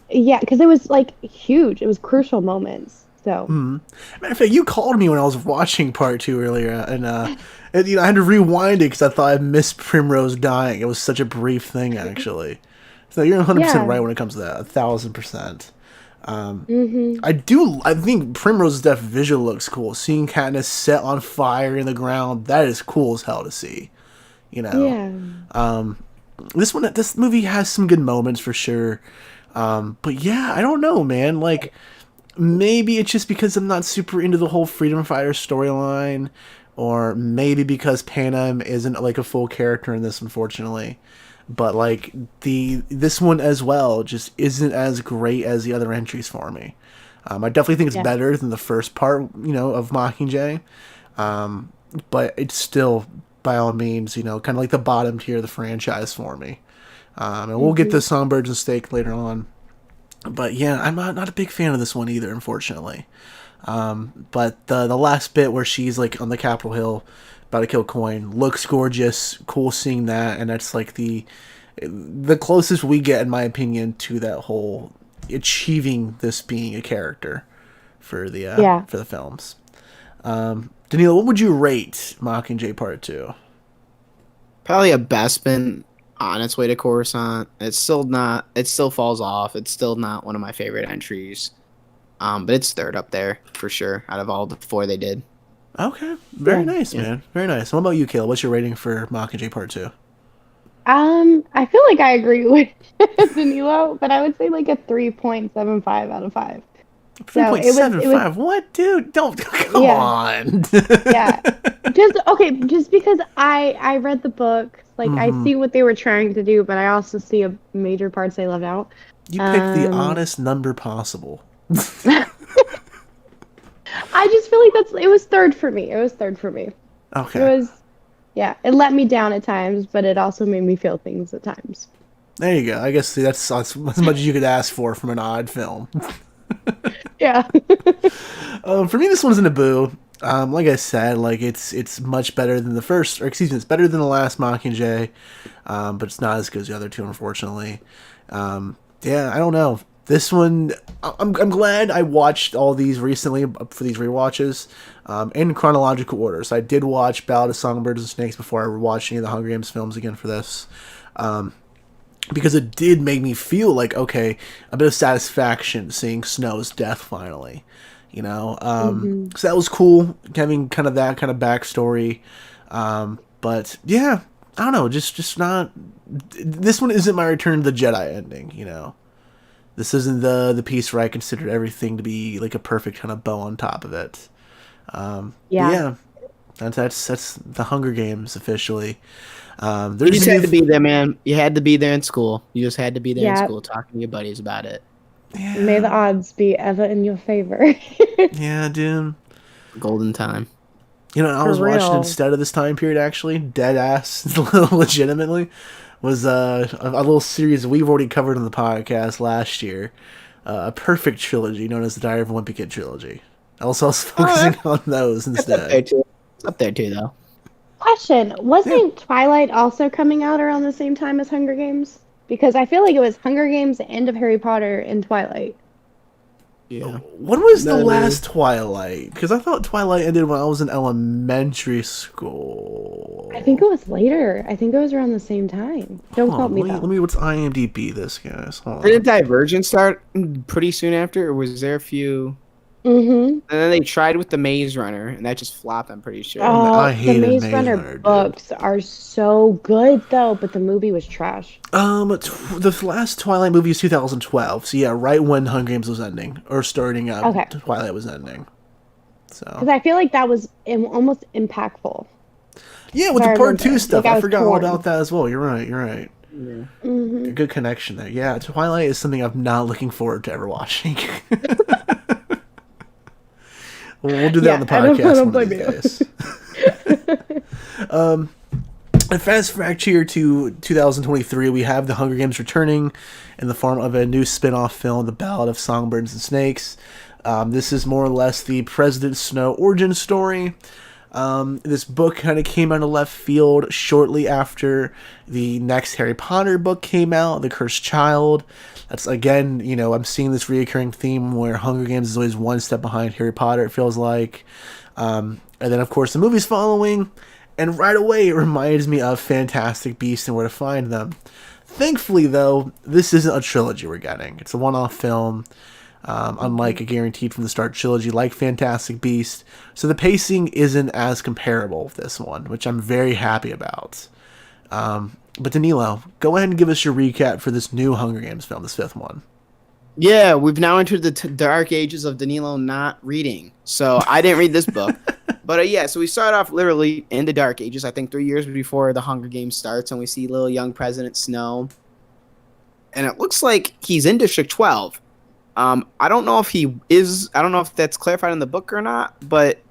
yeah, because it was like huge. It was crucial moments. So Matter of fact, you called me when I was watching part two earlier, and I had to rewind it because I thought I missed Primrose dying. It was such a brief thing, actually. So you're 100% yeah, right when it comes to that. 1,000%. hmm I do. I think Primrose's death visual looks cool. Seeing Katniss set on fire in the ground, that is cool as hell to see. You know, yeah, this movie has some good moments for sure. But yeah, I don't know, man. Like, maybe it's just because I'm not super into the whole freedom fighter storyline, or maybe because Panem isn't like a full character in this, unfortunately. But like this one as well just isn't as great as the other entries for me. I definitely think it's yeah, better than the first part, of Mockingjay. But it's still, by all means, kind of like the bottom tier of the franchise for me. And we'll get hmm to Songbirds and Steak later on. But yeah, I'm not a big fan of this one either, unfortunately. But the last bit where she's like on the Capitol Hill about to kill Coin looks gorgeous. Cool seeing that, and that's like the closest we get, in my opinion, to that whole achieving this being a character yeah. for the films. Danilo, what would you rate Mockingjay Part Two? Probably a Bespin on its way to Coruscant. It's still not. It still falls off. It's still not one of my favorite entries. But it's third up there for sure out of all the four they did. Okay, very Yeah. nice, Yeah. man. Very nice. What about you, Kayla? What's your rating for Mockingjay Part Two? I feel like I agree with Danilo, but I would say like a 3.75 out of 5. Three So point it was seven five. What, dude? Don't come yeah. on. Yeah. Just okay, just because I read the book, like I Hmm. see what they were trying to do, but I also see a major parts they left out. You picked the Um honest number possible. I just feel like it was third for me. It was third for me. It Okay, was yeah, it let me down at times, but it also made me feel things at times. there you go. I guess that's as much as you could ask for from an odd film. Yeah. For me, this one's an Naboo. Like I said, like it's much better than the first, or excuse me, it's better than the last Mockingjay, but it's not as good as the other two, unfortunately. Yeah, I don't know. This one, I'm glad I watched all these recently for these rewatches, in chronological order. So I did watch Ballad of Songbirds and Snakes before I watched any of the Hunger Games films again for this, because it did make me feel like, okay, a bit of satisfaction seeing Snow's death finally. hmm So that was cool having kind of that kind of backstory. But yeah, I don't know, just not. This one isn't my Return to the Jedi ending. This isn't the piece where I considered everything to be like a perfect kind of bow on top of it. But Yeah. yeah, that's the Hunger Games officially. You There's just a new had to be there, man. You had to be there in school. You just had to be there in Yeah. school talking to your buddies about it. May the yeah, odds be ever in your favor. yeah, dude. Golden time. I For was watching real. instead of this time period, actually, dead ass, legitimately, was a little series we've already covered on the podcast last year, a perfect trilogy known as the Diary of a Wimpy Kid trilogy. I was focusing on those That's up there instead. too. It's up there too, though. Question: Yeah. wasn't Twilight also coming out around the same time as Hunger Games? Because I feel like it was Hunger Games, the end of Harry Potter, and Twilight. Yeah. When was the That last Twilight? Because I thought Twilight ended when I was in elementary school. I think it was later. I think it was around the same time. Don't Hold quote on, me let though. me what's IMDb this, guys. Hold Didn't on. Divergent start pretty soon after, or was there a few? Mm-hmm. And then they tried with the Maze Runner, and that just flopped. I'm pretty sure. I Oh, the hated Maze Maze Runner Runner, dude. books are so good though, but the movie was trash. The last Twilight movie is 2012. So yeah, right when Hunger Games was ending or starting up, Okay, Twilight was ending. because So I feel like that was almost impactful. yeah, If with I the part two remember, stuff, like I I was forgot all torn. about that as well. You're right. You're right. Yeah. Hmm. A good connection there. Yeah, Twilight is something I'm not looking forward to ever watching. We'll do that on Yeah, the I podcast don't one of blame these you. days. And fast forward here to 2023, we have the Hunger Games returning in the form of a new spin-off film, The Ballad of Songbirds and Snakes. This is more or less the President Snow origin story. This book kind of came out of left field shortly after the next Harry Potter book came out, The Cursed Child. That's again, I'm seeing this reoccurring theme where Hunger Games is always one step behind Harry Potter, it feels like. And then, of course, the movie's following. And right away, it reminds me of Fantastic Beasts and Where to Find Them. Thankfully, though, this isn't a trilogy we're getting. It's a one-off film, unlike a guaranteed from the start trilogy like Fantastic Beasts. So the pacing isn't as comparable with this one, which I'm very happy about. But Danilo, go ahead and give us your recap for this new Hunger Games film, this fifth one. Yeah, we've now entered the dark ages of Danilo not reading. So I didn't read this book. But yeah, so we start off literally in the dark ages, I think 3 years before the Hunger Games starts, and we see little young President Snow. And it looks like he's in District 12. I don't know if he is, I don't know if that's clarified in the book or not,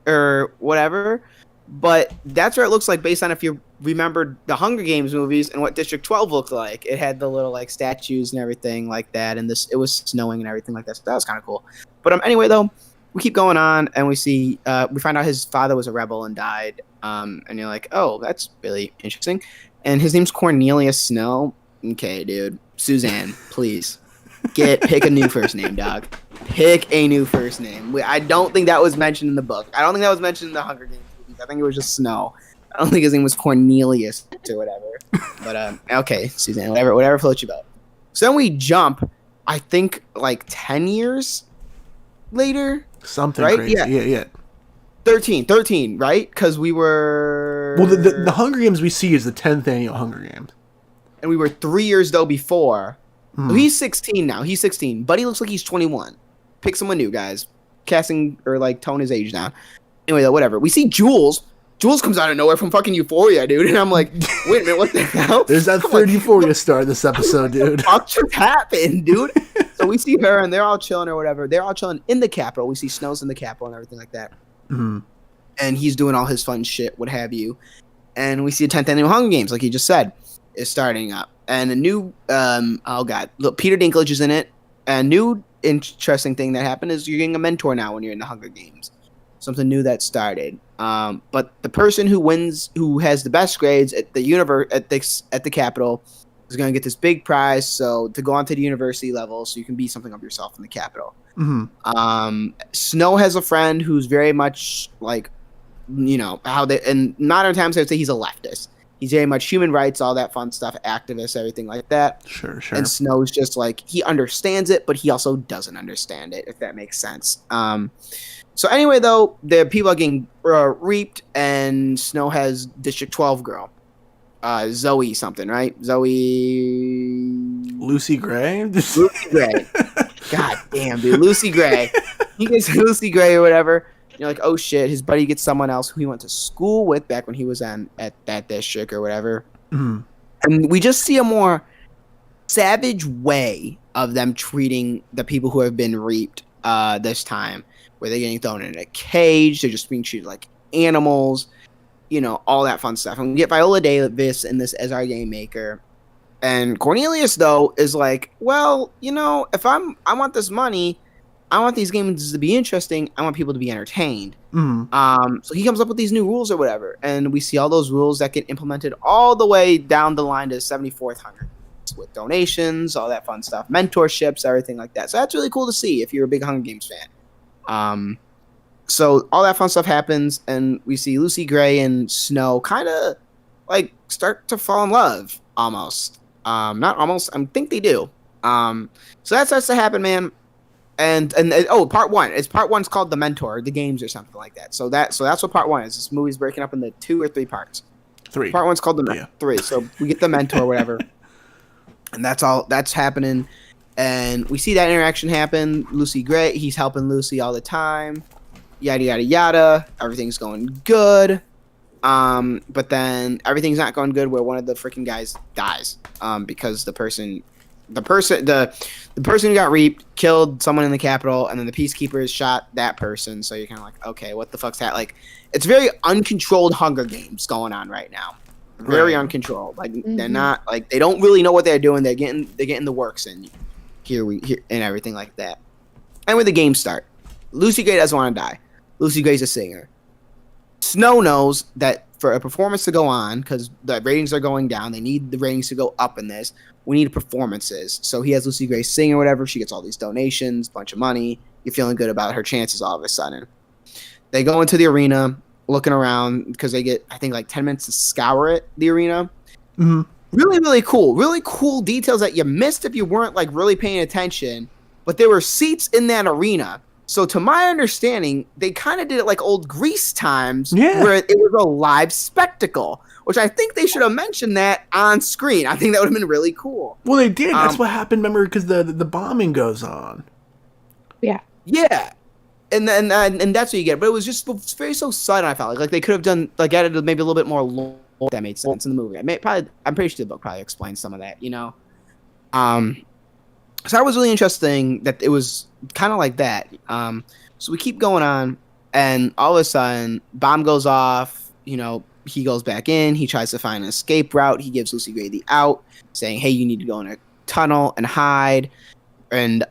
or whatever. But that's where it looks like based on if you remembered the Hunger Games movies and what District 12 looked like. It had the little like statues and everything like that, and it was snowing and everything like that. So that was kind of cool. But anyway though, we keep going on and we see we find out his father was a rebel and died. And you're like, oh, that's really interesting. And his name's Cornelius Snow. Okay, dude. Suzanne, please. Pick a new first name, dog. Pick a new first name. I don't think that was mentioned in the book. I don't think that was mentioned in the Hunger Games movies. I think it was just Snow. I don't think his name was Cornelius or whatever. But okay, Suzanne, whatever floats your boat. So then we jump, I think like 10 years later. Something right? crazy. Yeah. 13, right? Because we were... Well, the Hunger Games we see is the 10th annual Hunger Games. And we were 3 years, though, before. So he's 16 now. He's 16. Buddy looks like he's 21. Pick someone new, guys. Casting, or like, tone his age down. Anyway, though, whatever. We see Jules. Jules comes out of nowhere from fucking Euphoria, dude. And I'm like, wait a minute, what the hell? There's that third Euphoria star in this episode, dude. What just happened, dude? So we see her, and they're all chilling or whatever. They're all chilling in the Capitol. We see Snow's in the Capitol and everything like that. Mm-hmm. And he's doing all his fun shit, what have you. And we see the 10th annual Hunger Games, like he just said, is starting up. And a new, look, Peter Dinklage is in it. A new interesting thing that happened is you're getting a mentor now when you're in the Hunger Games. Something new that started. But the person who wins, who has the best grades at the at the Capitol, is going to get this big prize. So to go on to the university level, so you can be something of yourself in the Capitol. Mm-hmm. Snow has a friend who's very much like, how they in modern times I would say he's a leftist. He's very much human rights, all that fun stuff, activist, everything like that. Sure. And Snow's just like, he understands it, but he also doesn't understand it, if that makes sense. So anyway, though, the people are getting reaped, and Snow has District 12 girl. Zoe something, right? Lucy Gray? Lucy Gray. God damn, dude. Lucy Gray. He gets Lucy Gray or whatever. You're like, oh shit, his buddy gets someone else who he went to school with back when he was at that district or whatever. Mm-hmm. And we just see a more savage way of them treating the people who have been reaped this time, where they're getting thrown in a cage, they're just being treated like animals, all that fun stuff. And we get Viola Davis in this as our game maker. And Cornelius, though, is like, well, if I want this money, I want these games to be interesting. I want people to be entertained. So he comes up with these new rules or whatever, and we see all those rules that get implemented all the way down the line to 74th Hunger with donations, all that fun stuff, mentorships, everything like that. So that's really cool to see if you're a big Hunger Games fan. So all that fun stuff happens, and we see Lucy Gray and Snow kind of like start to fall in love almost. Not almost. I think they do. So that starts to happen, man. And part one. Part one's called The Mentor, the games or something like that. So that's what part one is. This movie's breaking up into 2 or 3 parts. 3. Part one's called The 3. So we get The Mentor or whatever. And that's happening. And we see that interaction happen. Lucy Gray, he's helping Lucy all the time. Yada yada yada. Everything's going good. But then everything's not going good where one of the freaking guys dies. Because the person who got reaped killed someone in the Capitol, and then the peacekeepers shot that person. So you're kind of like, okay, what the fuck's that? Like, it's very uncontrolled Hunger Games going on right now. Very uncontrolled. Like they're not like they don't really know what they're doing. They're getting the works in here and everything like that. And when the games start, Lucy Gray doesn't want to die. Lucy Gray's a singer. Snow knows that for a performance to go on, because the ratings are going down, they need the ratings to go up in this. We need performances. So he has Lucy Gray sing or whatever. She gets all these donations, bunch of money. You're feeling good about her chances all of a sudden. They go into the arena, looking around, because they get, I think, like 10 minutes to scour the arena. Really, really cool. Really cool details that you missed if you weren't, like, really paying attention. But there were seats in that arena. So to my understanding, they kind of did it like old Grease times, where it was a live spectacle, which I think they should have mentioned that on screen. I think that would have been really cool. Well, they did. That's what happened, remember, because the bombing goes on. Yeah. Yeah. And that's what you get. But it was just very so sudden, I felt like they could have done, like, added maybe a little bit more lore, if that made sense in the movie. I'm pretty sure the book probably explains some of that, you know? So that was really interesting that it was kind of like that. So we keep going on, and all of a sudden, bomb goes off. You know, he goes back in. He tries to find an escape route. He gives Lucy Gray the out, saying, hey, you need to go in a tunnel and hide. And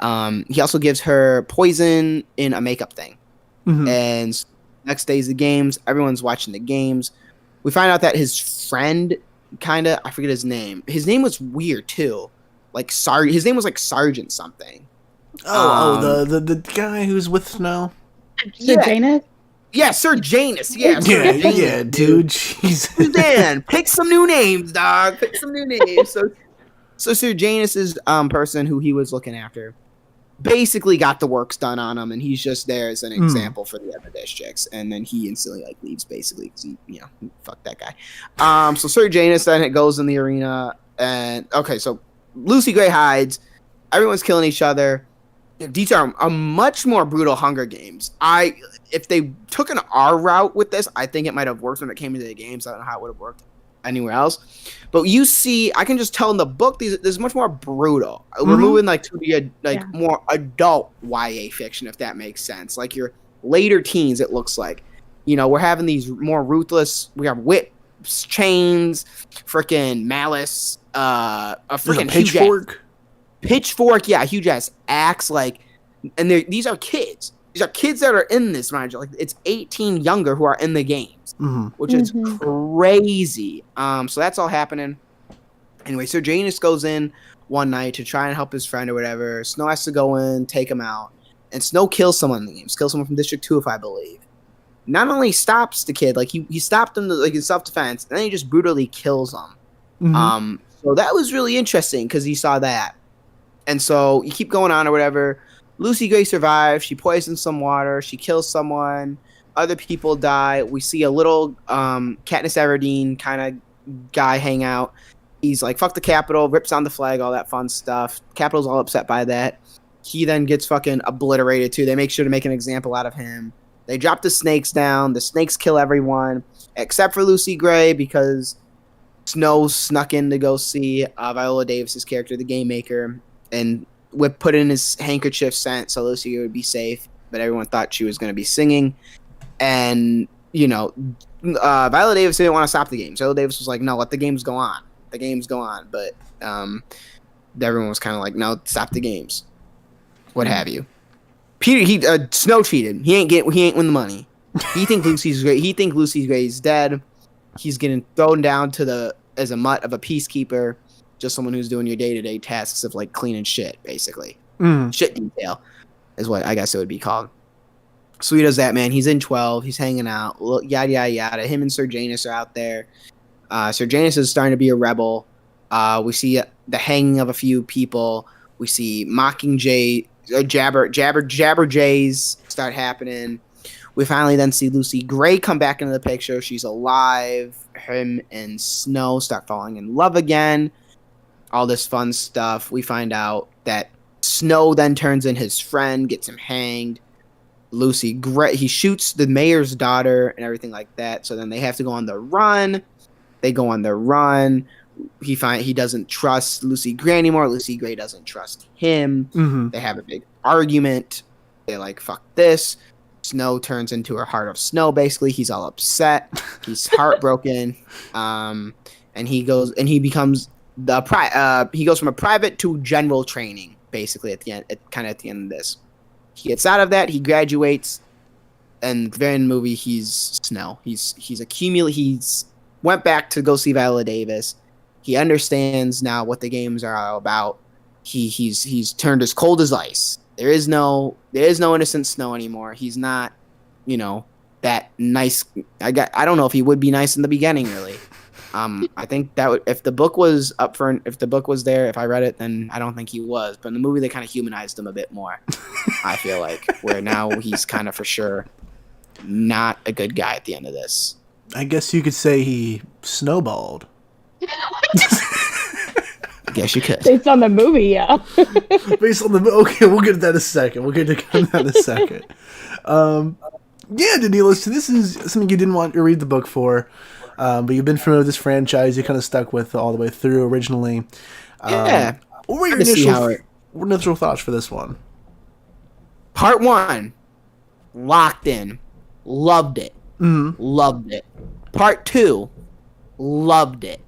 he also gives her poison in a makeup thing. And next day's the games. Everyone's watching the games. We find out that his friend, I forget his name. His name was weird, too. Like his name was like Sergeant something. The guy who's with Snow. Sir Janus? Yeah, Sir Janus. Yeah, yeah, dude. Jesus. Dan, pick some new names, dog. Pick some new names. So Sir Janus is person who he was looking after. Basically got the works done on him, and he's just there as an example for the other districts. And then he instantly leaves basically because he fuck that guy. So Sir Janus then it goes in the arena, and so Lucy Gray hides. Everyone's killing each other. These are a much more brutal Hunger Games. If they took an R route with this, I think it might have worked when it came into the games. I don't know how it would have worked anywhere else. But you see, I can just tell in the book, this is much more brutal. We're moving to be more adult YA fiction, if that makes sense. Like your later teens, it looks like. You know, we're having these more ruthless. We have whips, chains, freaking malice. A freaking pitchfork, yeah, huge ass axe, and these are kids. These are kids that are in this, mind you. Like it's 18 younger who are in the games, which is crazy. So that's all happening. Anyway, so Janus goes in one night to try and help his friend or whatever. Snow has to go in, take him out, and Snow kills someone in the games. Kills someone from District 2, if I believe. Not only stops the kid, like he stopped him in self-defense, and then he just brutally kills him. So that was really interesting because he saw that. And so you keep going on or whatever. Lucy Gray survives. She poisons some water. She kills someone. Other people die. We see a little Katniss Everdeen kind of guy hang out. He's like, fuck the Capitol, rips on the flag, all that fun stuff. Capitol's all upset by that. He then gets fucking obliterated too. They make sure to make an example out of him. They drop the snakes down. The snakes kill everyone except for Lucy Gray because Snow snuck in to go see Viola Davis's character, the Game Maker, and put in his handkerchief scent so Lucy would be safe. But everyone thought she was going to be singing, and Viola Davis didn't want to stop the games. Viola Davis was like, "No, let the games go on. The games go on." But everyone was kind of like, "No, stop the games." What have you? Peter, Snow cheated. He ain't win the money. He think Lucy's great. He think Lucy's Gray's dead. He's getting thrown down to as a mutt of a peacekeeper, just someone who's doing your day-to-day tasks of like cleaning shit, basically. Shit detail is what I guess it would be called. So he does that, man. He's in 12. He's hanging out. Yada yada yada. Him and Sir Janus are out there. Sir Janus is starting to be a rebel. We see the hanging of a few people. We see Mockingjay, Jabberjays start happening. We finally then see Lucy Gray come back into the picture. She's alive. Him and Snow start falling in love again. All this fun stuff. We find out that Snow then turns in his friend, gets him hanged. Lucy Gray, he shoots the mayor's daughter and everything like that. So then they have to go on the run. They go on the run. He doesn't trust Lucy Gray anymore. Lucy Gray doesn't trust him. They have a big argument. They're like, fuck this. Snow turns into a heart of snow, basically. He's all upset. He's heartbroken. And he becomes he goes from a private to general training, basically, at the end of this. He gets out of that, he graduates, and very in the movie he's Snow. He's went back to go see Viola Davis. He understands now what the games are all about. He's turned as cold as ice. There is no innocent Snow anymore. He's not, that nice. I don't know if he would be nice in the beginning, really. I think that if the book was there, if I read it, then I don't think he was. But in the movie, they kind of humanized him a bit more. I feel like, where now he's kind of for sure not a good guy at the end of this. I guess you could say he snowballed. I guess you could. Based on the movie, yeah. Okay, we'll get to that in a second. Yeah, Daniela, so this is something you didn't want to read the book for, but you've been familiar with this franchise. You kind of stuck with it all the way through originally. Yeah. What were your initial thoughts for this one? Part 1, locked in, loved it, loved it. Part 2, loved it,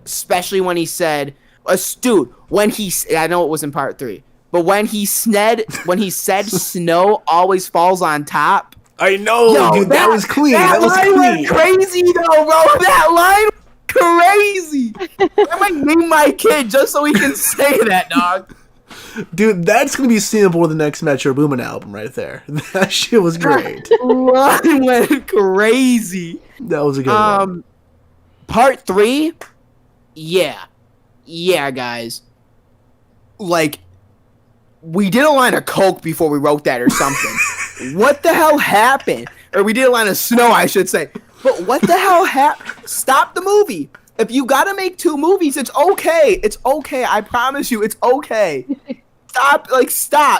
especially when he said, dude, I know it was in part 3, but when he said snow always falls on top. I know, dude, that was clean. That was clean. Went crazy though, bro. That line was crazy. I might name my kid just so he can say that, dog. Dude, that's gonna be sampled with the next Metro Boomin album right there. That shit was great. Line went crazy. That was a good one. Part 3, yeah, guys. Like, we did a line of coke before we wrote that or something. What the hell happened? Or we did a line of snow, I should say. But what the hell happened? Stop the movie. If you gotta make 2 movies, it's okay. It's okay. I promise you, it's okay. Stop.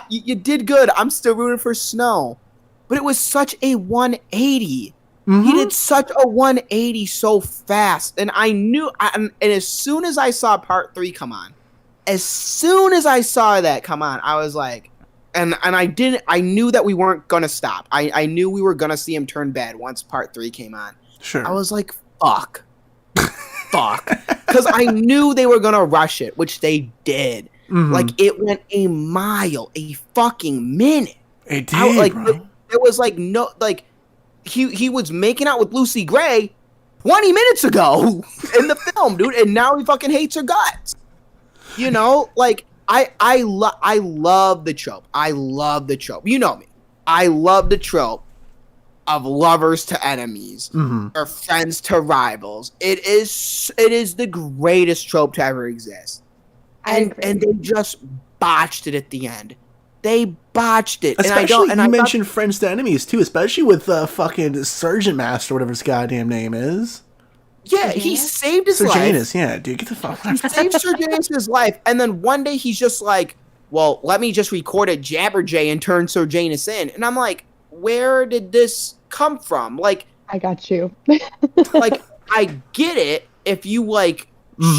You did good. I'm still rooting for Snow. But it was such a 180. He did such a 180 so fast. And I knew, and as soon as I saw part 3 come on, I was like, and I knew that we weren't gonna stop. I knew we were gonna see him turn bad once part 3 came on. Sure. I was like, fuck. Because I knew they were gonna rush it, which they did. Like, it went a mile, a fucking minute. It did, bro. It was like, no, like, he was making out with Lucy Gray 20 minutes ago in the film, dude, and now he fucking hates her guts. Like, I love the trope. I love the trope. You know me. I love the trope of lovers to enemies or friends to rivals. It is the greatest trope to ever exist. And they just botched it at the end. They botched it. Especially, you mentioned friends to enemies, too. Especially with fucking Sergeant Master, whatever his goddamn name is. Yeah, he saved his life. Sir Janus, yeah, dude, get the fuck out. He saved Sir Janus' life, and then one day he's just like, well, let me just record a Jabberjay and turn Sir Janus in. And I'm like, where did this come from? Like, I got you. Like, I get it if you, like,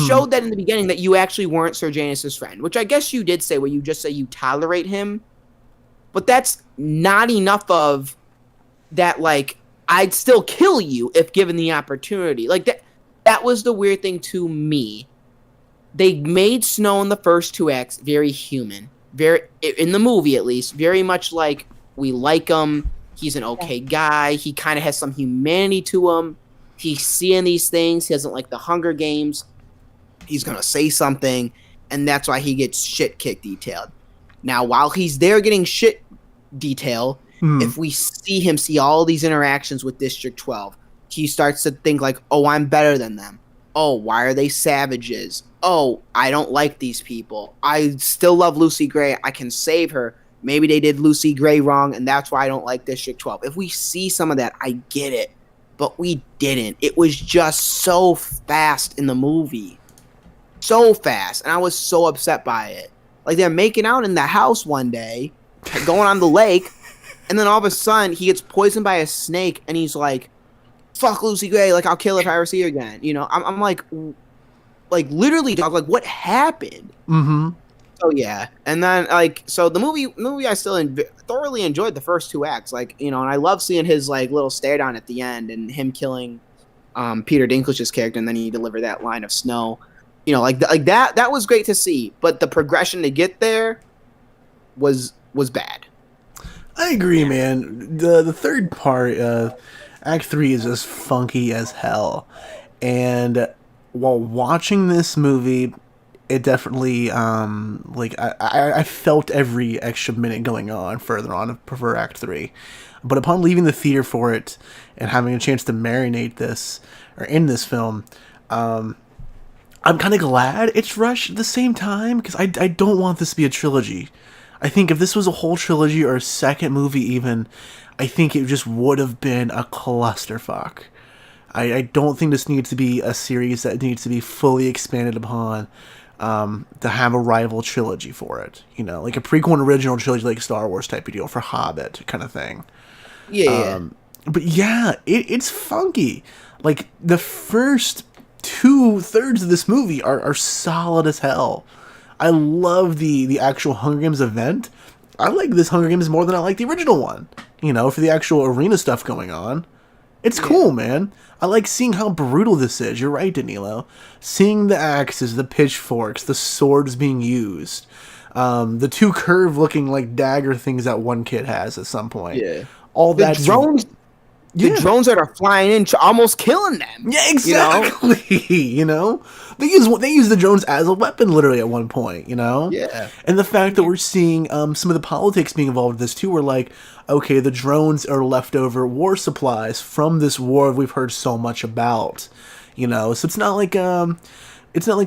showed that in the beginning that you actually weren't Sir Janus' friend, which I guess you did say, where you just say you tolerate him. But that's not enough of that, like, I'd still kill you if given the opportunity. Like, that was the weird thing to me. They made Snow in the first 2 acts very human. very in the movie at least, very much like we like him. He's an okay guy. He kind of has some humanity to him. He's seeing these things. He doesn't like the Hunger Games. He's gonna say something, and that's why he gets shit kicked detailed. Now, while he's there getting shit detail, if we see him see all these interactions with District 12, he starts to think like, oh, I'm better than them. Oh, why are they savages? Oh, I don't like these people. I still love Lucy Gray. I can save her. Maybe they did Lucy Gray wrong, and that's why I don't like District 12. If we see some of that, I get it. But we didn't. It was just so fast in the movie. So fast. And I was so upset by it. Like, they're making out in the house one day, going on the lake, and then all of a sudden, he gets poisoned by a snake, and he's like, fuck Lucy Gray, like, I'll kill her if I ever see her again. You know, I'm like, literally, dog, like, what happened? Mm-hmm. So, yeah. And then, like, so the movie I still thoroughly enjoyed the first two acts. Like, you know, and I love seeing his, like, little stare down at the end and him killing Peter Dinklage's character, and then he delivered that line of snow. You know, like that was great to see. But the progression to get there was bad. I agree, man. The third part, Act 3 is just funky as hell. And while watching this movie, it definitely, I felt every extra minute going on further on. I prefer Act 3. But upon leaving the theater for it and having a chance to marinate this, or in this film, I'm kind of glad it's rushed at the same time, because I don't want this to be a trilogy. I think if this was a whole trilogy or a second movie even, I think it just would have been a clusterfuck. I don't think this needs to be a series that needs to be fully expanded upon to have a rival trilogy for it. You know, like a prequel and original trilogy like Star Wars type of deal for Hobbit kind of thing. Yeah. But yeah, it's funky. Like, the first 2/3 of this movie are solid as hell. I love the actual Hunger Games event. I like this Hunger Games more than I like the original one. You know, for the actual arena stuff going on. It's cool, man. I like seeing how brutal this is. You're right, Danilo. Seeing the axes, the pitchforks, the swords being used. The two curved-looking, like, dagger things that one kid has at some point. Yeah. All The that drones... The drones that are flying in, almost killing them. Yeah, exactly. You know, they use the drones as a weapon, literally at one point. You know, yeah. And the fact that we're seeing some of the politics being involved in this too. We're like, okay, the drones are leftover war supplies from this war we've heard so much about. You know, so it's not like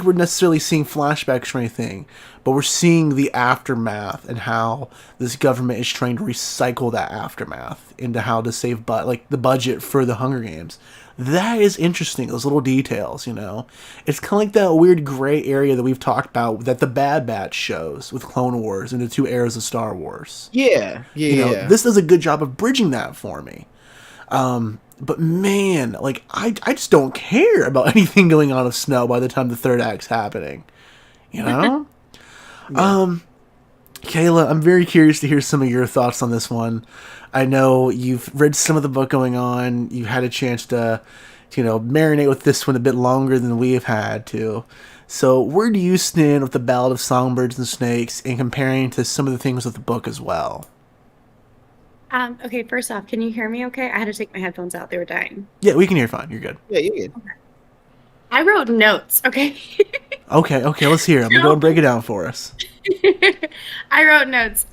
we're necessarily seeing flashbacks or anything, but we're seeing the aftermath and how this government is trying to recycle that aftermath into how to save the budget for the Hunger Games. That is interesting, those little details, you know. It's kind of like that weird gray area that we've talked about that the Bad Batch shows with Clone Wars and the two eras of Star Wars. Yeah. You know, this does a good job of bridging that for me. But man, like, I just don't care about anything going on with Snow by the time the third act's happening. You know? Kayla, I'm very curious to hear some of your thoughts on this one. I know you've read some of the book going on. You've had a chance to marinate with this one a bit longer than we have had to. So where do you stand with the Ballad of Songbirds and Snakes and comparing to some of the things with the book as well? Okay, first off, can you hear me okay? I had to take my headphones out. They were dying. Yeah, we can hear fine. You're good. Yeah, you're good. Okay. I wrote notes, okay? Okay, let's hear them. Go and break it down for us. I wrote notes.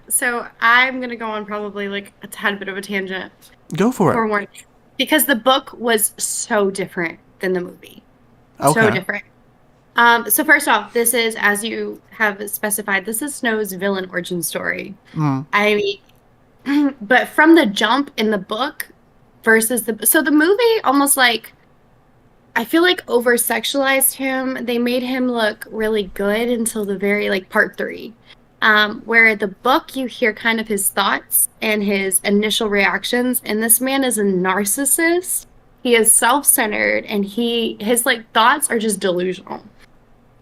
So I'm going to go on probably like a tad bit of a tangent. Go for it. Warning. Because the book was so different than the movie. Okay. So different. So first off, this is, as you have specified, this is Snow's villain origin story. I mean, but from the jump in the book versus the movie almost like, I feel like over-sexualized him. They made him look really good until the very, part 3. Where the book, you hear kind of his thoughts and his initial reactions. And this man is a narcissist. He is self-centered, and his thoughts are just delusional.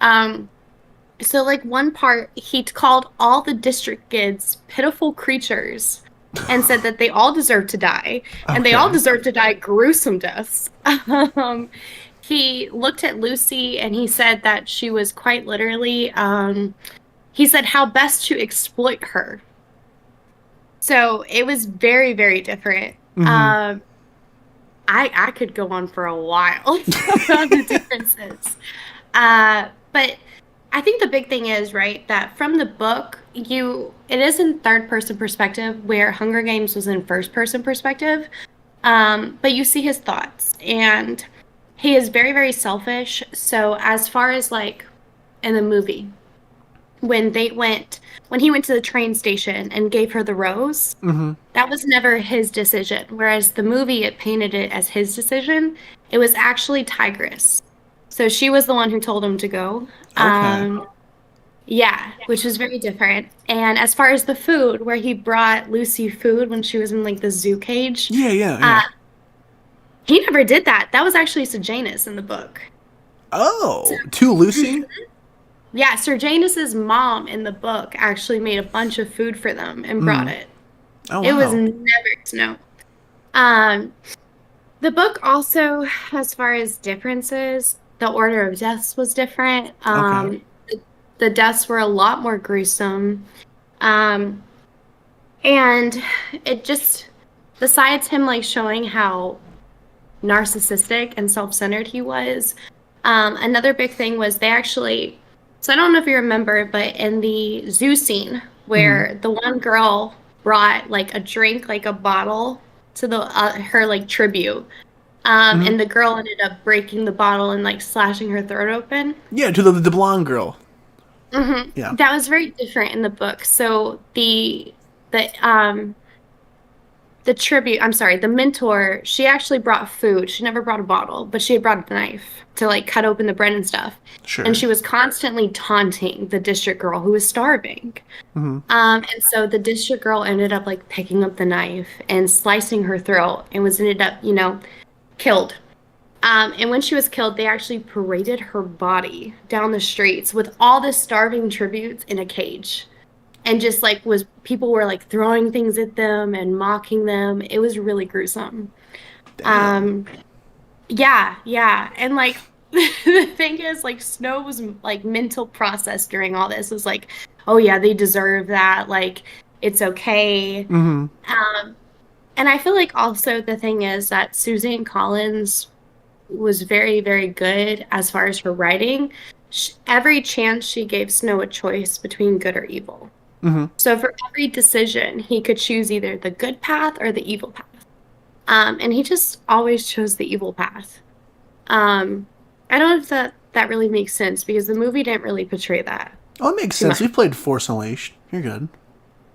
So, one part, he called all the district kids pitiful creatures and said that they all deserve to die. And they all deserve to die gruesome deaths. He looked at Lucy and he said that she was quite literally he said how best to exploit her. So it was very, very different. I could go on for a while about the differences. But I think the big thing is, right, that from the book, it is in third person perspective, where Hunger Games was in first person perspective. But you see his thoughts, and he is very, very selfish. So as far as like in the movie, when he went to the train station and gave her the rose, that was never his decision. Whereas the movie, it painted it as his decision. It was actually Tigress. So she was the one who told him to go. Okay. Yeah, which was very different. And as far as the food, where he brought Lucy food when she was in like the zoo cage, Yeah. he never did that. That was actually Sejanus in the book. Oh, to Lucy? Yeah, Sir Janus's mom in the book actually made a bunch of food for them and brought it. Oh, It was wow. never the book also, as far as differences, the order of deaths was different. Okay. The deaths were a lot more gruesome. And it just, besides him like showing how narcissistic and self-centered he was, another big thing was they actually, so I don't know if you remember, but in the zoo scene where the one girl brought like a drink, like a bottle to the her like tribute, and the girl ended up breaking the bottle and like slashing her throat open. Yeah, to the blonde girl. Yeah. That was very different in the book. So the tribute, I'm sorry, the mentor, she actually brought food. She never brought a bottle, but she had brought a knife to like cut open the bread and stuff. Sure. And she was constantly taunting the district girl who was starving. And so the district girl ended up like picking up the knife and slicing her throat and ended up, killed. And when she was killed, they actually paraded her body down the streets with all the starving tributes in a cage. And just like people were like throwing things at them and mocking them. It was really gruesome. Yeah. And like the thing is, like, Snow's like mental process during all this was like, oh yeah, they deserve that. Like, it's okay. And I feel like also the thing is that Suzanne Collins was very, very good as far as her writing. Every chance she gave Snow a choice between good or evil. So for every decision, he could choose either the good path or the evil path. And he just always chose the evil path. I don't know if that really makes sense, because the movie didn't really portray that. Oh, it makes sense. We played Force Unleashed. You're good.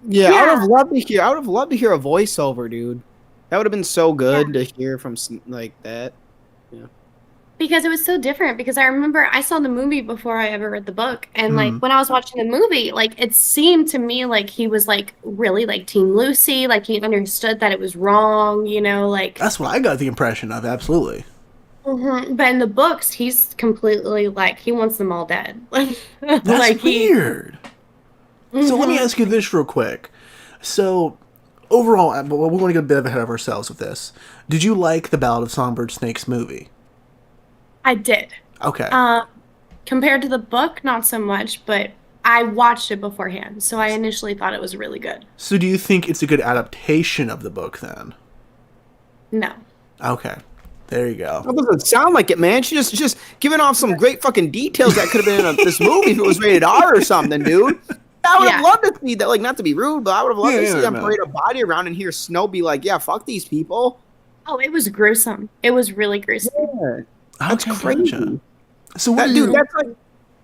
Yeah, I would have loved to hear. I would have loved to hear a voiceover, dude. That would have been so good to hear from like that. Yeah. Because it was so different. Because I remember I saw the movie before I ever read the book, and like when I was watching the movie, like it seemed to me like he was like really like Team Lucy, like he understood that it was wrong, like. That's what I got the impression of. Absolutely. But in the books, he's completely like he wants them all dead. That's like weird. So let me ask you this real quick. So overall, we want to get a bit ahead of ourselves with this. Did you like the Ballad of Songbird Snakes movie? I did. Okay. Compared to the book, not so much, but I watched it beforehand, so I initially thought it was really good. So do you think it's a good adaptation of the book then? No. Okay. There you go. That doesn't sound like it, man. She just giving off some great fucking details that could have been in this movie if it was rated R or something, dude. I would have loved to see that, like, not to be rude, but I would have loved to see them parade a body around and hear Snow be like, yeah, fuck these people. Oh, it was gruesome. It was really gruesome. Yeah. That's crazy. Gotcha. So what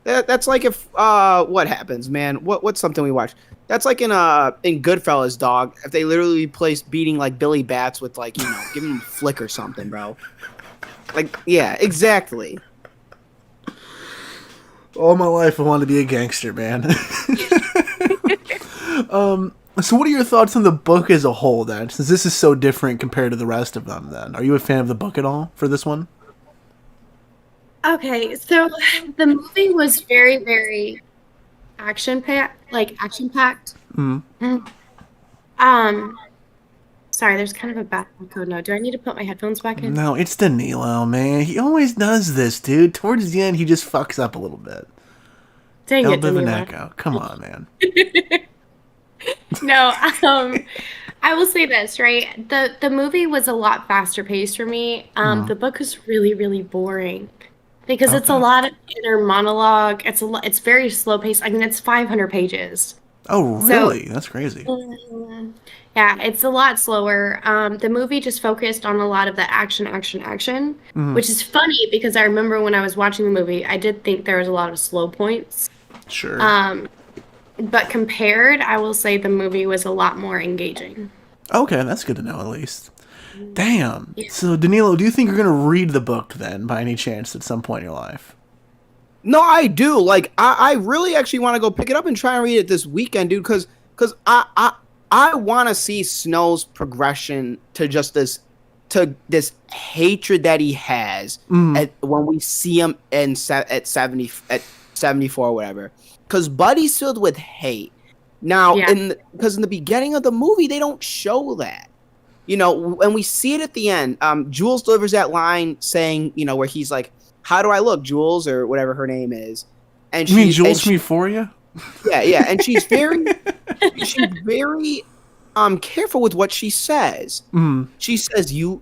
that's like if what happens, man? What's something we watch? That's like in Goodfellas, dog. If they literally replaced beating like Billy Bats with like, giving him a flick or something, bro. Like, yeah, exactly. All my life I wanted to be a gangster, man. So what are your thoughts on the book as a whole then? Since this is so different compared to the rest of them then. Are you a fan of the book at all for this one? Okay, so the movie was very, very action-packed. Sorry, there's kind of a background code now. Do I need to put my headphones back in? No, it's Danilo, man. He always does this, dude. Towards the end, he just fucks up a little bit. Dang El it, Daniela. Bivaneco. Come on, man. No, I will say this, right? The movie was a lot faster paced for me. The book is really, really boring because it's a Okay. lot of inner monologue. It's very slow paced. I mean, it's 500 pages. Oh, So, really? That's crazy. yeah, it's a lot slower. The movie just focused on a lot of the action, action, action, which is funny because I remember when I was watching the movie, I did think there was a lot of slow points. Sure. But compared, I will say the movie was a lot more engaging. Okay, that's good to know at least. Damn. Yeah. So, Danilo, do you think you're going to read the book then, by any chance, at some point in your life? No, I do. Like, I really actually want to go pick it up and try and read it this weekend, dude. Because I want to see Snow's progression to just this hatred that he has when we see him at 74 or whatever. Because Buddy's filled with hate. Now, because in the beginning of the movie, they don't show that. You know, when we see it at the end, Jules delivers that line saying, you know, where he's like, "How do I look, Jules?" or whatever her name is. And You mean Jules from Euphoria? Yeah. And she's very careful with what she says. She says, you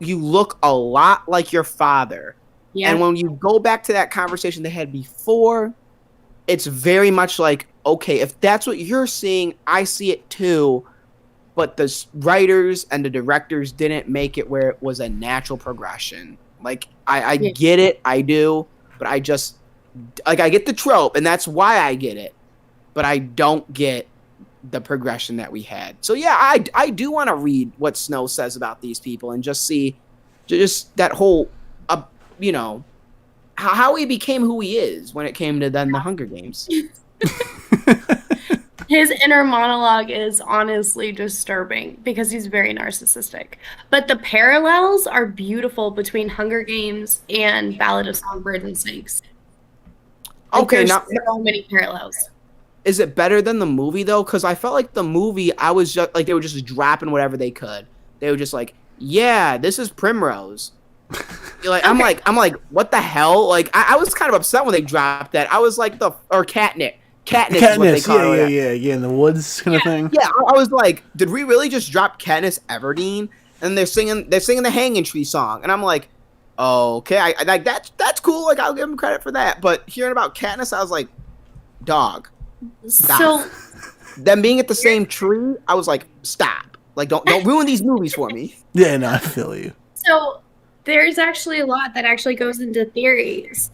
look a lot like your father. Yeah. And when you go back to that conversation they had before, it's very much like, okay, if that's what you're seeing, I see it too. But the writers and the directors didn't make it where it was a natural progression. Like, I get it, I do, but I just, like, I get the trope, and that's why I get it, but I don't get the progression that we had. So, yeah, I do want to read what Snow says about these people and just see just that whole, you know, how he became who he is when it came to then the Hunger Games. His inner monologue is honestly disturbing because he's very narcissistic. But the parallels are beautiful between Hunger Games and Ballad of Songbirds and Snakes. Like, Okay, there's now so many parallels. is it better than the movie though? Because I felt like the movie, I was just like, they were just dropping whatever they could. They were just like, yeah, this is Primrose. You're like, Okay. I'm like, what the hell? Like, I was kind of upset when they dropped that. I was like, or Catnip. Katniss is what they call it. Yeah, in the woods kind of thing. Yeah, I was like, did we really just drop Katniss Everdeen? And they're singing the Hanging Tree song, and I'm like, oh, okay, I like that's cool. Like, I'll give them credit for that. But hearing about Katniss, I was like, dog, stop. So Them being at the same tree, I was like, stop. Like, don't ruin these movies for me. Yeah, no, I feel you. So there's actually a lot that actually goes into theories.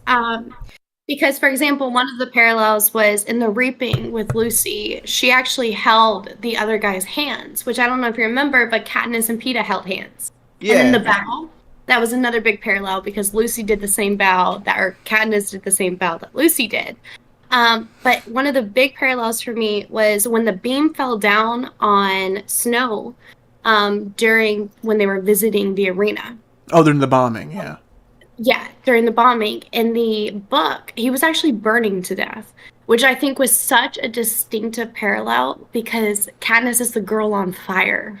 Because, for example, one of the parallels was in the reaping with Lucy, she actually held the other guy's hands, which I don't know if you remember, but Katniss and Peeta held hands. Yeah. And then the bow, that was another big parallel because Lucy did the same bow or Katniss did the same bow that Lucy did. But one of the big parallels for me was when the beam fell down on Snow during when they were visiting the arena. Oh, during the bombing, yeah. Yeah, during the bombing. In the book, he was actually burning to death, which I think was such a distinctive parallel because Katniss is the girl on fire.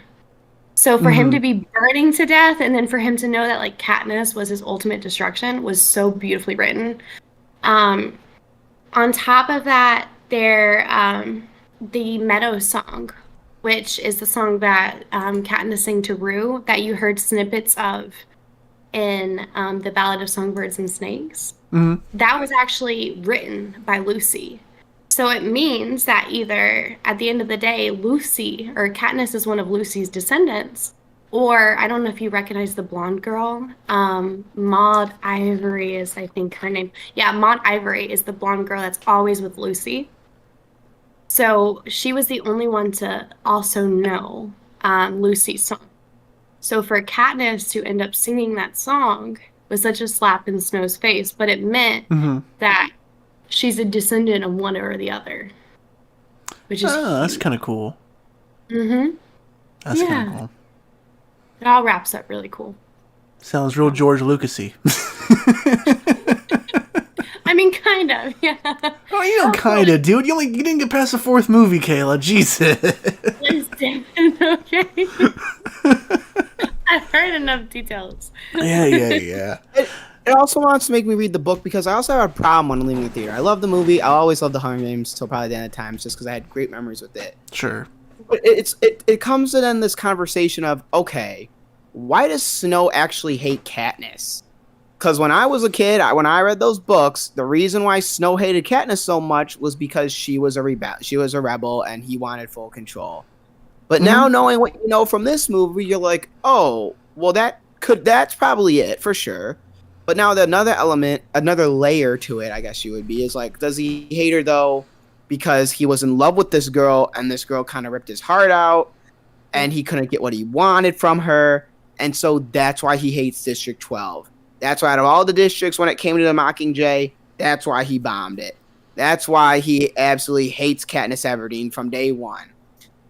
So for him to be burning to death and then for him to know that like Katniss was his ultimate destruction was so beautifully written. On top of that, the Meadow song, which is the song that Katniss sang to Rue that you heard snippets of in the Ballad of Songbirds and Snakes, that was actually written by Lucy. So it means that either at the end of the day, Lucy or Katniss is one of Lucy's descendants, or I don't know if you recognize the blonde girl. Maud Ivory is, I think, her name. Yeah, Maud Ivory is the blonde girl that's always with Lucy. So she was the only one to also know Lucy's song. So for Katniss to end up singing that song was such a slap in Snow's face, but it meant that she's a descendant of one or the other, which is that's kind of cool. That's kind of cool. It all wraps up really cool. Sounds real George Lucasy. I mean, kind of, yeah. Oh, you know, kind of, dude. You didn't get past the fourth movie, Kayla. Jesus. Listen, okay. I've heard enough details. Yeah. It also wants to make me read the book because I also have a problem when leaving the theater. I love the movie. I always love the Hunger Games till probably the end of times, just because I had great memories with it. Sure. But it comes to then this conversation of, okay, why does Snow actually hate Katniss? Because when I was a kid, when I read those books, the reason why Snow hated Katniss so much was because she was a rebel, and he wanted full control. But now knowing what you know from this movie, you're like, oh, well, that's probably it for sure. But now another element, another layer to it, I guess you would be, is like, does he hate her though because he was in love with this girl and this girl kind of ripped his heart out and he couldn't get what he wanted from her, and so that's why he hates District 12. That's why out of all the districts when it came to the Mockingjay, that's why he bombed it. That's why he absolutely hates Katniss Everdeen from day one.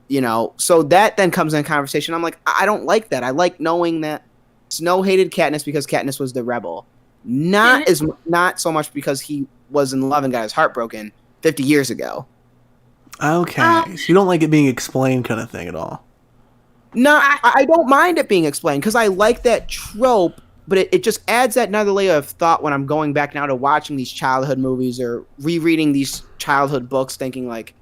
You know, so that then comes in conversation. I'm like, I don't like that. I like knowing that Snow hated Katniss because Katniss was the rebel, not so much because he was in love and got his heart broken 50 years ago. Okay, so you don't like it being explained, kind of thing, at all. No, I don't mind it being explained because I like that trope, but it just adds that another layer of thought when I'm going back now to watching these childhood movies or rereading these childhood books, thinking like,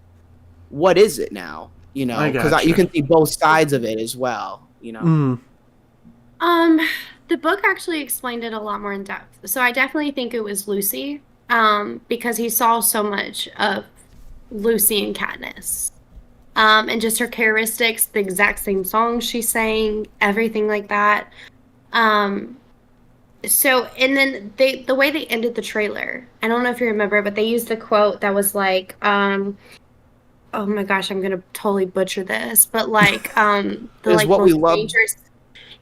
what is it now? You know, because you can see both sides of it as well. You know. The book actually explained it a lot more in depth. So I definitely think it was Lucy, because he saw so much of Lucy and Katniss, and just her characteristics, the exact same songs she sang, everything like that. So, and then the way they ended the trailer, I don't know if you remember, but they used the quote that was like, oh my gosh, I'm gonna totally butcher this, but like, the like what we most love. dangerous.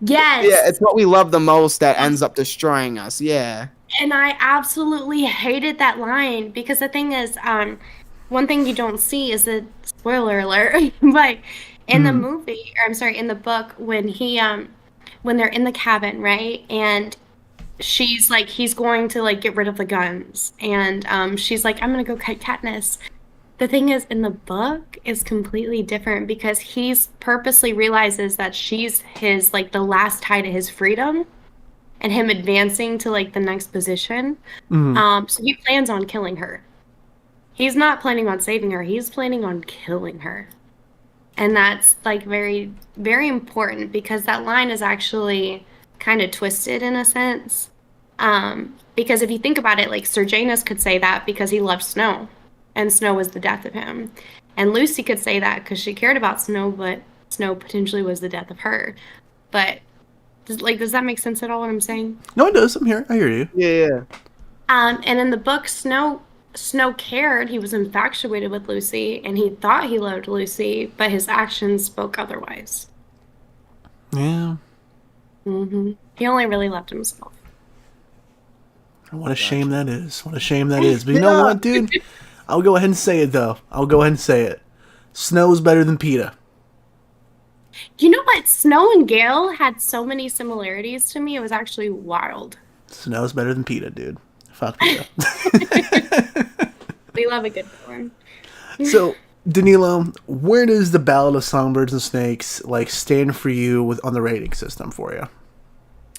Yes. Yeah, it's what we love the most that ends up destroying us. Yeah. And I absolutely hated that line because the thing is, one thing you don't see is that, spoiler alert, but in the movie, or I'm sorry, in the book, when they're in the cabin, right, and she's like, he's going to like get rid of the guns, and she's like, I'm gonna go cut Katniss. The thing is, in the book is completely different because he's purposely realizes that she's his, like, the last tie to his freedom and him advancing to, like, the next position. So he plans on killing her. He's not planning on saving her. He's planning on killing her. And that's, like, very, very important because that line is actually kind of twisted in a sense. Because if you think about it, like, Sir Janus could say that because he loved Snow. And Snow was the death of him. And Lucy could say that because she cared about Snow, but Snow potentially was the death of her. But, does that make sense at all what I'm saying? No, it does. I'm here. I hear you. Yeah. And in the book, Snow cared. He was infatuated with Lucy, and he thought he loved Lucy, but his actions spoke otherwise. Yeah. He only really loved himself. What a shame that is. What a shame that is. But you know what, dude? I'll go ahead and say it, though. I'll go ahead and say it. Snow's better than Peeta. You know what? Snow and Gale had so many similarities to me. It was actually wild. Snow's better than Peeta, dude. Fuck Peeta. We love a good porn. So, Danilo, where does the Ballad of Songbirds and Snakes like stand for you on the rating system for you?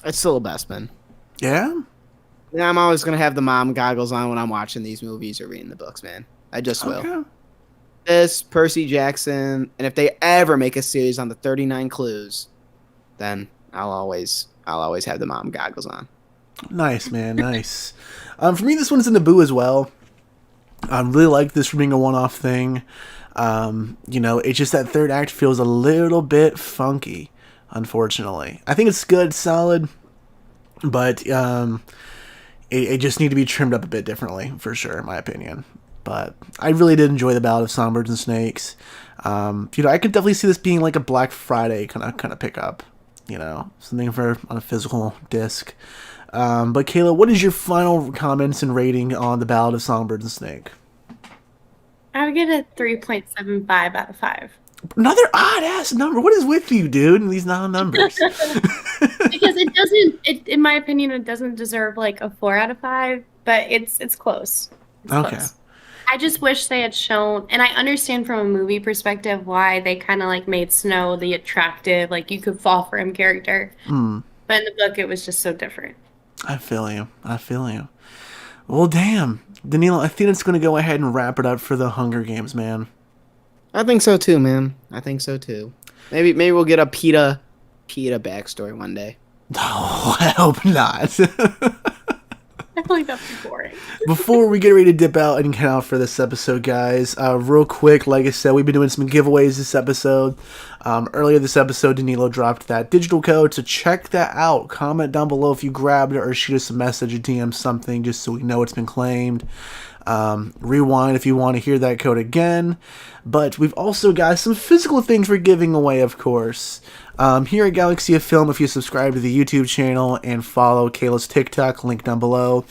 It's still the best, man. Yeah? Yeah, I'm always going to have the mom goggles on when I'm watching these movies or reading the books, man. I just will. Okay. This, Percy Jackson, and if they ever make a series on the 39 Clues, then I'll always have the mom goggles on. Nice, man. Nice. For me, this one's in the boo as well. I really like this for being a one-off thing. It's just that third act feels a little bit funky, unfortunately. I think it's good, solid, but it just need to be trimmed up a bit differently, for sure, in my opinion. But I really did enjoy the Ballad of Songbirds and Snakes. I could definitely see this being like a Black Friday kind of pickup. Something on a physical disc. But Kayla, what is your final comments and rating on the Ballad of Songbirds and Snake? I would give it a 3.75 out of 5. Another odd-ass number. What is with you, dude, and these non-numbers? Because in my opinion, it doesn't deserve like a 4 out of 5, but it's close. It's okay. Close. I just wish they had shown, and I understand from a movie perspective why they kind of like made Snow the attractive, like you could fall for him character. But in the book, it was just so different. I feel you. Well, damn. Danilo, I think it's going to go ahead and wrap it up for the Hunger Games, man. I think so too, man. I think so too. Maybe we'll get a PETA backstory one day. Oh, I hope not. I feel like that'd be boring. Before we get ready to dip out and head out for this episode, guys, real quick, like I said, we've been doing some giveaways this episode. Earlier this episode, Danilo dropped that digital code, so check that out. Comment down below if you grabbed it, or shoot us a message, a DM, something, just so we know it's been claimed. Rewind if you want to hear that code again. But we've also got some physical things we're giving away, of course. Here at Galaxy of Film, if you subscribe to the YouTube channel and follow Kayla's TikTok, link down below,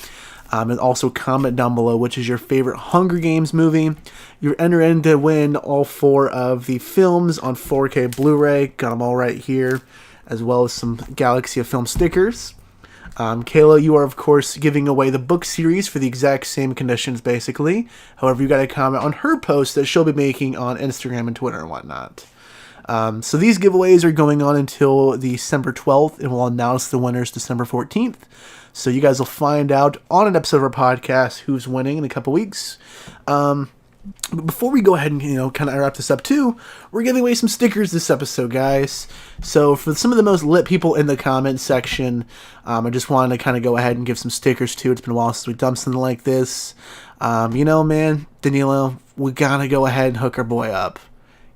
and also comment down below which is your favorite Hunger Games movie. You're entered in to win all 4 of the films on 4K Blu-ray. Got them all right here, as well as some Galaxy of Film stickers. Kayla, you are, of course, giving away the book series for the exact same conditions, basically. However, you got to comment on her post that she'll be making on Instagram and Twitter and whatnot. So these giveaways are going on until December 12th, and we'll announce the winners December 14th. So you guys will find out on an episode of our podcast who's winning in a couple weeks. But before we go ahead and, kind of wrap this up too, we're giving away some stickers this episode, guys. So for some of the most lit people in the comment section, I just wanted to kind of go ahead and give some stickers too. It's been a while since we've done something like this. Man, Danilo, we gotta go ahead and hook our boy up.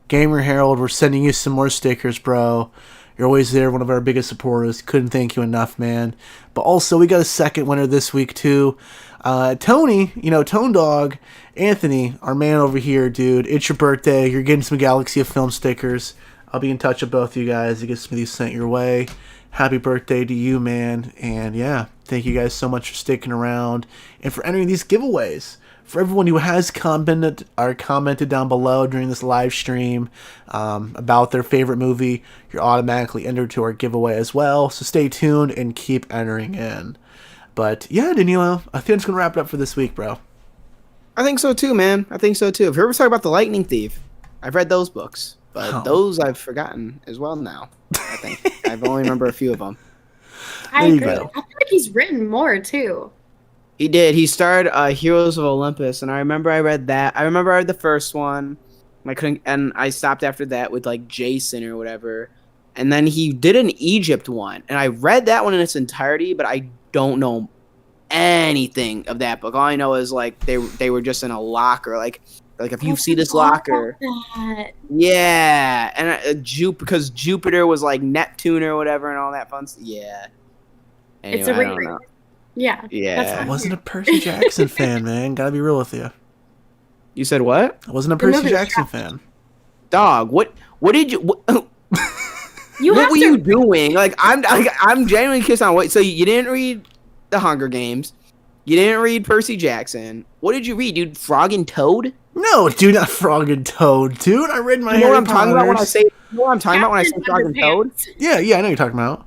Gamer Herald, we're sending you some more stickers, bro. You're always there, one of our biggest supporters. Couldn't thank you enough, man. But also, we got a second winner this week, too. Tony, Tone Dog, Anthony, our man over here, dude. It's your birthday. You're getting some Galaxy of Film stickers. I'll be in touch with both of you guys to get some of these sent your way. Happy birthday to you, man. And yeah, thank you guys so much for sticking around and for entering these giveaways. For everyone who has commented down below during this live stream about their favorite movie, you're automatically entered to our giveaway as well. So stay tuned and keep entering in. But yeah, Danilo, I think it's going to wrap it up for this week, bro. I think so too, man. I think so too. If you ever talk about The Lightning Thief, I've read those books, but those I've forgotten as well now. I think I only remember a few of them. I agree. I feel like he's written more too. He did. He starred Heroes of Olympus, and I remember I read that. I remember I read the first one. And I stopped after that with like Jansen or whatever. And then he did an Egypt one, and I read that one in its entirety, but I don't know anything of that book. All I know is like they were just in a locker, like if you see this locker, yeah, and because Jupiter was like Neptune or whatever, and all that fun stuff. Yeah, anyway, it's a reread. Yeah. I wasn't a Percy Jackson fan, man. Gotta be real with you. You said what? I wasn't a Percy Jackson fan. Dog, what did you? What were you doing? Like, I'm genuinely curious on what. So you didn't read The Hunger Games, you didn't read Percy Jackson. What did you read, dude? Frog and Toad? No, dude, not Frog and Toad, dude. I read my. You know what I'm talking about when I say? You know what I'm talking about when I say Frog and Toad? Yeah, I know what you're talking about.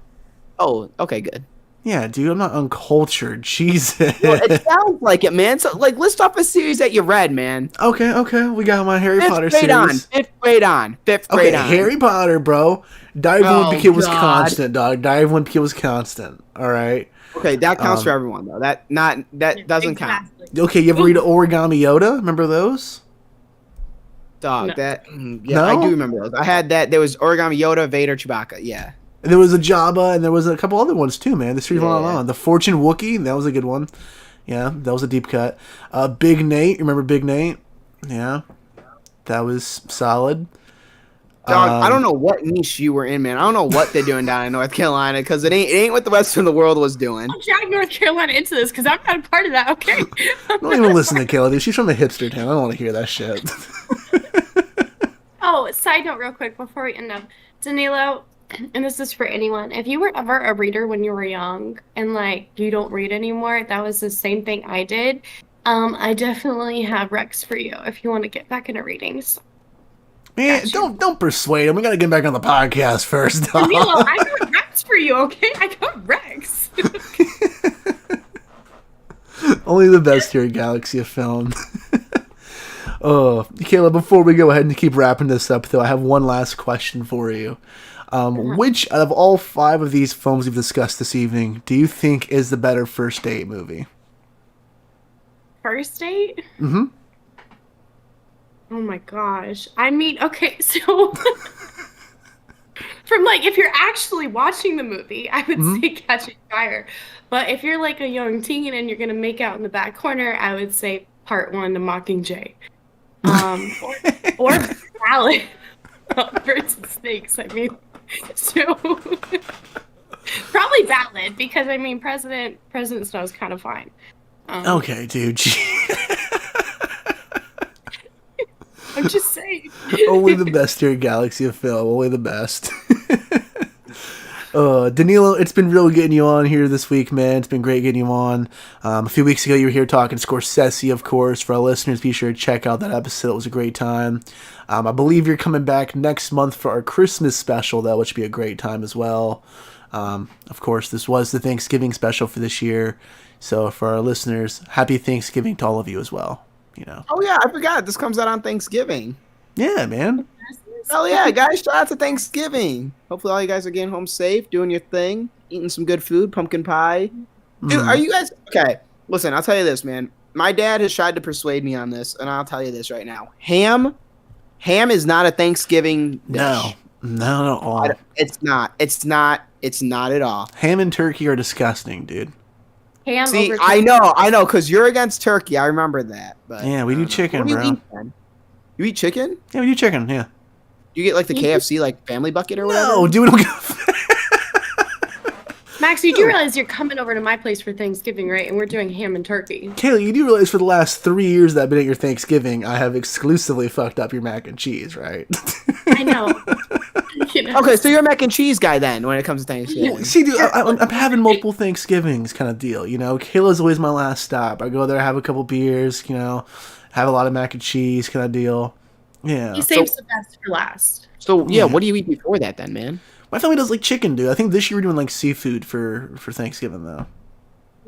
Oh, okay, good. Yeah, dude, I'm not uncultured. Jesus. Well, it sounds like it, man. So, like, list off a series that you read, man. Okay. We got my Harry Potter series. Fifth grade on. Harry Potter, bro. Dive when PK was constant, dog. Dive when PK was constant. All right. Okay, that counts for everyone, though. That doesn't count. Okay, you ever read Origami Yoda? Remember those? Dog, no. I do remember those. I had that. There was Origami Yoda, Vader, Chewbacca. Yeah. And there was a Jabba, and there was a couple other ones too, man. The series went on. The Fortune Wookiee, that was a good one. Yeah, that was a deep cut. Big Nate, remember Big Nate? Yeah, that was solid. Dog, I don't know what niche you were in, man. I don't know what they're doing down in North Carolina, because it ain't what the rest of the world was doing. I'm dragging North Carolina into this because I'm not a part of that. Okay. Don't even listen to Kayla, dude. She's from the hipster town. I don't want to hear that shit. Oh, side note, real quick before we end up, Danilo. And this is for anyone. If you were ever a reader when you were young and like you don't read anymore, that was the same thing I did. I definitely have Rex for you if you want to get back into readings. Man, don't persuade him. We gotta get back on the podcast first. Danilo, I got Rex for you, okay? I got Rex. Only the best here at Galaxy of Film. Oh, Kayla, before we go ahead and keep wrapping this up, though, I have one last question for you. Which out of all 5 of these films we've discussed this evening do you think is the better first date movie? First date? Mm-hmm. Oh my gosh. I mean, okay, so from like if you're actually watching the movie, I would say Catching Fire. But if you're like a young teen and you're gonna make out in the back corner, I would say Part 1 to Mockingjay. Or Ballad versus Snakes. I mean, so probably Ballad because I mean President Snow's kind of fine. Okay, dude. I'm just saying. Only the best here at Galaxy of Film. Only the best. Danilo, it's been real getting you on here this week, man. It's been great getting you on. A few weeks ago, you were here talking Scorsese, of course. For our listeners, be sure to check out that episode. It was a great time. I believe you're coming back next month for our Christmas special, though, which would be a great time as well. Of course, this was the Thanksgiving special for this year. So for our listeners, happy Thanksgiving to all of you as well. You know. Oh yeah, I forgot. This comes out on Thanksgiving. Yeah, man. Hell yeah, guys! Shout out to Thanksgiving. Hopefully, all you guys are getting home safe, doing your thing, eating some good food, pumpkin pie. Dude, are you guys okay? Listen, I'll tell you this, man. My dad has tried to persuade me on this, and I'll tell you this right now. Ham is not a Thanksgiving dish. No, not at all. It's not. It's not at all. Ham and turkey are disgusting, dude. Ham See, over I know, because you're against turkey. I remember that. But Yeah, we do chicken, What do bro. you eat, then? You eat chicken? Yeah, we do chicken, yeah. You get like the KFC like family bucket or whatever? No, dude, we don't give Max, you do realize you're coming over to my place for Thanksgiving, right? And we're doing ham and turkey. Kayla, you do realize for the last 3 years that I've been at your Thanksgiving, I have exclusively fucked up your mac and cheese, right? I know. You know? Okay, so you're a mac and cheese guy then when it comes to Thanksgiving. See, dude, I'm having multiple Thanksgivings kind of deal, you know? Kayla's always my last stop. I go there, have a couple beers, you know, have a lot of mac and cheese kind of deal. Yeah. He saves the best for last. So yeah, what do you eat before that then, man? My family does like chicken, dude. I think this year we're doing like seafood for Thanksgiving, though.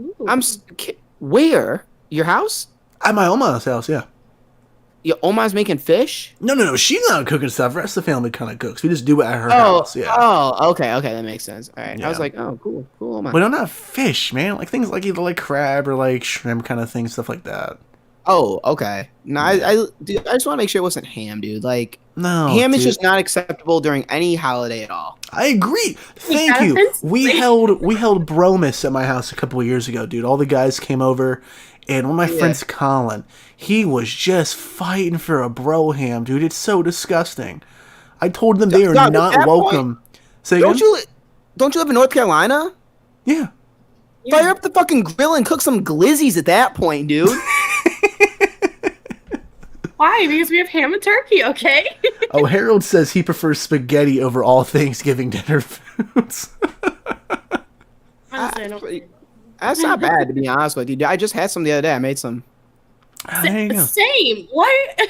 Ooh. Where? Your house? At my Oma's house, yeah. Your Oma's making fish? No. She's not cooking stuff. The rest of the family kind of cooks. We just do it at her house, yeah. Oh, okay, that makes sense. All right. Yeah. I was like, oh, cool, Oma. But not fish, man. Like things like either like crab or like shrimp kind of things, stuff like that. Oh, okay. No, dude, I just want to make sure it wasn't ham, dude. Like, No, ham is dude. just not acceptable during any holiday at all. I agree. Thank got you. offensive. We held Bromas at my house a couple of years ago, dude. All the guys came over, and one of my friends, Colin, he was just fighting for a bro ham, dude. It's so disgusting. I told them they are Doug, at not that welcome. Say Don't again? you live in North Carolina? Yeah. Fire up the fucking grill and cook some glizzies at that point, dude. Why? Because we have ham and turkey, okay? Oh, Harold says he prefers spaghetti over all Thanksgiving dinner foods. Honestly, I don't. That's not bad, to be honest with you. I just had some the other day. I made some. There you go. Same. What?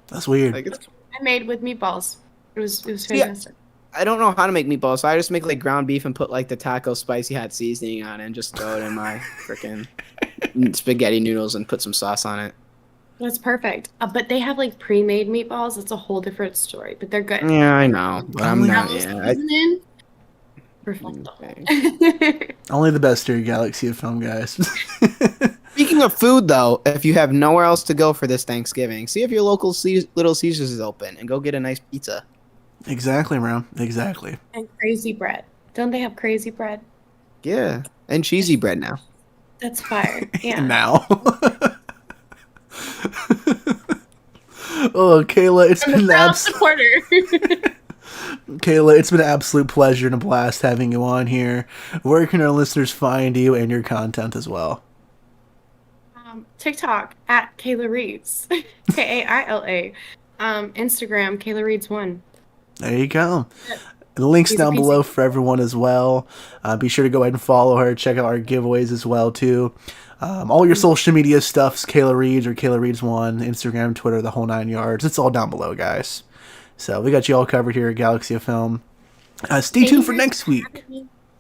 That's weird. Like, I made with meatballs. It was fantastic. I don't know how to make meatballs, so I just make like ground beef and put like the taco spicy hot seasoning on it and just throw it in my freaking spaghetti noodles and put some sauce on it. That's perfect. But they have like pre-made meatballs. It's a whole different story, but they're good. Yeah, I know, but I'm not. Double Yeah, seasoning. Perfect. Only the best here, Galaxy of Film, guys. Speaking of food, though, if you have nowhere else to go for this Thanksgiving, see if your local Little Caesars is open and go get a nice pizza. Exactly, bro. Exactly. And crazy bread. Don't they have crazy bread? Yeah, and cheesy bread now. That's fire. Yeah. Now. Oh, Kayla, it's I'm been a proud absolute. supporter. Kayla, it's been an absolute pleasure and a blast having you on here. Where can our listeners find you and your content as well? TikTok at KailaReads. Kaila. Instagram KailaReads1. There you go. And links down below for everyone as well. Be sure to go ahead and follow her. Check out our giveaways as well too. All your social media stuff's Kaila Reads or KailaReads1, Instagram, Twitter, the whole 9 yards. It's all down below, guys. So we got you all covered here at Galaxy of Film. Stay tuned for next week.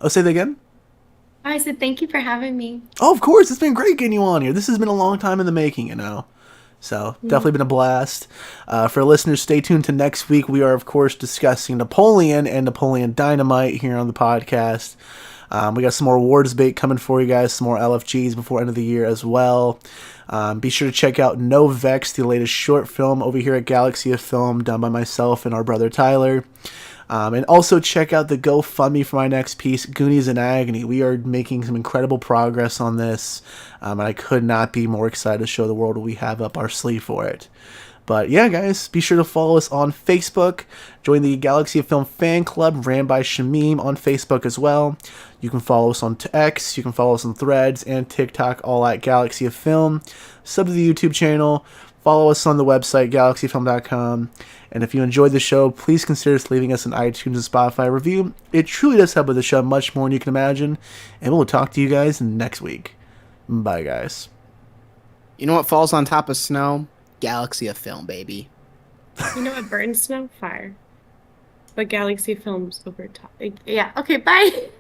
Oh, say that again? I said thank you for having me. Oh, of course. It's been great getting you on here. This has been a long time in the making, you know. So definitely been a blast. For listeners, stay tuned to next week. We are, of course, discussing Napoleon and Napoleon Dynamite here on the podcast. We got some more awards bait coming for you guys, some more LFGs before end of the year as well. Be sure to check out No Vex, the latest short film over here at Galaxy of Film, done by myself and our brother Tyler. And also check out the GoFundMe for my next piece, Goonies in Agony. We are making some incredible progress on this, and I could not be more excited to show the world what we have up our sleeve for it. But yeah, guys, be sure to follow us on Facebook. Join the Galaxy of Film fan club ran by Shamim on Facebook as well. You can follow us on X, you can follow us on Threads and TikTok, all at Galaxy of Film. Sub to the YouTube channel. Follow us on the website, galaxyfilm.com. And if you enjoyed the show, please consider leaving us an iTunes and Spotify review. It truly does help with the show much more than you can imagine. And we'll talk to you guys next week. Bye, guys. You know what falls on top of snow? Galaxy of Film, baby. You know what burns snow? Fire. But Galaxy Films over top. Yeah, okay, bye.